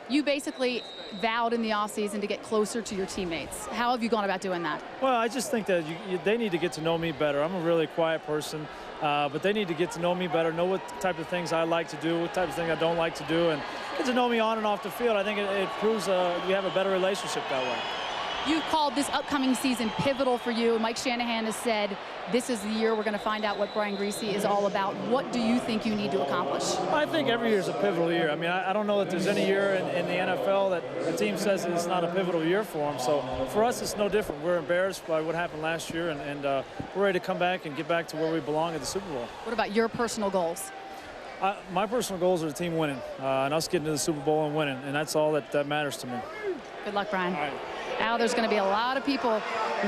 You basically vowed in the offseason to get closer to your teammates. How have you gone about doing that? Well, I just think that they need to get to know me better. I'm a really quiet person. But they need to get to know me better, know what type of things I like to do, what type of things I don't like to do, and get to know me on and off the field. I think it proves we have a better relationship that way. You've called this upcoming season pivotal for you. Mike Shanahan has said this is the year we're going to find out what Brian Griese is all about. What do you think you need to accomplish? I think every year is a pivotal year. I mean, I don't know that there's any year in the NFL that the team says it's not a pivotal year for them. So for us, it's no different. We're embarrassed by what happened last year, and we're ready to come back and get back to where we belong at the Super Bowl. What about your personal goals? My personal goals are the team winning and us getting to the Super Bowl and winning, and that's all that matters to me. Good luck, Brian. All right. Al, there's going to be a lot of people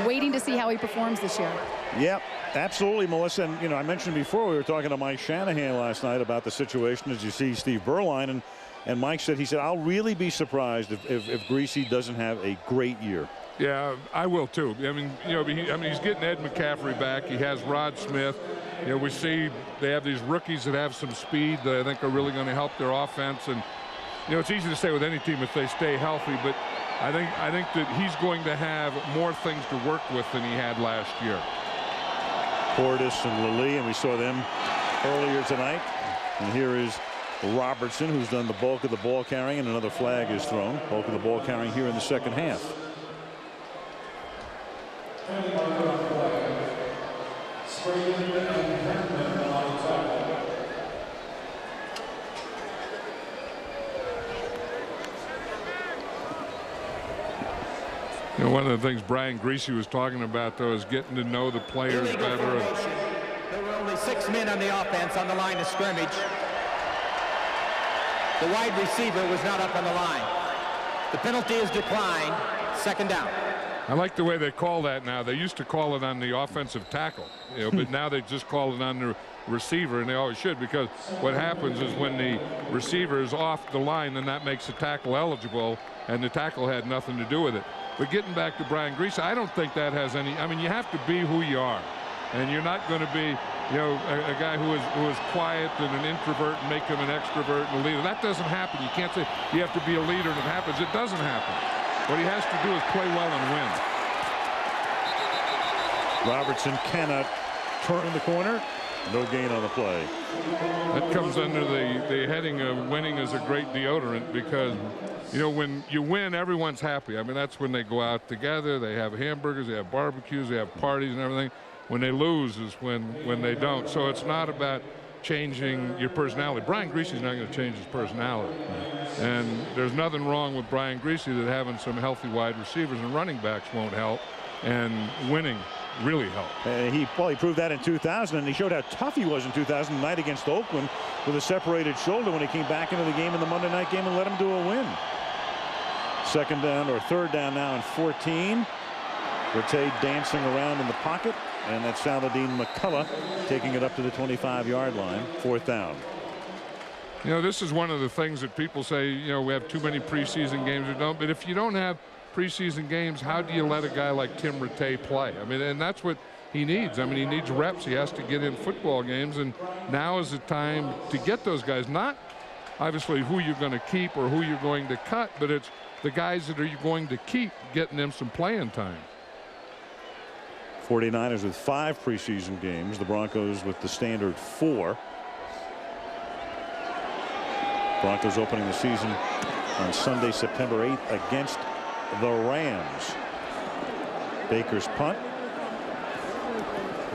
waiting to see how he performs this year. Yep, absolutely, Melissa. And, you know, I mentioned before we were talking to Mike Shanahan last night about the situation as you see Steve Berline. And Mike said, I'll really be surprised if Griese doesn't have a great year. Yeah, I will too. I mean, you know, he's getting Ed McCaffrey back. He has Rod Smith. You know, we see they have these rookies that have some speed that I think are really going to help their offense. And, you know, it's easy to say with any team if they stay healthy, but I think that he's going to have more things to work with than he had last year. Portis and Lilly, and we saw them earlier tonight. And here is Robertson, who's done the bulk of the ball carrying, and another flag is thrown. Bulk of the ball carrying here in the second half. You know, one of the things Brian Greasy was talking about, though, is getting to know the players better. There were only 6 men on the offense on the line of scrimmage. The wide receiver was not up on the line. The penalty is declined. 2nd down. I like the way they call that now. They used to call it on the offensive tackle, you know, but now they just call it on the receiver, and they always should, because what happens is when the receiver is off the line, then that makes the tackle eligible, and the tackle had nothing to do with it. But getting back to Brian Greasy, I don't think that has any. I mean, you have to be who you are, and you're not going to be, you know, a guy who is quiet and an introvert and make him an extrovert and a leader. That doesn't happen. You can't say you have to be a leader and it happens. It doesn't happen. What he has to do is play well and win. Robertson cannot turn the corner. No gain on the play. That comes under the heading of winning is a great deodorant, because, you know, when you win, everyone's happy. I mean, that's when they go out together. They have hamburgers, they have barbecues, they have parties and everything. When they lose is when they don't. So it's not about changing your personality. Brian Greasy's not going to change his personality. And there's nothing wrong with Brian Greasy that having some healthy wide receivers and running backs won't help, and winning really helped. He proved that in 2000, and he showed how tough he was in 2000 night against Oakland with a separated shoulder when he came back into the game in the Monday night game and led him to a win. 2nd down, or 3rd down now, and 14. Rattay dancing around in the pocket, and that's Saladin McCullough taking it up to the 25-yard line. 4th down. You know, this is one of the things that people say, you know, we have too many preseason games or don't. But if you don't have preseason games, how do you let a guy like Tim Rattay play? I mean, and that's what he needs. I mean, he needs reps. He has to get in football games, and now is the time to get those guys. Not obviously who you're going to keep or who you're going to cut, but it's the guys that are you going to keep, getting them some playing time. 49ers with 5 preseason games. The Broncos with the standard 4. Broncos opening the season on Sunday, September 8th against the Rams. Baker's punt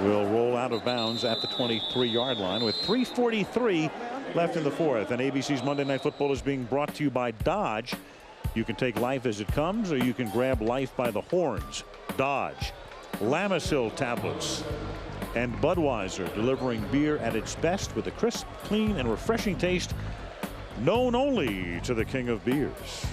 will roll out of bounds at the 23-yard line with 3:43 left in the 4th. And ABC's Monday Night Football is being brought to you by Dodge. You can take life as it comes, or you can grab life by the horns. Dodge. Lamisil tablets and Budweiser, delivering beer at its best with a crisp, clean, and refreshing taste known only to the king of beers.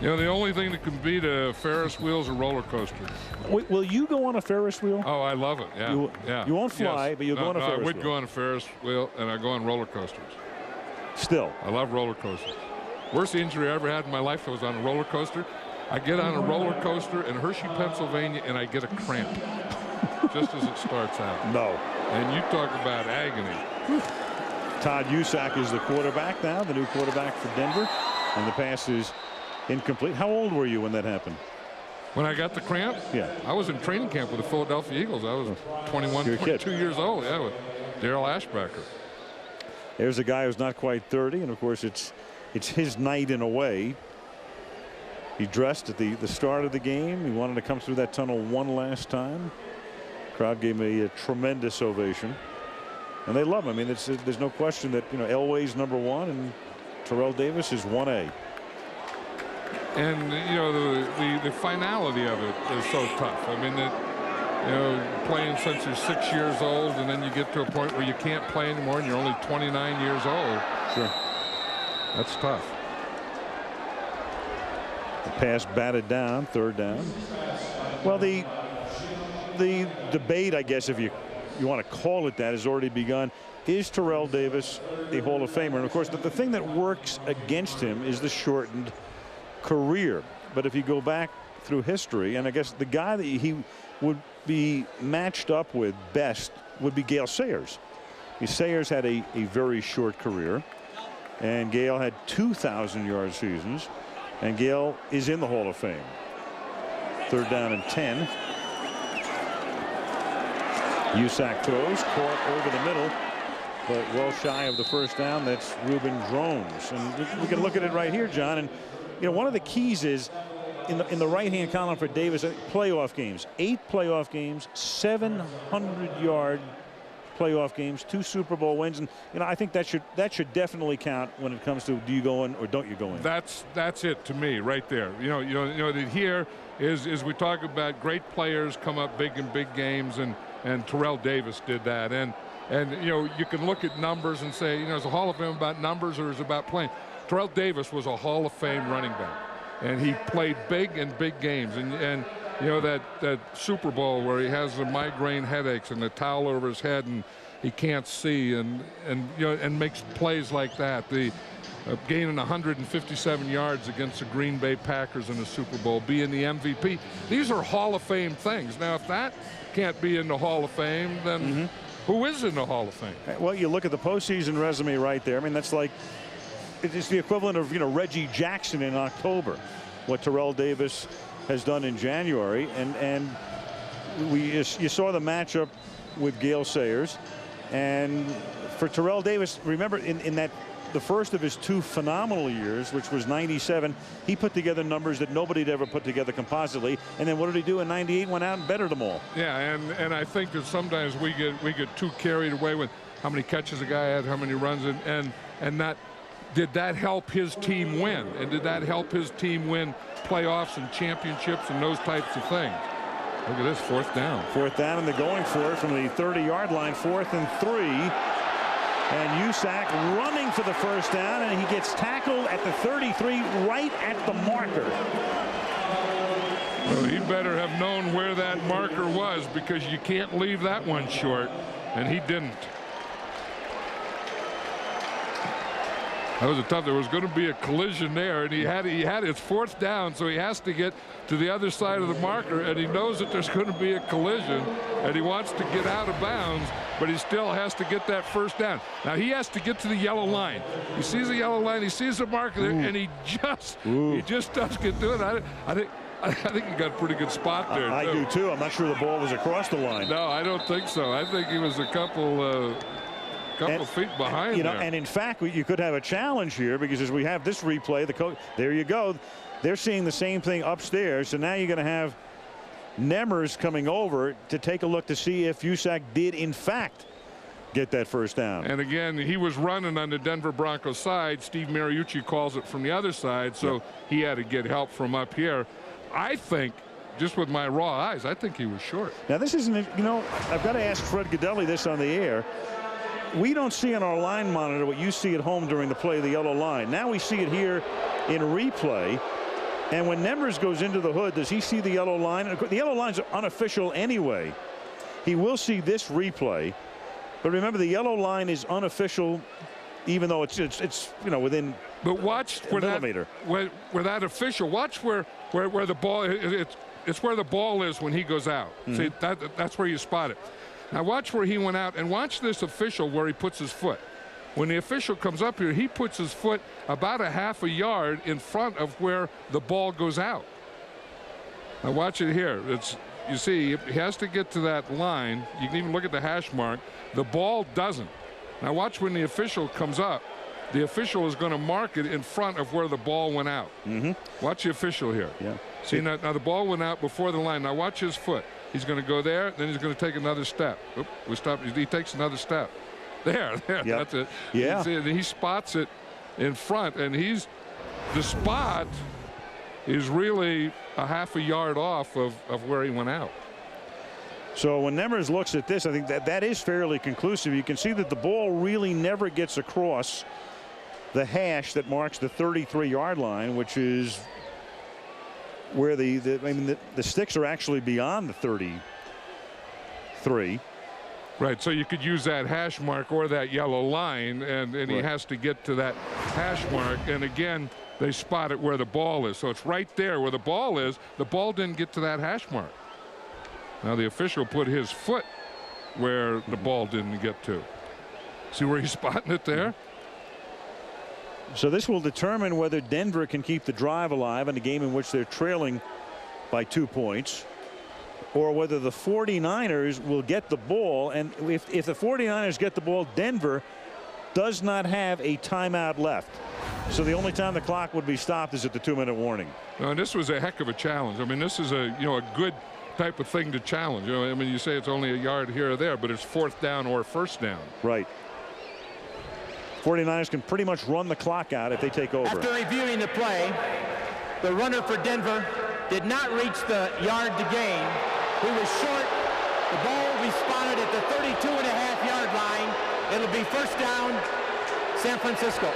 You know, the only thing that can beat a Ferris wheel is a roller coaster. Will you go on a Ferris wheel? Oh, I love it. Yeah. Yeah. You won't fly, but you'll go on a Ferris wheel. I would go on a Ferris wheel, and I go on roller coasters. Still. I love roller coasters. Worst injury I ever had in my life was on a roller coaster. I get on a roller coaster in Hershey, Pennsylvania, and I get a cramp just as it starts out. No. And you talk about agony. Todd Usack is the quarterback now, the new quarterback for Denver, and the pass is incomplete. How old were you when that happened? When I got the cramp? Yeah. I was in training camp with the Philadelphia Eagles. I was 21, 22 years old. Yeah, with Darryl Ashbacker. There's a guy who's not quite 30, and of course it's his night in a way. He dressed at the start of the game. He wanted to come through that tunnel one last time. Crowd gave him a tremendous ovation, and they love him. I mean, there's no question that, you know, Elway's #1 and Terrell Davis is 1A. And you know, the finality of it is so tough. I mean, you know, playing since you're 6 years old, and then you get to a point where you can't play anymore, and you're only 29 years old. Sure. That's tough. The pass batted down, 3rd down. Well, the debate, I guess, if you want to call it that, has already begun. Is Terrell Davis a Hall of Famer? And of course, the thing that works against him is the shortened career. But if you go back through history, and I guess the guy that he would be matched up with best would be Gale Sayers. Sayers had a very short career, and Gale had 2,000-yard seasons. And Gale is in the Hall of Fame. 3rd down and 10. Usack throws, caught over the middle, but well shy of the 1st down. That's Reuben Drones. And we can look at it right here, John. And you know, one of the keys is in the right-hand column for Davis, playoff games. 8 playoff games, 700-yard playoff games, 2 Super Bowl wins, and I think that should definitely count when it comes to do you go in or don't you go in. That's it to me right there. You know that here is we talk about great players come up big in big games, and Terrell Davis did that, and you can look at numbers and say, is the Hall of Fame about numbers or is it about playing? Terrell Davis was a Hall of Fame running back, and he played big in big games, and that Super Bowl where he has the migraine headaches and the towel over his head and he can't see, and makes plays like that. The gaining 157 yards against the Green Bay Packers in the Super Bowl, being the MVP. These are Hall of Fame things. Now, if that can't be in the Hall of Fame, then who is in the Hall of Fame? Well, you look at the postseason resume right there. I mean, that's like it's the equivalent of Reggie Jackson in October, what Terrell Davis has done in January, and you saw the matchup with Gale Sayers, and for Terrell Davis, remember in that the first of his 2 phenomenal years, which was '97, he put together numbers that nobody had ever put together compositely, and then what did he do in '98? Went out and bettered them all. Yeah, and I think that sometimes we get too carried away with how many catches a guy had, how many runs, and not. Did that help his team win? And did that help his team win playoffs and championships and those types of things? Look at this, 4th down. 4th down, and they're going for it from the 30-yard line, 4th and 3. And Usack running for the 1st down, and he gets tackled at the 33, right at the marker. Well, he better have known where that marker was, because you can't leave that one short, and he didn't. That was there was going to be a collision there, and he had his 4th down, so he has to get to the other side of the marker, and he knows that there's going to be a collision, and he wants to get out of bounds, but he still has to get that 1st down. Now he has to get to the yellow line. He sees the yellow line, he sees the marker there, and he just doesn't get to it. I think he got a pretty good spot there. I do too. I'm not sure the ball was across the line. No, I don't think so. I think he was a couple feet behind there. And in fact, you could have a challenge here, because as we have this replay, the coach, there you go, they're seeing the same thing upstairs. So now you're going to have Nemmers coming over to take a look to see if Usack did in fact get that 1st down. And again, he was running on the Denver Broncos side. Steve Mariucci calls it from the other side, so he had to get help from up here. I think, just with my raw eyes, I think he was short. Now this isn't, I've got to ask Fred Godelli this on the air. We don't see on our line monitor what you see at home during the play of the yellow line. Now we see it here in replay. And when Nemmers goes into the hood, does he see the yellow line? The yellow line's unofficial anyway. He will see this replay. But remember, the yellow line is unofficial, even though it's within. But watch where millimeter. Where that official. Watch where the ball. It's where the ball is when he goes out. See, that's where you spot it. Now watch where he went out, and watch this official where he puts his foot. When the official comes up here, he puts his foot about a half a yard in front of where the ball goes out. Now watch it here. You see, he has to get to that line. You can even look at the hash mark. The ball doesn't. Now watch when the official comes up. The official is going to mark it in front of where the ball went out. Watch the official here. Yeah. See, now the ball went out before the line. Now watch his foot. He's going to go there, then he's going to take another step. Oop, we stopped. He takes another step. There, that's it. Yeah. He spots it in front, and the spot is really a half a yard off of where he went out. So when Nemmers looks at this, I think that is fairly conclusive. You can see that the ball really never gets across the hash that marks the 33-yard line, which is where the sticks are actually beyond the 33. Right, so you could use that hash mark or that yellow line, and he has to get to that hash mark. And again, they spot it where the ball is. So it's right there where the ball is. The ball didn't get to that hash mark. Now the official put his foot where the ball didn't get to. See where he's spotting it there? So this will determine whether Denver can keep the drive alive in a game in which they're trailing by 2 points, or whether the 49ers will get the ball. And if the 49ers get the ball, Denver does not have a timeout left. So the only time the clock would be stopped is at the 2-minute warning. And this was a heck of a challenge. I mean, this is a good type of thing to challenge. You know, I mean, you say it's only a yard here or there, but it's 4th down or 1st down. Right. 49ers can pretty much run the clock out if they take over. After reviewing the play, the runner for Denver did not reach the yard to gain. He was short. The ball will be spotted at the 32.5-yard line. It'll be 1st down, San Francisco.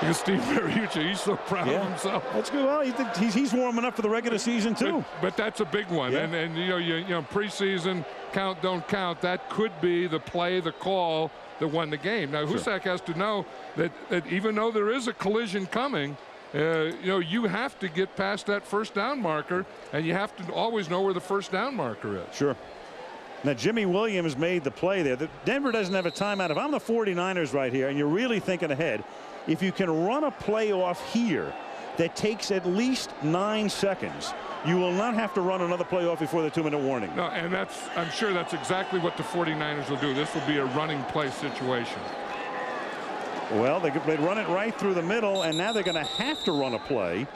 Look at Steve Mariucci. He's so proud of himself. That's good. Well, he's warming up for the regular season too. But that's a big one. Yeah. And you know, preseason count don't count. That could be the play, the call that won the game. Now, Husak has to know that even though there is a collision coming, you know, you have to get past that 1st down marker, and you have to always know where the 1st down marker is. Sure. Now, Jimmy Williams made the play there. Denver doesn't have a timeout. If I'm the 49ers right here, and you're really thinking ahead, if you can run a play off here that takes at least 9 seconds, you will not have to run another play off before the 2-minute warning. No, and I'm sure that's exactly what the 49ers will do. This will be a running play situation. Well, they'd run it right through the middle, and now they're going to have to run a play.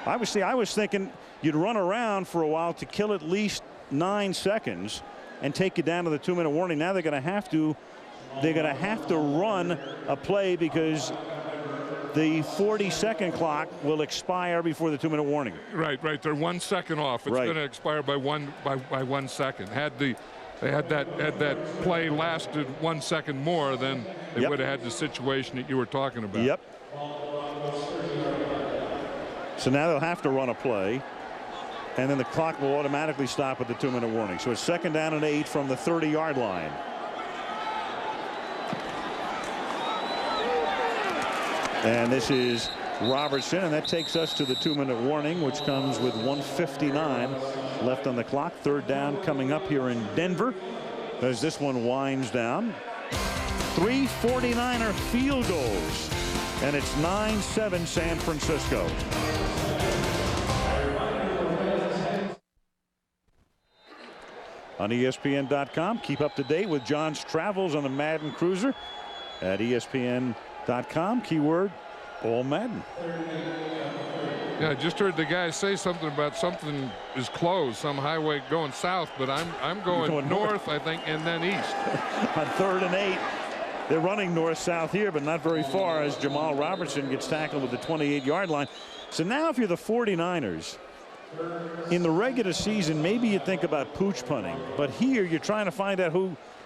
I was thinking you'd run around for a while to kill at least 9 seconds and take you down to the 2-minute warning. Now they're going to have to run a play because the 40-second clock will expire before the 2-minute warning. Right. They're 1 second off. It's going to expire by 1 second. Had that play lasted 1 second more, then they would have had the situation that you were talking about. Yep. So now they'll have to run a play, and then the clock will automatically stop at the 2-minute warning. So it's 2nd down and 8 from the 30-yard line. And this is Robertson, and that takes us to the 2-minute warning, which comes with 1:59 left on the clock. 3rd down coming up here in Denver as this one winds down. 3 49er field goals, and it's 9-7 San Francisco. On ESPN.com, keep up to date with John's travels on the Madden Cruiser at ESPN.com. Keyword All Madden. Yeah, I just heard the guy say something about something is closed, some highway going south, but I'm going north, I think, and then east. On 3rd and 8, they're running north-south here, but not very far as Jamal Robertson gets tackled at the 28-yard line. So now if you're the 49ers, in the regular season, maybe you think about pooch punting, but here you're trying to find out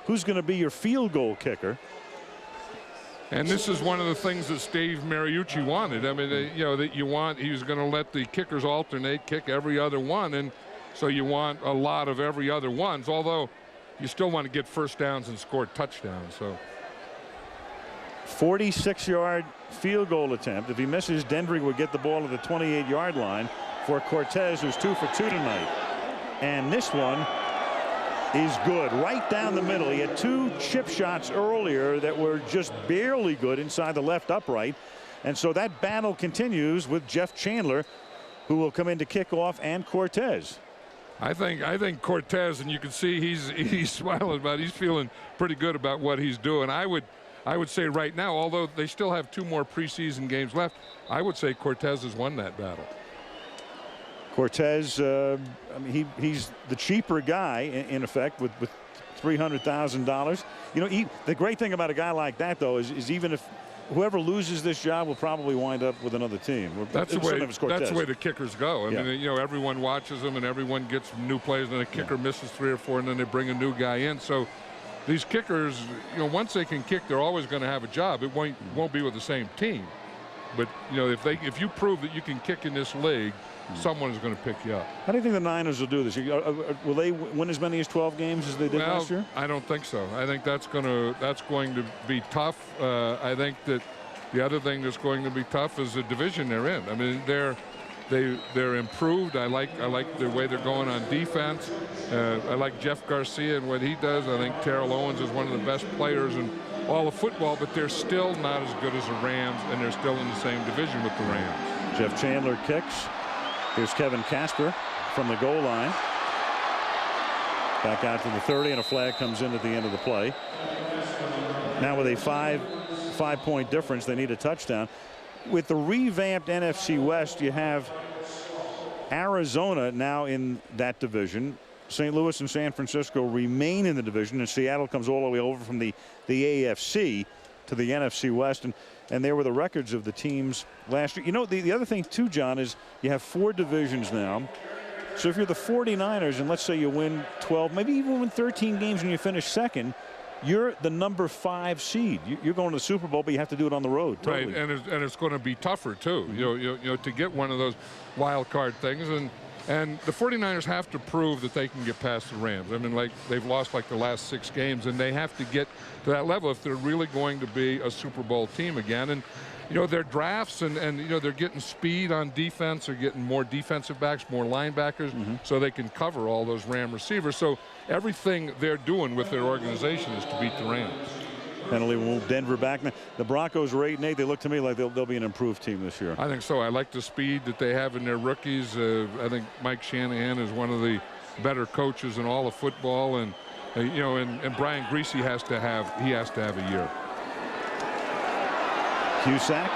who's going to be your field goal kicker. And this is one of the things that Steve Mariucci wanted. I mean, you know, that he was going to let the kickers alternate, kick every other one, and so you want a lot of every other ones, although you still want to get 1st downs and score touchdowns. So 46-yard field goal attempt. If he misses, Denver would get the ball at the 28-yard line for Cortez, who's 2 for 2 tonight. And this one is good right down the middle. He had 2 chip shots earlier that were just barely good inside the left upright. And so that battle continues with Jeff Chandler, who will come in to kick off, and Cortez. I think Cortez, and you can see he's smiling about it. He's feeling pretty good about what he's doing. I would say right now, although they still have 2 more preseason games left, I would say Cortez has won that battle. Cortez, I mean, he's the cheaper guy in effect with $300,000. You know, the great thing about a guy like that, though, is even if whoever loses this job will probably wind up with another team. That's the way the kickers go. I mean, you know, everyone watches them and everyone gets new players, and the kicker misses 3 or 4, and then they bring a new guy in. So these kickers, you know, once they can kick, they're always going to have a job. It won't be with the same team. But, you know, if you prove that you can kick in this league, someone is going to pick you up. How do you think the Niners will do this? Will they win as many as 12 games as they did last year? I don't think so. I think that's going to be tough. I think that the other thing that's going to be tough is the division they're in. I mean, they're improved. I like the way they're going on defense. I like Jeff Garcia and what he does. I think Terrell Owens is one of the best players in all of football, but they're still not as good as the Rams, and they're still in the same division with the Rams. Jeff Chandler kicks. Here's Kevin Casper from the goal line. Back out to the 30, and a flag comes in at the end of the play. Now with a five-point difference, they need a touchdown. With the revamped NFC West, you have Arizona now in that division. St. Louis and San Francisco remain in the division, and Seattle comes all the way over from the AFC to the NFC West, and there were the records of the teams last year. You know, the other thing too, John, is you have 4 divisions now. So if you're the 49ers and let's say you win 12, maybe even win 13 games and you finish second, you're the number 5 seed. You're going to the Super Bowl, but you have to do it on the road. Totally. Right, and it's going to be tougher too. You know, to get one of those wild card things, and the 49ers have to prove that they can get past the Rams. I mean, like, they've lost like the last 6 games, and they have to get to that level if they're really going to be a Super Bowl team again. And you know, their drafts and you know, they're getting speed on defense. They're getting more defensive backs, more linebackers, so they can cover all those Ram receivers. So everything they're doing with their organization is to beat the Rams. Penalty will move Denver back. The Broncos are 8-8. They look to me like they'll be an improved team this year. I think so. I like the speed that they have in their rookies. I think Mike Shanahan is one of the better coaches in all of football, and you know, and Brian Griese has to have a year. Cusack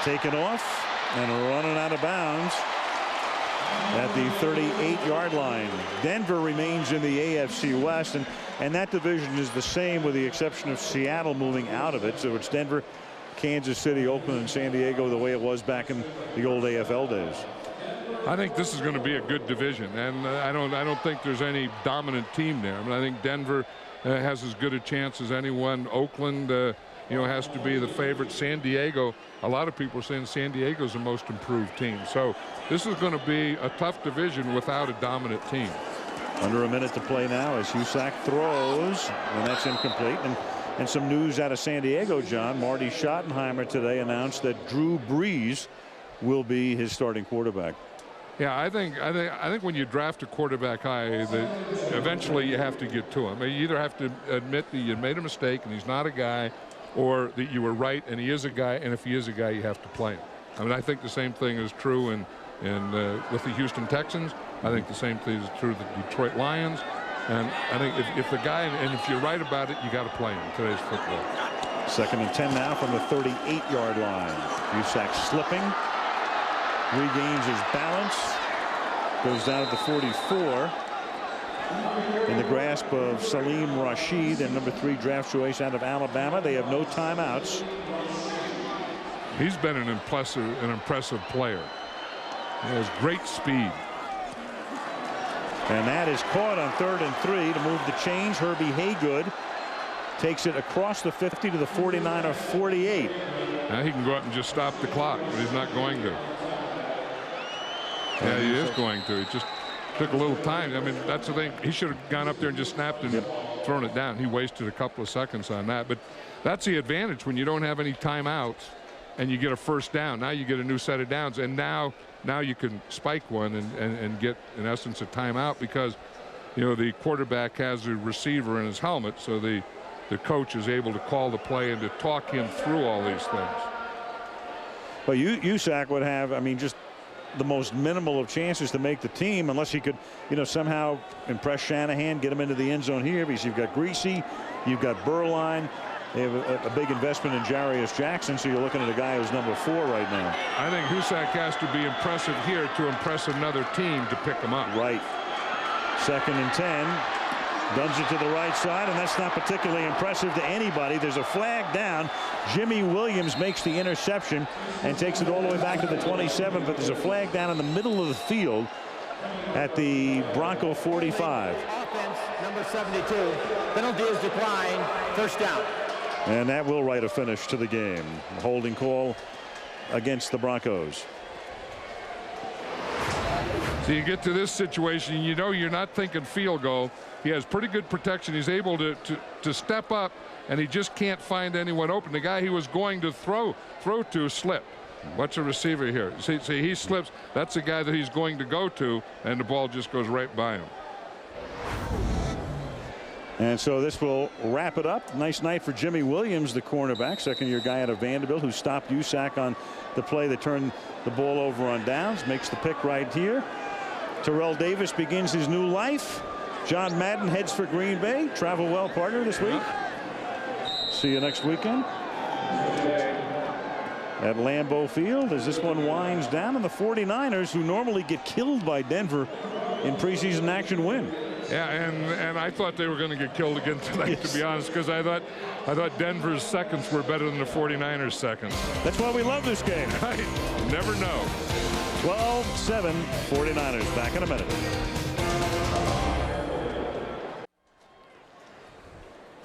taken off and running out of bounds at the 38-yard line. Denver remains in the AFC West, and that division is the same with the exception of Seattle moving out of it. So it's Denver, Kansas City, Oakland, and San Diego the way it was back in the old AFL days. I think this is going to be a good division, and I don't think there's any dominant team there. I mean, I think Denver has as good a chance as anyone. Oakland, you know, has to be the favorite. San Diego, a lot of people are saying San Diego's the most improved team. So this is going to be a tough division without a dominant team. Under a minute to play now as Cusack throws, and that's incomplete. And some news out of San Diego, John. Marty Schottenheimer today announced that Drew Brees will be his starting quarterback. Yeah, I think when you draft a quarterback high, that eventually you have to get to him. You either have to admit that you made a mistake and he's not a guy, or that you were right and he is a guy, and if he is a guy, you have to play him. I mean, I think the same thing is true with the Houston Texans. I think the same thing is true with the Detroit Lions. And I think if the guy, and if you're right about it, you got to play him in today's football. 2nd and 10 now from the 38-yard line. Cusack slipping. Regains his balance. Goes down at the 44. In the grasp of Salim Rashid, and number 3 draft choice out of Alabama. They have no timeouts. He's been an impressive player. He has great speed. And that is caught on 3rd and 3 to move the chains. Herbie Haygood takes it across the 50 to the 49 48. Now he can go up and just stop the clock, but he's not going to. Yeah, he is going to. It just took a little time. I mean, that's the thing. He should have gone up there and just snapped and thrown it down. He wasted a couple of seconds on that. But that's the advantage when you don't have any timeouts and you get a first down. Now you get a new set of downs, and now you can spike one and get, in essence, a timeout, because you know the quarterback has the receiver in his helmet, so the coach is able to call the play and to talk him through all these things. Well, Cusack would have, I mean, just the most minimal of chances to make the team, unless he could, you know, somehow impress Shanahan, get him into the end zone here, because you've got Griese, you've got Berline. They have a big investment in Jarius Jackson, so you're looking at a guy who's number 4 right now. I think Cusack has to be impressive here to impress another team to pick him up. Right. 2nd and 10. Duns it to the right side, and that's not particularly impressive to anybody. There's a flag down. Jimmy Williams makes the interception and takes it all the way back to the 27, but there's a flag down in the middle of the field at the Bronco 45. Offense, number 72. Penalty is declined. First down. And that will write a finish to the game. Holding call against the Broncos. So you get to this situation, you know you're not thinking field goal. He has pretty good protection. He's able to step up, and he just can't find anyone open. The guy he was going to throw to slipped. What's a receiver here? See, he slips. That's the guy that he's going to go to, and the ball just goes right by him. And so this will wrap it up. Nice night for Jimmy Williams, the cornerback, second-year guy out of Vanderbilt, who stopped Cusack on the play that turned the ball over on downs. Makes the pick right here. Terrell Davis begins his new life. John Madden heads for Green Bay. Travel well, partner, this week. See you next weekend. at Lambeau Field as this one winds down, and the 49ers, who normally get killed by Denver in preseason action, win. Yeah, and I thought they were going to get killed again tonight, to be honest, because I thought Denver's seconds were better than the 49ers' seconds. That's why we love this game. Right. Never know. 12-7 49ers. Back in a minute.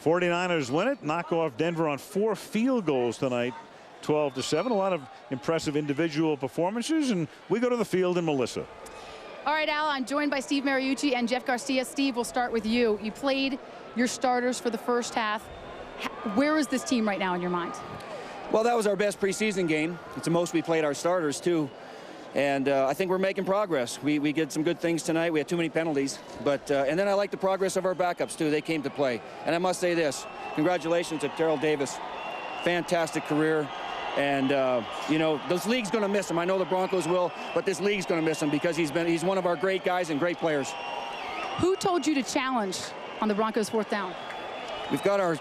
49ers win it, knock off Denver on 4 field goals tonight, 12-7. A lot of impressive individual performances, and we go to the field in Melissa. All right, Al, I'm joined by Steve Mariucci and Jeff Garcia. Steve, we'll start with you. You played your starters for the first half. Where is this team right now in your mind? Well, that was our best preseason game. It's the most we played our starters, too. And I think we're making progress. We did some good things tonight. We had too many penalties. But and then I like the progress of our backups, too. They came to play. And I must say this. Congratulations to Terrell Davis. Fantastic career. And, you know, this league's going to miss him. I know the Broncos will, but this league's going to miss him because he's one of our great guys and great players. Who told you to challenge on the Broncos' 4th down? We've got our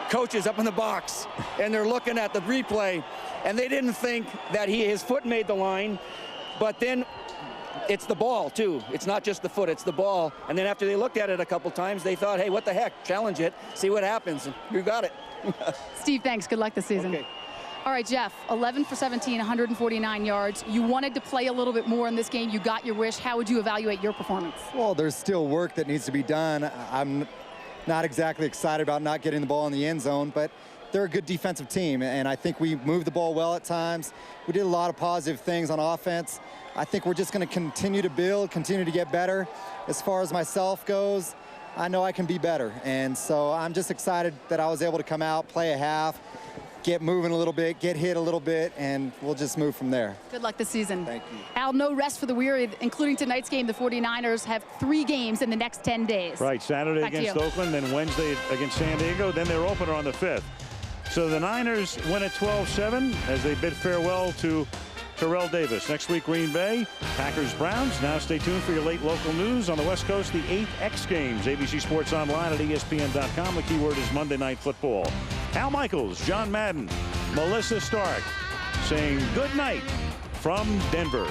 coaches up in the box, and they're looking at the replay, and they didn't think that his foot made the line, but then it's the ball, too. It's not just the foot, it's the ball. And then after they looked at it a couple times, they thought, hey, what the heck, challenge it, see what happens. And you got it. Steve, thanks. Good luck this season. Okay. All right, Jeff, 11 for 17, 149 yards. You wanted to play a little bit more in this game. You got your wish. How would you evaluate your performance? Well, there's still work that needs to be done. I'm not exactly excited about not getting the ball in the end zone, but they're a good defensive team, and I think we moved the ball well at times. We did a lot of positive things on offense. I think we're just going to continue to build, continue to get better. As far as myself goes, I know I can be better, and so I'm just excited that I was able to come out, play a half, get moving a little bit, get hit a little bit, and we'll just move from there. Good luck this season. Thank you. Al, no rest for the weary, including tonight's game. The 49ers have 3 games in the next 10 days. Right, Saturday Back against Oakland, then Wednesday against San Diego, then their opener on the 5th. So the Niners win at 12-7 as they bid farewell to Terrell Davis. Next week, Green Bay, Packers, Browns. Now stay tuned for your late local news on the West Coast, the 8 X Games. ABC Sports Online at ESPN.com. The keyword is Monday Night Football. Al Michaels, John Madden, Melissa Stark saying good night from Denver.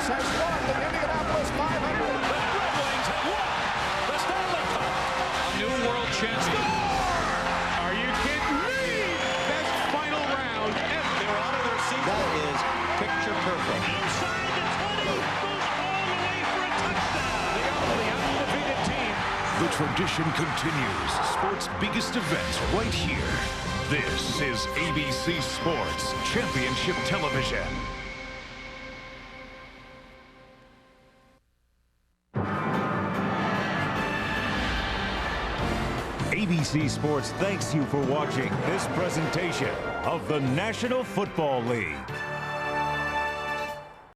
Has won the Indianapolis 500. The Red Wings have won the Stanley Cup. A new world champion. Are you kidding me? Best final round ever. They're out of their seat. That is picture perfect. Inside the 20. Goes all the way for a touchdown. The only undefeated team. The tradition continues. Sports' biggest event right here. This is ABC Sports Championship Television. ABC Sports thanks you for watching this presentation of the National Football League.